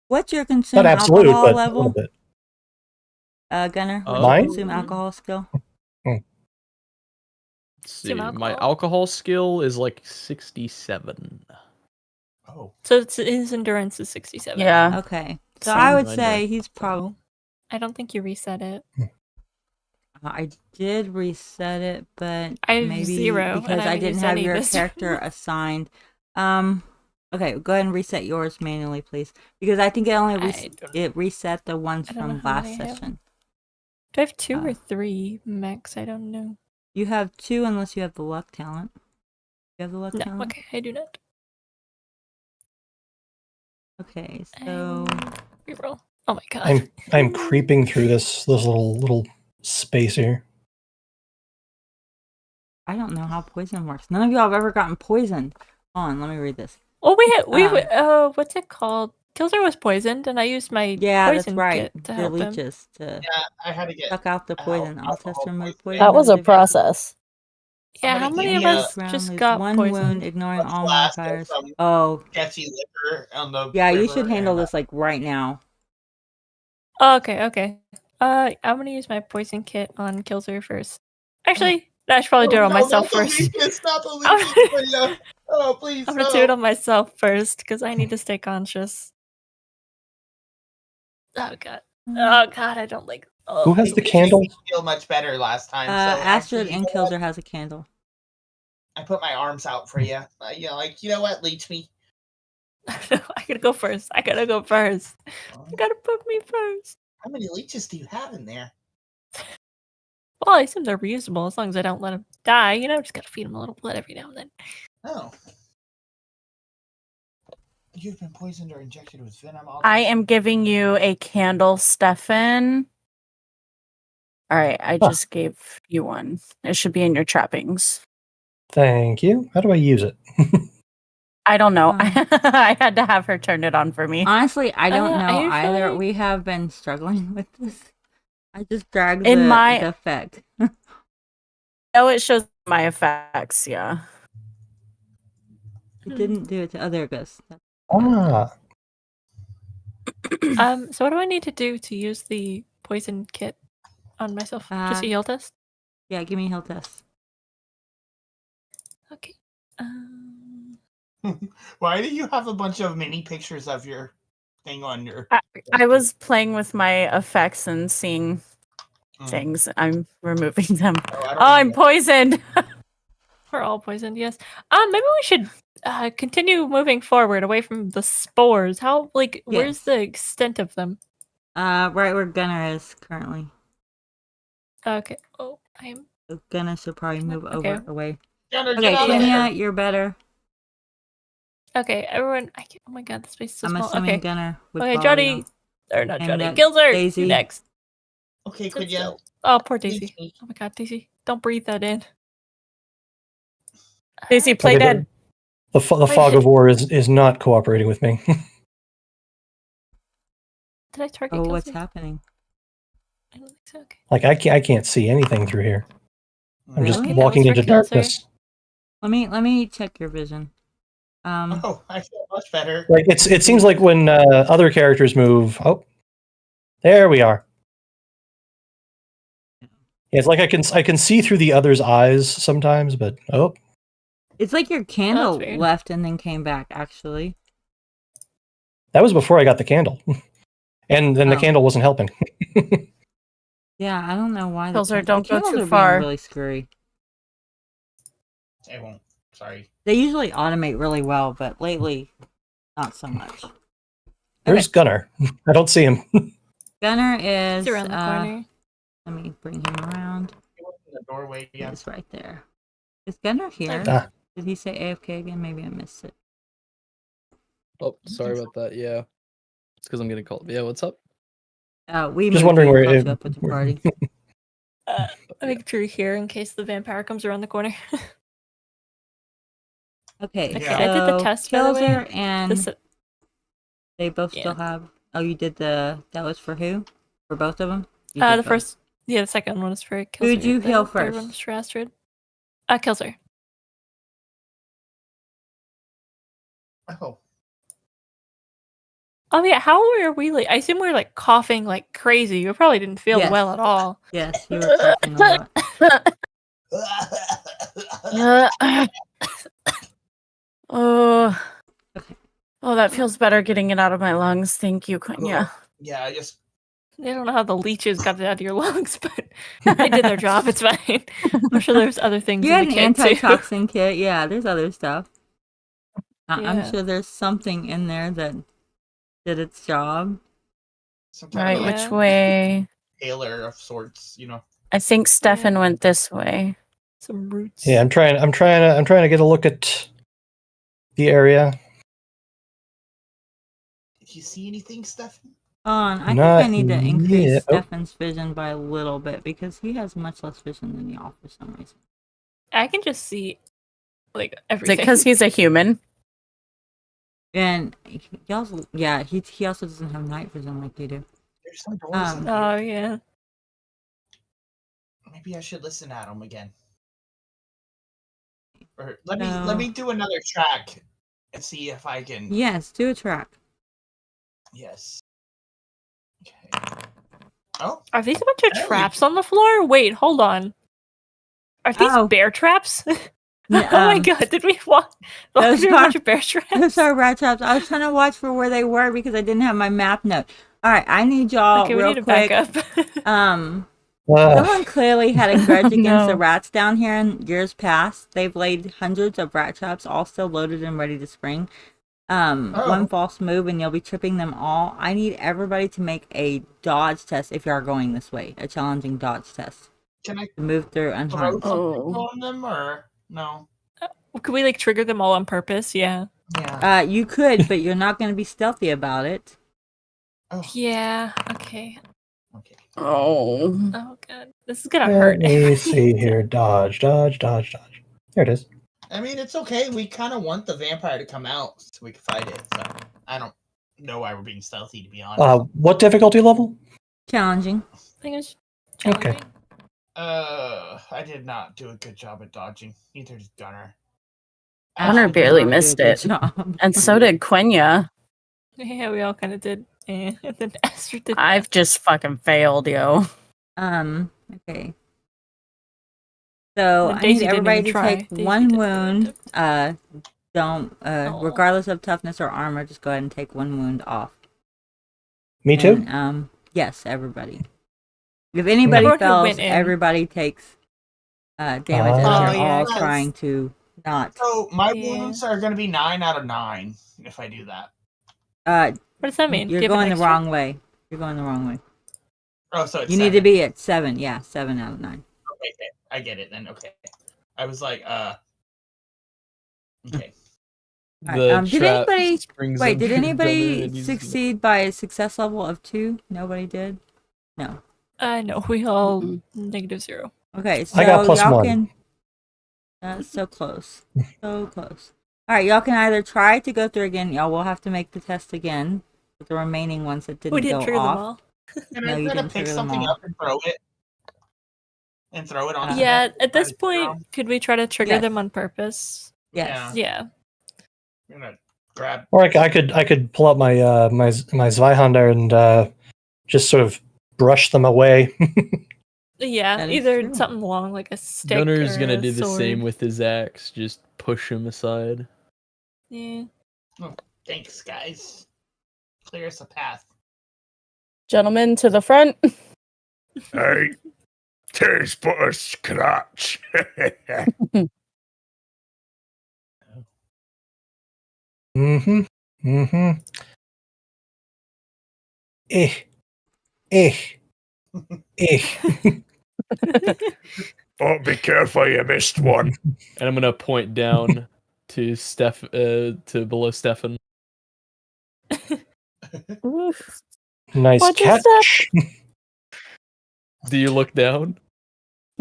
What's your consume Not absolute, alcohol but a level? little bit. Gunner, what's Mine? your consume alcohol skill? Let's see. Some My alcohol. alcohol skill is like 67. Oh. So his endurance is 67. Yeah. Okay. So Same. I would I say know. he's probably... I don't think you reset it. I did reset it, but I have maybe 0, and because I I haven't didn't used have any your this character turn. assigned. Okay, go ahead and reset yours manually, please, because I think it only reset the ones I don't know from how last many I have. session. Do I have 2 or 3 max? I don't know. You have 2 unless you have the luck talent. You have the luck No, talent. okay, I do not. Okay, so Reroll. Oh my god. I'm creeping through this little space here. I don't know how poison works. None of y'all have ever gotten poisoned. Hold on, let me read this. Well, what's it called? Killser was poisoned, and I used my Yeah, that's poison right. kit to The help him. leeches to Yeah, I had to get suck out the poison. I'll test alcohol remove poisoning. poison. That was a negative- process. Yeah, how Somebody many gave of me us Ground just lose got one poisoned? wound, ignoring a all flask of modifiers. some Oh, sketchy liquor on the yeah, you river, should handle and, this like right now. Oh, okay. I'm gonna use my poison kit on Killser first. Actually, I should probably do it on myself not first. The leeches, not the I'm- leeches, but, yeah. Oh, please, I'm gonna no. do it on myself first because I need to stay conscious. Oh god. Oh god, I don't like. Oh, Who has the Leeches candle? made me feel much better last time. So Astrid actually, and Killser has a candle. I put my arms out for you. You know what? Leech me. I gotta go first. You gotta put me first. How many leeches do you have in there? Well, I assume they're reusable as long as I don't let them die. Just gotta feed them a little blood every now and then. Oh. You've been poisoned or injected with venom. I am giving you a candle, Stefan. All right, I just gave you one. It should be in your trappings. Thank you. How do I use it? I don't know. I had to have her turn it on for me. Honestly, I don't know I either. usually- We have been struggling with this. I just dragged In the my- effect. Oh, it shows my effects. Yeah. It didn't do it to... Oh, there it goes. Ah, So what do I need to do to use the poison kit on myself? Just a heal test? Yeah, give me a heal test. Okay. Why do you have a bunch of mini pictures of your thing on your? I was playing with my effects and seeing things. I'm removing them. Oh, I'm poisoned. We're all poisoned, yes. Maybe we should continue moving forward away from the spores. Where's Yes. the extent of them? Right where Gunner is currently. Okay. Oh, I'm. So Gunner should probably move Okay. away. Gunner, Okay, get out of Kenya, there. you're better. Okay, everyone. Oh my god, this space is so I'm small. assuming Okay, Gunner would okay, follow Johnny. you. Or not And Johnny. that Killser. Daisy. You next. Okay, Sit Quenya. still. Oh, poor Please Daisy. me. Oh my god, Daisy. Don't breathe that in. Daisy, play Okay, dead. The fog of war is not cooperating with me. Did I target Oh, Kelsey? what's happening? I don't think so. Okay. Like I can't see anything through here. I'm just Really? walking That was into for Kelsey. darkness. Let me check your vision. Oh, I feel much better. Like it seems like when other characters move. Oh, there we are. Yeah, it's like I can see through the other's eyes sometimes, but oh, It's like your candle weird. left and then came back. Actually, that was before I got the candle, and then the Oh. candle wasn't helping. yeah, I don't know why. Killser, the don't go candles too are far. being really screwy. I won't. Sorry. They usually automate really well, but lately, not so much. Where's Gunner? I don't see him. Gunner is He's around the corner. Let me bring him around. He was in the doorway. Yeah. He's right there. Is Gunner here? Ah. Did he say AFK again? Maybe I missed it. Oh, sorry about that. Yeah, it's because I'm getting called. Yeah, what's up? We Just moved wondering you, where caught it- you up with the where- party. Make sure you're here in case the vampire comes around the corner. Okay, Okay, Yeah. I did the so test, by the way. Killser and This, they both yeah. still have. Oh, you did that was for who? For both of them? You the did both. first, the second one was for Killser. Who'd you the heal third one first? was for Astrid. Killser. Oh. Oh yeah, how were we like? I assume we were like coughing like crazy. You probably didn't feel Yes. well at all. Yes, you were coughing a lot. Oh. Okay. Oh, that feels better getting it out of my lungs. Thank you, Quenya. Yeah, I just. I don't know how the leeches got it out of your lungs, but they did their job. It's fine. I'm sure there's other things You in had the an kit too. antitoxin kit. Yeah, there's other stuff. I'm Yeah. sure there's something in there that did its job. Some Right, kind of Yeah. which way? inhaler of sorts, you know. I think Stefan went this way. Some roots. Yeah, I'm trying to get a look at the area. Did you see anything, Stefan? I think Not I need to increase yet. Oh. Stefan's vision by a little bit because he has much less vision than y'all for some reason. I can just see like Is everything. it because he's a human? And he also, yeah, he also doesn't have night vision like you do. There's some doors in Oh here. yeah. Maybe I should listen at them again. Or let No. me do another track and see if I can. Yes, do a track. Yes. Okay. Oh, Are these a bunch of Apparently- traps on the floor? Wait, hold on. Are these Oh. bear traps? N- Oh my god, did we walk those through a are- bunch of bear traps? Those are rat traps. I was trying to watch for where they were because I didn't have my map note. All right, I need y'all Okay, we real need to quick. back up. Someone clearly had a grudge against the No. rats down here in years past. They've laid hundreds of rat traps, all still loaded and ready to spring. One false move and you'll be tripping them all. I need everybody to make a dodge test if you are going this way. A challenging dodge test. can I To move through throw unharmed. something Oh. on them or no? Could we like trigger them all on purpose? Yeah. Yeah. You could, but you're not going to be stealthy about it. Oh. Yeah. Okay. Okay. Oh. Oh god, this is gonna Let hurt. me see here. Dodge. There it is. I mean, it's okay. We kind of want the vampire to come out so we can fight it. So I don't know why we're being stealthy, to be honest. What difficulty level? Challenging. I think it's Okay. challenging. I did not do a good job at dodging. Neither did Gunner. Gunner Ashley did barely not do a missed good it. job. And so did Quenya. Yeah, we all kind of did. And then Astrid did. I've just fucking failed, yo. Okay. So Then I Daisy need didn't everybody even to try. take Daisy one did wound. good. Don't regardless of toughness or armor, just go ahead and take one wound off. Me too. And, yes, everybody. If anybody Everyone who fails, went in. everybody takes damage as Oh, they're yeah. all trying to not. So my Yeah. wounds are going to be 9 out of 9 if I do that. What does that mean? You're Do you have an going the extra? wrong way. You're going the wrong way. Oh, so it's You need to 7. be at 7. Yeah, 7 out of 9. Okay, I get it then. Okay. I was like, okay. Alright, The did trap anybody springs wait? under Did Gunner anybody and he's- succeed by a success level of 2? Nobody did. No. No, we all Mm-mm. -0. Okay, so I got y'all +1. can. That's so close. So close. Alright, y'all can either try to go through again. Y'all will have to make the test again with the remaining ones that didn't We didn't go trigger them off. all. Can No, I you try to didn't pick trigger them something all. up and throw it? And throw it on. Yeah, at this Try to point, could we try to trigger Yes. them on purpose? Yes. Yeah. I'm gonna grab. Or I could pull up my my Zweihander and just sort of brush them away. Yeah, That is either true. something long like a stick Gunner's or gonna a do the same sword. with his axe. Just push him aside. Yeah. Thanks, guys. Clear us a path. Gentlemen, to the front. Hey, tis but a scratch. Mm-hmm. Mm-hmm. Eh. Eh. Eh. Oh, be careful, you missed one. And I'm gonna point down to to below Stefan. Nice Watch your catch. Do you look down?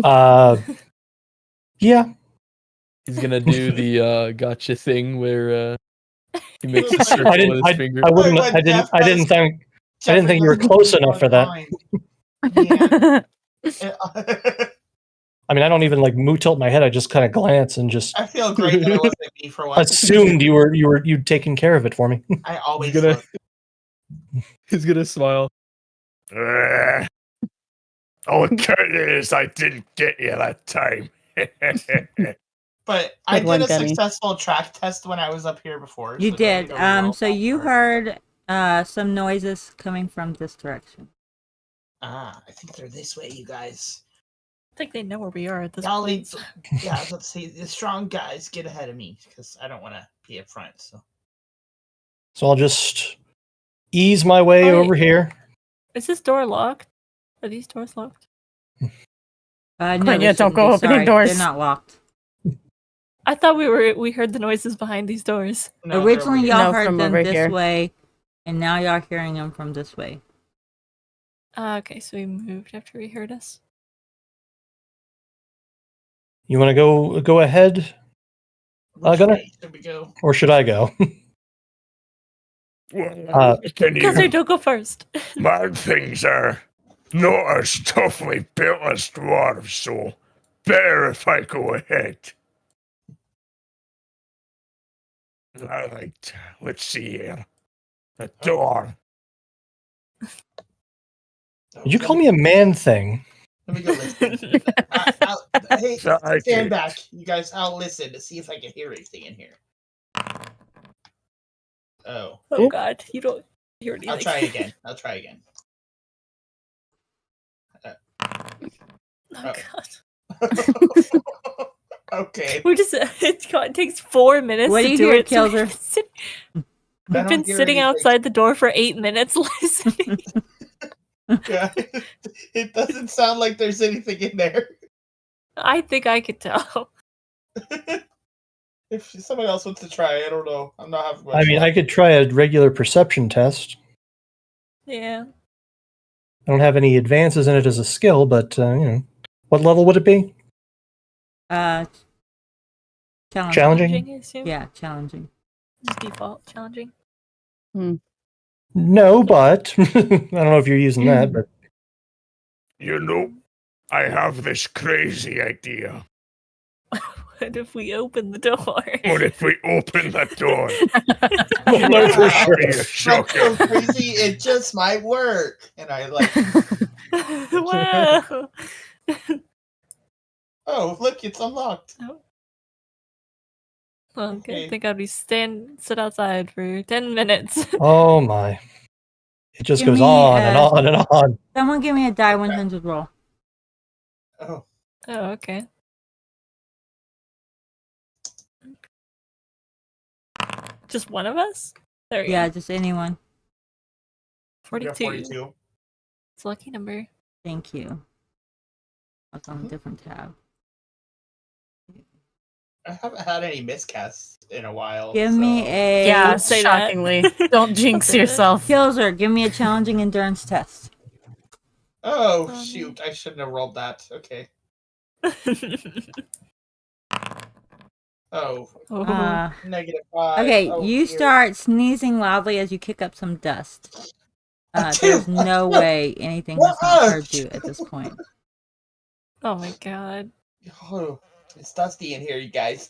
Yeah. He's gonna do the gotcha thing where he makes a I circle didn't- with his finger. I wouldn't. When I didn't. Jeff I didn't does- think. I didn't Jeffrey think you were does close something enough for that. Yeah. I mean, I don't even like tilt my head. I just kind of glance and just I feel great that it wasn't me for once. assumed you'd taken care of it for me. I always gonna- look. He's gonna smile. All it is I didn't get you that time. But I Good one, did a Gunny. successful track test when I was up here before. You so don't need did. to reroll So that you part. heard some noises coming from this direction. I think they're this way, you guys. I think they know where we are at this Y'all point. need, yeah, I was about to say, the strong guys get ahead of me because I don't want to be up front. So So I'll just ease my way Oh, over here. Is this door locked? Are these doors locked? No, Quenya, they don't shouldn't go be. opening Sorry, doors. They're not locked. I thought we heard the noises behind these doors. no, they're over Originally, here. y'all No, heard from them over this here. way, and now y'all hearing them from this way. Okay, so we moved after we heard us. You want to go ahead, Which Gunner? way should we go? or should I go? Well, can Guzzler, you don't go first. man things are not as toughly built as dwarves, so better if I go ahead. Alright, let's see here. A door. Did you call me a man thing? Let me go listen. Hey, Sorry, stand kid. back. You guys, I'll listen to see if I can hear anything in here. Oh. Oh god, you don't hear anything. I'll try again. I'll try again. Oh Oh. god. Okay. We're just it takes 4 minutes What to do you do hear, it. so Kilzer? I We've don't been hear sitting anything. outside the door for 8 minutes listening. Yeah. It doesn't sound like there's anything in there. I think I could tell. If someone else wants to try, I don't know. I'm not having much I mean, luck. I could try a regular perception test. Yeah. I don't have any advances in it as a skill, but what level would it be? Challenging. Challenging? I assume. Yeah, challenging. Just default challenging. No, but I don't know if you're using that, but You know, I have this crazy idea. What if we open the door? What if we open the door? no, for Wow. sure. Be a That's shocker. so crazy. It just might work. And I like, Wow. oh, look, it's unlocked. Well, Okay. I think I'd be sit outside for 10 minutes. Oh my! It just Give goes me, on and on and on. Someone give me a die 100 roll. Oh, Oh, okay. Just one of us? There we Yeah, go. just anyone. we got 42. 42. It's a lucky number. Thank you. I was on a different tab. I haven't had any miscasts in a while. Give me so- a Yeah, say that. shockingly. Don't jinx I'll do it. yourself. Kilzer. Give me a challenging endurance test. Oh shoot! I shouldn't have rolled that. Okay. Oh, Uh, -5. okay, Oh, you dear. start sneezing loudly as you kick up some dust. There's no way anything has not heard you at this point. Oh my god. Oh, it's dusty in here, you guys.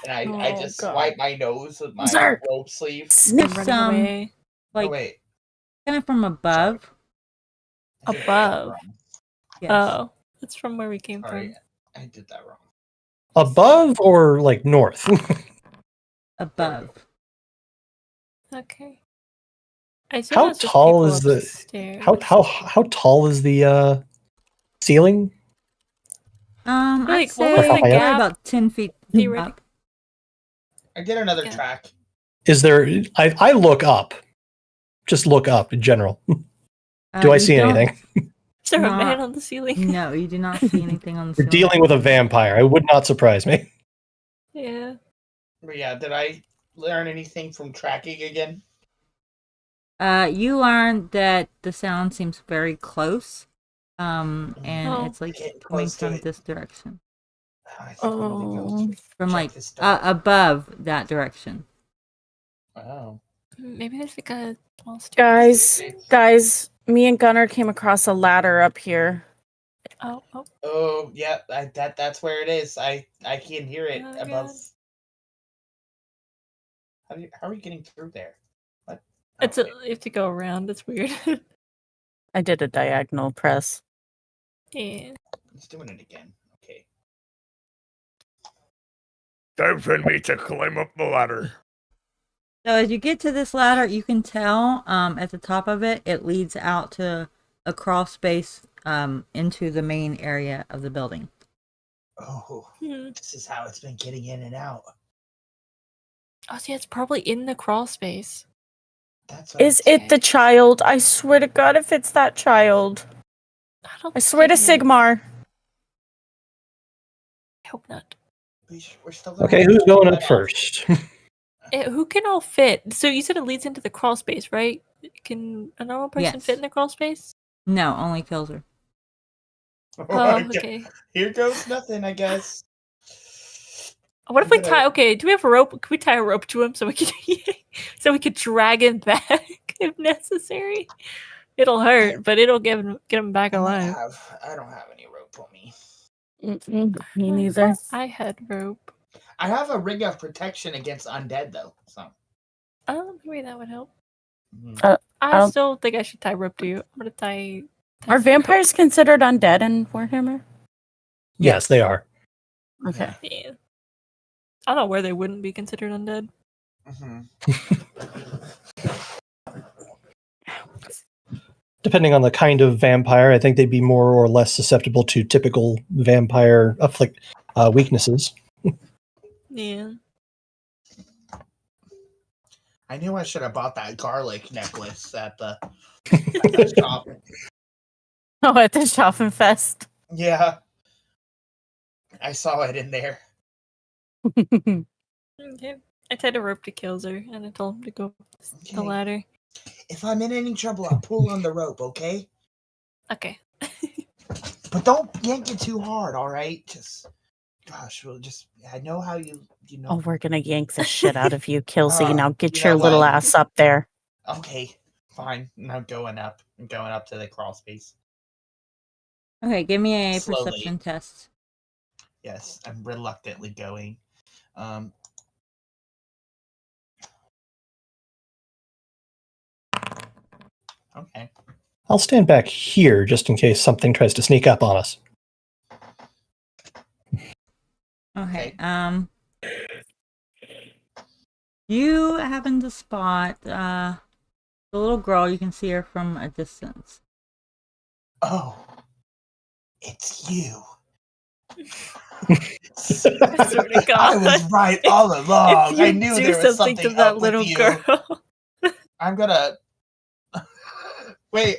And I Oh, just God. wipe my nose with my Zerk. robe sleeve. I'm There's running some away. like Oh wait. kind of from above. I did that Above. wrong. Yes. Oh, that's from where we came Sorry, from. I did that wrong. Above or like north? Above. Okay. I assume How it's just tall people is the- upstairs. How tall is the ceiling? Like, I'd what was say the probably gap about 10 feet theoretic- up. I did another Yeah. track. Is there? I look up. Just look up in general. Do I You see don't- anything? Is there a Not- man on the ceiling? No, you do not see anything on the We're ceiling. dealing with a vampire. It would not surprise me. Yeah. But yeah, did I learn anything from tracking again? You learned that the sound seems very close. And Oh. it's like Getting coming close to from it. this direction. I think we need to go From check like this door. above that direction. Oh. Maybe there's like a small Guys, me and Gunnar came across a ladder up here. Oh. Oh, yeah, that's where it is. I can hear it Oh, above. God. How are you getting through there? What? It's Oh, you have to go around. It's weird. I did a diagonal press. Yeah. it's doing it again. Okay. Time for me to climb up the ladder. So as you get to this ladder, you can tell at the top of it, it leads out to a crawl space into the main area of the building. Oh, Hmm. this is how it's been getting in and out. Oh, see, it's probably in the crawl space. That's what Is it the child? I swear to God, if it's that child. I think swear to it is. Sigmar. I hope not. We're still gonna Okay, have who's to going pull up that off. first? Who can all fit? So you said it leads into the crawl space, right? Can a normal person Yes. fit in the crawl space? No, only Kilzer. Oh, Okay. okay. Here goes nothing, I guess. What if I'm we gonna- tie? Okay, do we have a rope? Can we tie a rope to him so we can so we could drag him back if necessary? It'll hurt, but it'll get him back alive. I don't have any rope on me. Me I neither. thought I had rope. I have a ring of protection against undead though. So Oh, maybe that would help. I I don't- still think I should tie rope to you. I'm gonna tie. Are vampires considered undead in Warhammer? Yes, they are. Okay. Yeah. I don't know where they wouldn't be considered undead. Depending on the kind of vampire, I think they'd be more or less susceptible to typical vampire weaknesses. Yeah. I knew I should have bought that garlic necklace at the shop. Oh, at the Schaffenfest. Yeah. I saw it in there. Okay. I tied a rope to Kilzer and I told him to go up the Okay. ladder. If I'm in any trouble, I'll pull on the rope, okay? Okay. But don't yank it too hard, all right? Just, gosh, we'll just. I know how you know. Oh, we're gonna yank the shit out of you, Kelsey. Now get you know your little what? ass up there. Okay, fine. I'm going up. I'm going up to the crawl space. Okay, give me a Slowly. perception test. Yes, I'm reluctantly going. Okay. I'll stand back here just in case something tries to sneak up on us. Okay. You happen to spot the little girl. You can see her from a distance. Oh, it's you. I swear to God. I was right all along. If you I knew do there was something something to that up little with you. girl. I'm gonna wait.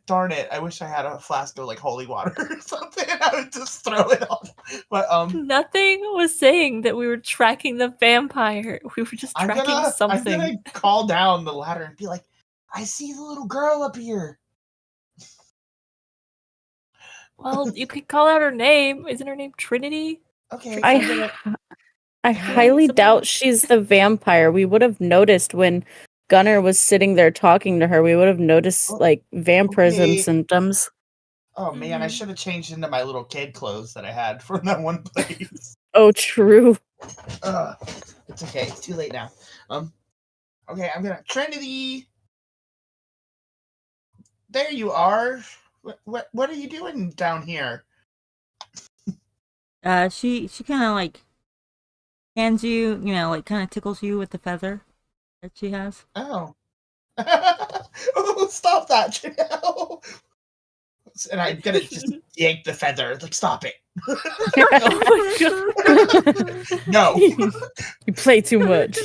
Darn it! I wish I had a flask of like holy water or something. I would just throw it on. But Nothing was saying that we were tracking the vampire. We were just tracking something. I'm gonna call down the ladder and be like, I see the little girl up here. Well, you could call out her name. Isn't her name Trinity? Okay. I highly doubt she's the vampire. We would have noticed when Gunnar was sitting there talking to her. We would have noticed like vampirism symptoms. Oh man, I should have changed into my little kid clothes that I had from that one place. Oh, true. It's okay. It's too late now. Okay, I'm gonna Trinity. There you are. What are you doing down here? She kind of like hands you, like kind of tickles you with the feather that she has. Oh. Oh, stop that, Janelle. And I'm gonna just yank the feather. Like, stop it. No. You play too much.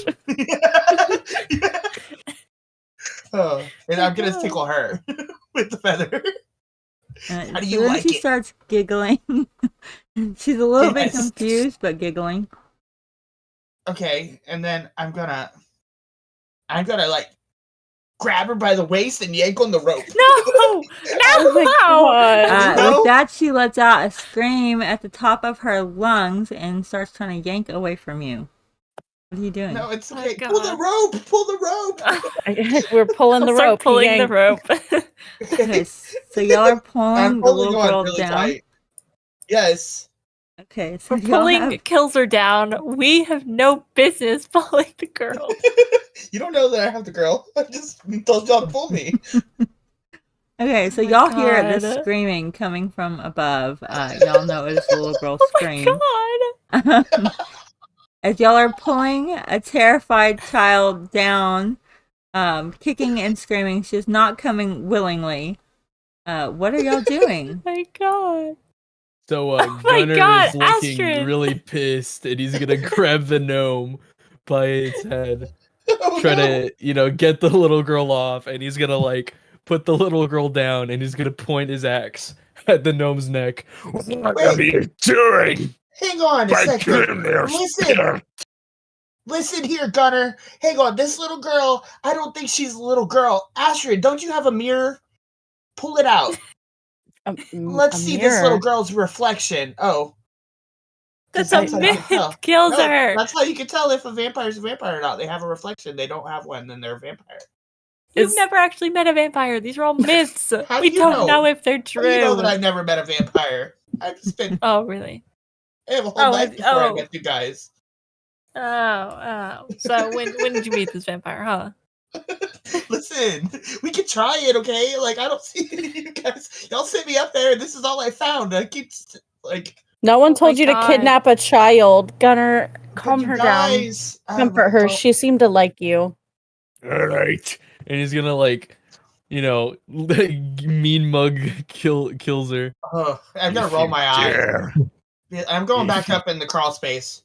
Oh, and I'm gonna tickle her with the feather. How do you then like she it? starts giggling. She's a little bit confused, but giggling. Okay, and then I'm gonna like grab her by the waist and yank on the rope. No! With that, she lets out a scream at the top of her lungs and starts trying to yank away from you. What are you doing? No, it's okay. Pull the rope! Pull the rope! We're pulling the rope. Pulling the rope. Okay, so y'all are pulling the little girl really down. tight. Yes. Okay, so We're pulling kills her down. We have no business pulling the girl. You don't know that I have the girl. I just told y'all to pull me. Okay, so y'all hear this screaming coming from above. Y'all know it is the little girl scream. Oh my god! As y'all are pulling a terrified child down, kicking and screaming, she's not coming willingly. What are y'all doing? Oh my god! So Gunnar is looking really pissed, and he's gonna grab the gnome by its head, try to get the little girl off, and he's gonna like put the little girl down, and he's gonna point his axe at the gnome's neck. What are you doing? Hang on a second. Listen here, Gunnar. Hang on. This little girl, I don't think she's a little girl. Astrid, don't you have a mirror? Pull it out. Let's see this little girl's reflection. Oh. That's a myth. Kills her. That's how you can tell if a vampire's a vampire or not. They have a reflection. They don't have one, then they're a vampire. You've never actually met a vampire. These are all myths. We don't know if they're true. How do you know that I've never met a vampire? I've just been... Oh, really? I have a whole life before I met you guys. Oh. So when did you meet this vampire, huh? Listen, we could try it, okay? Like, I don't see you guys. Y'all sit me up there, and this is all I found. I keep, like... No one told you to kidnap a child. Gunnar, calm her down. Comfort her. She seemed to like you. All right. And he's gonna mean mug kills her. I'm gonna roll my eyes. I'm going back up in the crawl space.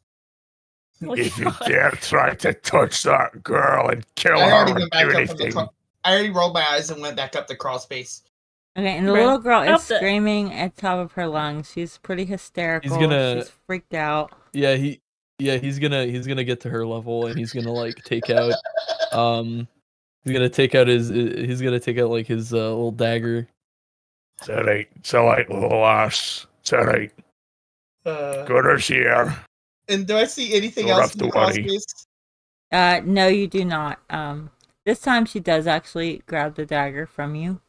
If you dare try to touch that girl and kill her or do anything. I already rolled my eyes and went back up the crawl space. Okay, and the little girl is screaming at the top of her lungs. She's pretty hysterical. She's freaked out. Yeah, he's gonna get to her level, and he's gonna like take out he's gonna take out his little dagger. It's alright, little ass. It's alright. Gunnar's here. And do I see anything else in the crawl space? No, you do not. This time she does actually grab the dagger from you.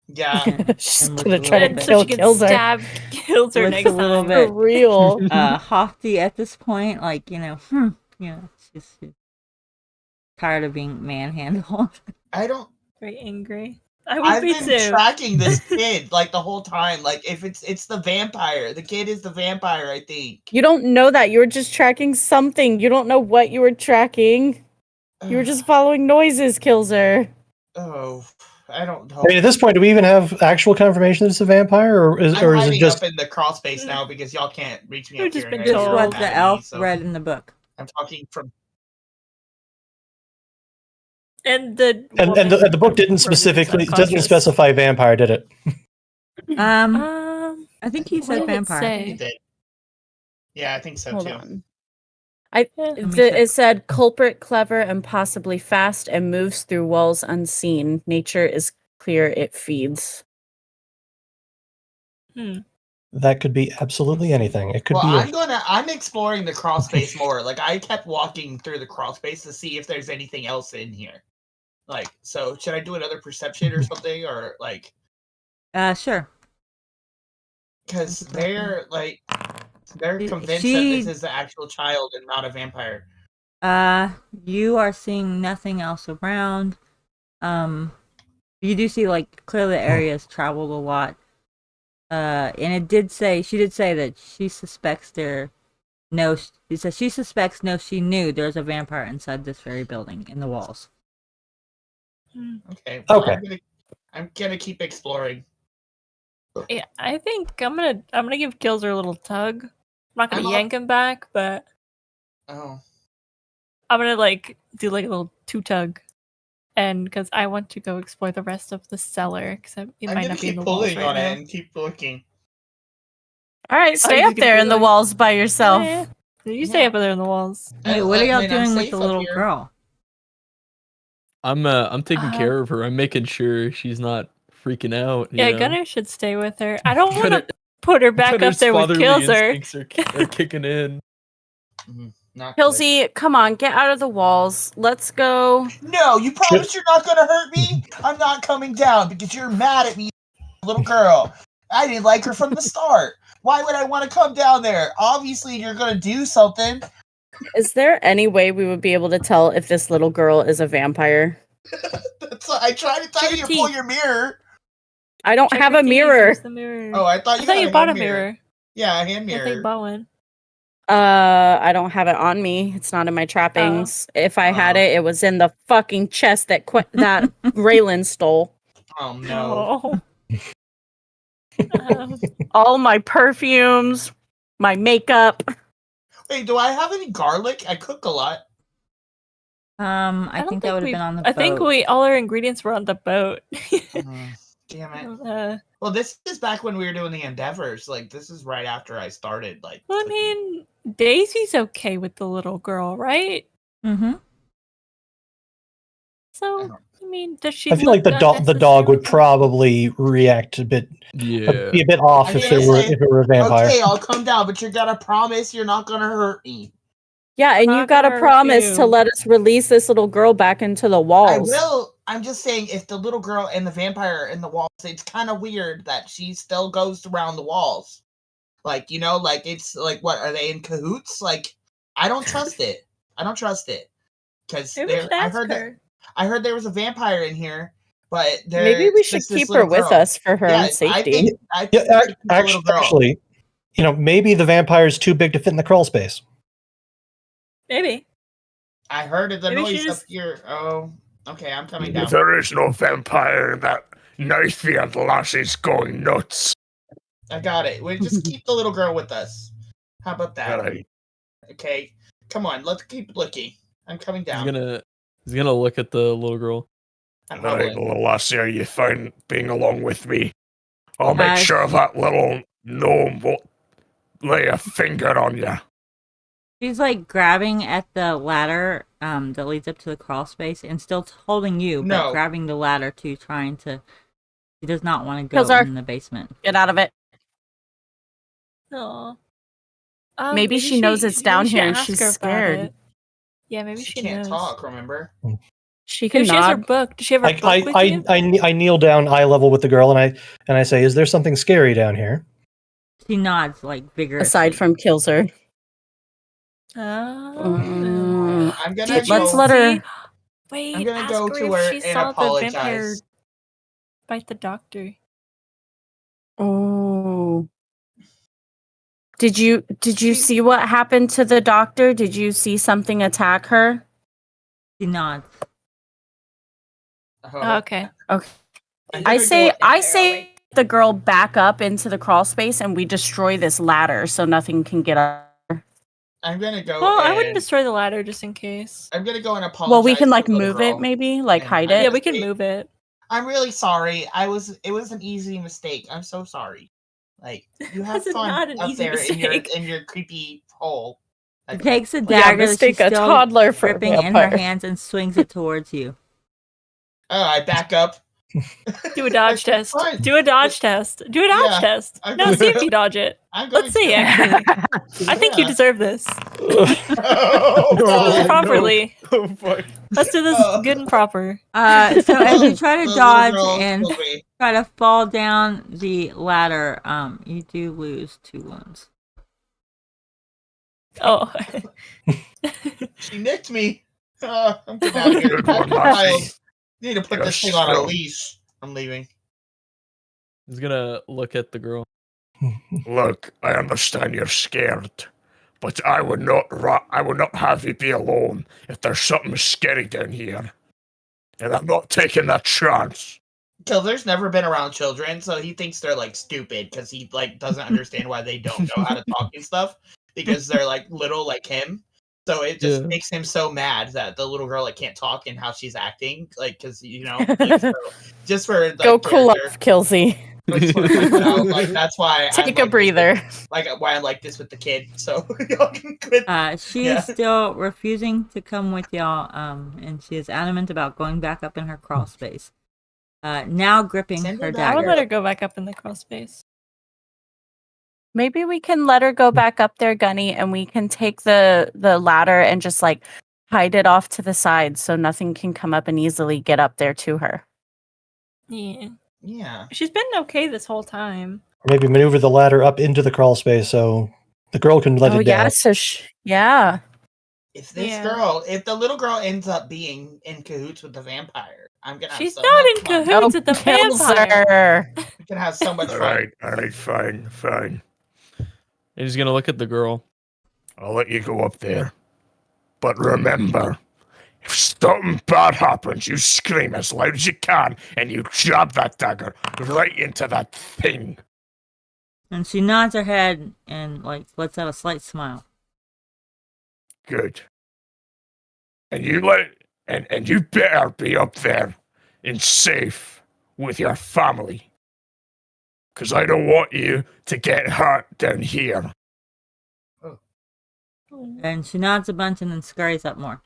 Yeah. She's gonna try to kill Kilzer. Kills her next a little time. bit For real. haughty at this point, like, she's tired of being manhandled. I don't... Very angry. I would I've be been too. tracking this kid like the whole time. Like, if it's the vampire. The kid is the vampire, I think. You don't know that. You were just tracking something. You don't know what you were tracking. You were just following noises, Kilzer. Oh, I don't know. I mean, at this point, do we even have actual confirmation that it's a vampire, or is it just up in the crawl space now because y'all can't reach me up just here? been Just told. what the elf read in the book. I'm talking from. And the the book didn't specifically doesn't specify vampire, did it? I think he what said did it vampire. say? He did. Yeah, I think so Hold too. on. Yeah. It said culprit clever and possibly fast and moves through walls unseen. Nature is clear, it feeds. That could be absolutely anything. It could Well, be. I'm exploring the crawl space more. Like I kept walking through the crawl space to see if there's anything else in here. Like, so should I do another perception or something, or like? Sure. Because they're convinced that this is the actual child and not a vampire. You are seeing nothing else around. You do see like clearly the area's traveled a lot. And she did say that she suspects she knew there's a vampire inside this very building in the walls. Okay. Well, Okay. I'm gonna keep exploring. Yeah, I think I'm gonna give Killser a little tug. I'm not gonna yank him back, but Oh. I'm gonna like do like a little two tug, and because I want to go explore the rest of the cellar, because it I'm might gonna not be in keep the walls pulling right on now. it and keep looking. All right, stay you're up gonna there be in the like- walls by yourself. Yeah, you stay up there in the walls. Wait, what are y'all I'm doing with safe the up little here. girl? I'm taking care of her. I'm making sure she's not freaking out. Yeah, you know? Gunner should stay with her. I don't want Gunner- to put her back up Gunner's there with fatherly Killser. instincts are kicking in. Not good. Hilsey, come on, get out of the walls. Let's go. No, you promise you're not gonna hurt me? I'm not coming down because you're mad at me, little girl. I didn't like her from the start. Why would I want to come down there? Obviously, you're gonna do something. Is there any way we would be able to tell if this little girl is a vampire? That's what I tried to tell Check you to your pull teeth. your mirror. I don't Check have your a teeth, mirror. use the mirror. Oh, I thought I you thought had you a bought a hand mirror. Yeah, a hand I thought mirror. you bought one. I don't have it on me. It's not in my trappings. If I had Oh. it, it was in the fucking chest that that Raylan stole. Oh no. Oh. All my perfumes, my makeup. Wait, do I have any garlic? I cook a lot. I don't think that would have been on the boat. I think all our ingredients were on the boat. Damn it. Well, this is back when we were doing the endeavors. Like, this is right after I started. Like, Well, I mean, Daisy's okay with the little girl, right? Mm-hmm. So, I mean, does she? I feel like the dog would probably react a bit, Yeah. be a bit off I'm if gonna say, it were a vampire. okay, I'll come down, but you gotta promise you're not gonna hurt me. Yeah, and you Not gotta gonna promise to refuse. let us release this little girl back into the walls. I will. I'm just saying, if the little girl and the vampire in the walls, it's kind of weird that she still goes around the walls. Like, you know, like it's like, what are they in cahoots? Like, I don't trust it. I don't trust it because Maybe we should I ask heard her. I heard there was a vampire in here, but Maybe we should just this keep her little with girl. us for her Yeah, own safety. I think Yeah, we should keep the little girl. actually, maybe the vampire's too big to fit in the crawl space. Maybe. I heard the Maybe she noise just- up here. Oh, okay, I'm coming down. There is no vampire. That knife-field lass is going nuts. I got it. We just keep the little girl with us. How about that? Right. Okay, come on, let's keep looking. I'm coming down. He's gonna look at the little girl. I'm Right, howling. little lassie, you fine being along with me? I'll make Hi. sure that little gnome won't lay a finger on you. She's like grabbing at the ladder that leads up to the crawl space and still holding you, but No. grabbing the ladder too, trying to. She does not want to go Killsar. in the basement. Get out of it. Aw. Maybe she knows it's down maybe she here and ask she's her about scared. it. Yeah, maybe She she can't knows. talk. Remember? She can Maybe she has her nod. book. Does she have her book with you? I kneel down eye level with the girl and I say, "Is there something scary down here?" She nods like vigorously. Aside from Killser. Oh. I'm gonna Did go. Let's let her. Wait, I'm gonna ask go her to if her she and saw the vampire apologize. bite the doctor. Oh. Did you She- see what happened to the doctor? Did you see something attack her? She nods. Oh, okay. Okay. I'm I gonna say go- the girl back up into the crawl space and we destroy this ladder so nothing can get up. I'm gonna go. Well, I and, wouldn't destroy the ladder just in case. I'm gonna go and apologize. Well, we can like to the little move it, girl. maybe like And hide I'm it. Yeah, gonna we can say, move it. I'm really sorry. It was an easy mistake. I'm so sorry. Like you have This is fun not an up easy there mistake. in your creepy hole. She takes a Yeah, dagger that mistake she's a still toddler for a gripping in her vampire. hands and swings it towards you. Oh, I back up. Do a dodge test. Fine. Do a dodge test. Do a dodge Yeah, test. I'm No, going see if to. you dodge it. I'm going Let's see, to. actually. I think you Yeah. deserve this. Oh, Let's do God, this no. properly. Oh fuck. Let's do this Oh. good and proper. So as you try to The little dodge girl and killed me. try to fall down the ladder, you do lose 2 wounds. Oh. She nicked me. I'm getting out of here. Good one, Child, Marcy. need to put You're this thing on a strong. leash. I'm leaving. He's gonna look at the girl. Look, I understand you're scared, but I would not have you be alone if there's something scary down here. And I'm not taking that chance. Kilder's never been around children, so he thinks they're like stupid because he like doesn't understand why they don't know how to talk and stuff because they're like little like him. So it just Yeah. makes him so mad that the little girl like can't talk and how she's acting, like because like, so, just for like, Go cool character. off, Kelsey. I just want to point that out. Like that's why Take I'm a like this breather. with- like why I'm like this with the kid. So y'all can quit. She Yeah. is still refusing to come with y'all, and she is adamant about going back up in her crawl space. Now gripping Send her her back. I would dagger. let her go back up in the crawl space. Maybe we can let her go back up there, Gunny, and we can take the ladder and just like hide it off to the side so nothing can come up and easily get up there to her. Yeah. Yeah. She's been okay this whole time. Or maybe maneuver the ladder up into the crawl space so the girl can let it down. yeah, so yeah. If this Yeah. girl, if the little girl ends up being in cahoots with the vampire, I'm gonna. She's have so not much in fun. cahoots with the kills vampire. her. We can have so much fun. Alright, fine. And he's gonna look at the girl. I'll let you go up there. But remember, if something bad happens, you scream as loud as you can and you jab that dagger right into that thing. And she nods her head and like lets out a slight smile. Good. And you better be up there and safe with your family. 'Cause I don't want you to get hurt down here. And she nods a bunch and then scurries up more.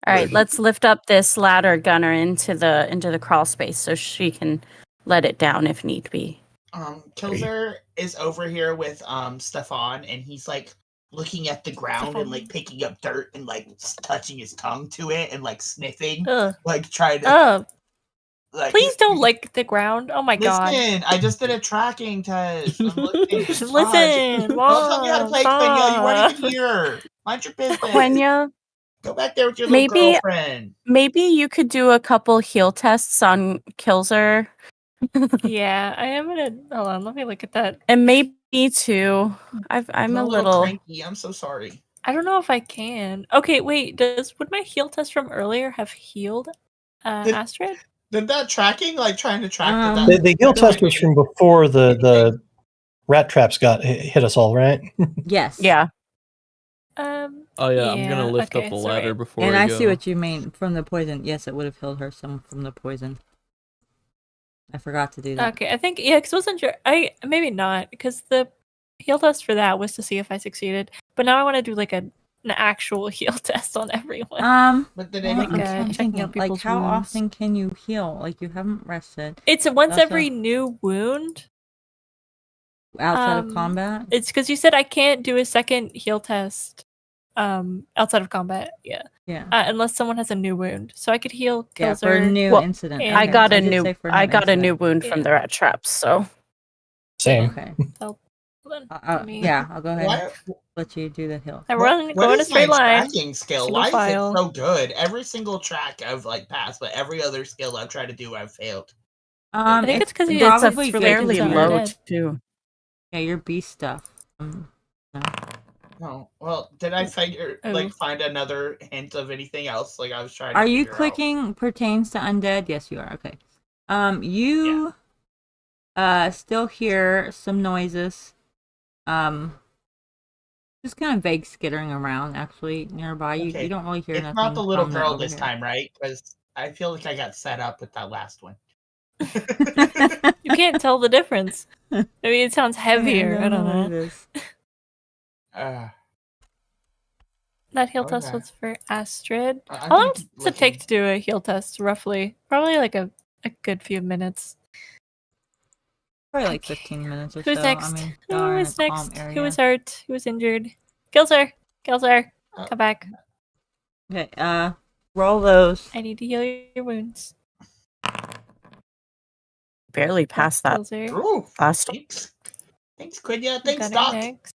All right, let's lift up this ladder, Gunner, into the crawl space so she can let it down if need be. Kilzer is over here with Stefan, and he's like looking at the ground and like picking up dirt and like touching his tongue to it and like sniffing, Ugh. like trying to. Ugh. Like, Please don't lick the ground. Oh my god. Listen, I just did a tracking test. I'm looking. Listen. Don't tell me how to play, Quenya. You weren't even Stop. here. Mind your business. Quenya, Go back there with your little girlfriend. maybe you could do a couple heal tests on Kilzer. Yeah, I am gonna hold on. Let me look at that. And maybe me too. I'm a little cranky. I'm so sorry. I don't know if I can. Okay, wait. Would my heal test from earlier have healed Astrid? Did that tracking, like trying to track The heal test was from before the rat traps hit us all, right? Yes. Yeah. Oh yeah, I'm gonna lift up a ladder before and I I go. see what you mean from the poison. Yes, it would have healed her some from the poison. I forgot to do that. Okay, I think because I wasn't sure. Maybe not because the heal test for that was to see if I succeeded. But now I want to do like an actual heal test on everyone. But did well, like I'm checking thinking, out people's how wounds. often can you heal? Like you haven't rested. It's once That's every new wound. Outside of combat. It's because you said I can't do a second heal test. Outside of combat, yeah. Unless someone has a new wound, so I could heal. Yeah, for a new incident. and- I got I a did new say for I got a incident. new wound from the rat traps, so Same. Okay. Hold on, I'll go ahead and let you do the heal. I What go in a is straight my line. tracking skill? Single Why file. is it so good? Every single track I've like passed, but every other skill I've tried to do, I've failed. I think it's because it's it's a fairly related to low undead. too. Yeah, your beast stuff. No. Oh well, did I find another hint of anything else? Like I was trying. Are to you figure out. clicking pertains to undead? Yes, you are. Okay. You still hear some noises. Just kind of vague skittering around, actually, nearby. You Okay. don't really hear It's nothing. not the little prominent girl over this here. time, right? Because I feel like I got set up with that last one. You can't tell the difference. I mean, it sounds heavier. I don't what it know. is. That heal test Okay. was for Astrid. I How long think does it take to do a heal test, roughly? Probably like a good few minutes. Probably like Okay. 15 minutes or Who's so. next? I mean, Who y'all are in a is calm next? area. Who was hurt? Who was injured? Gilzer! Gilzer! Come back. Okay, roll those. I need to heal your wounds. Barely passed that. Gilzer. Ooh, Last thanks. Thanks, Quinya. Thanks, Gunner Doc. next.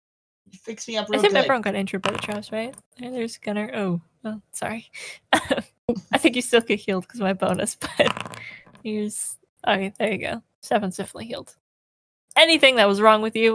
You fixed me up I real think good. everyone got injured by the traps, right? And there's Gunner. Oh, sorry. I think you still get healed because of my bonus, but here's... Okay, there you go. 7's definitely healed. Anything that was wrong with you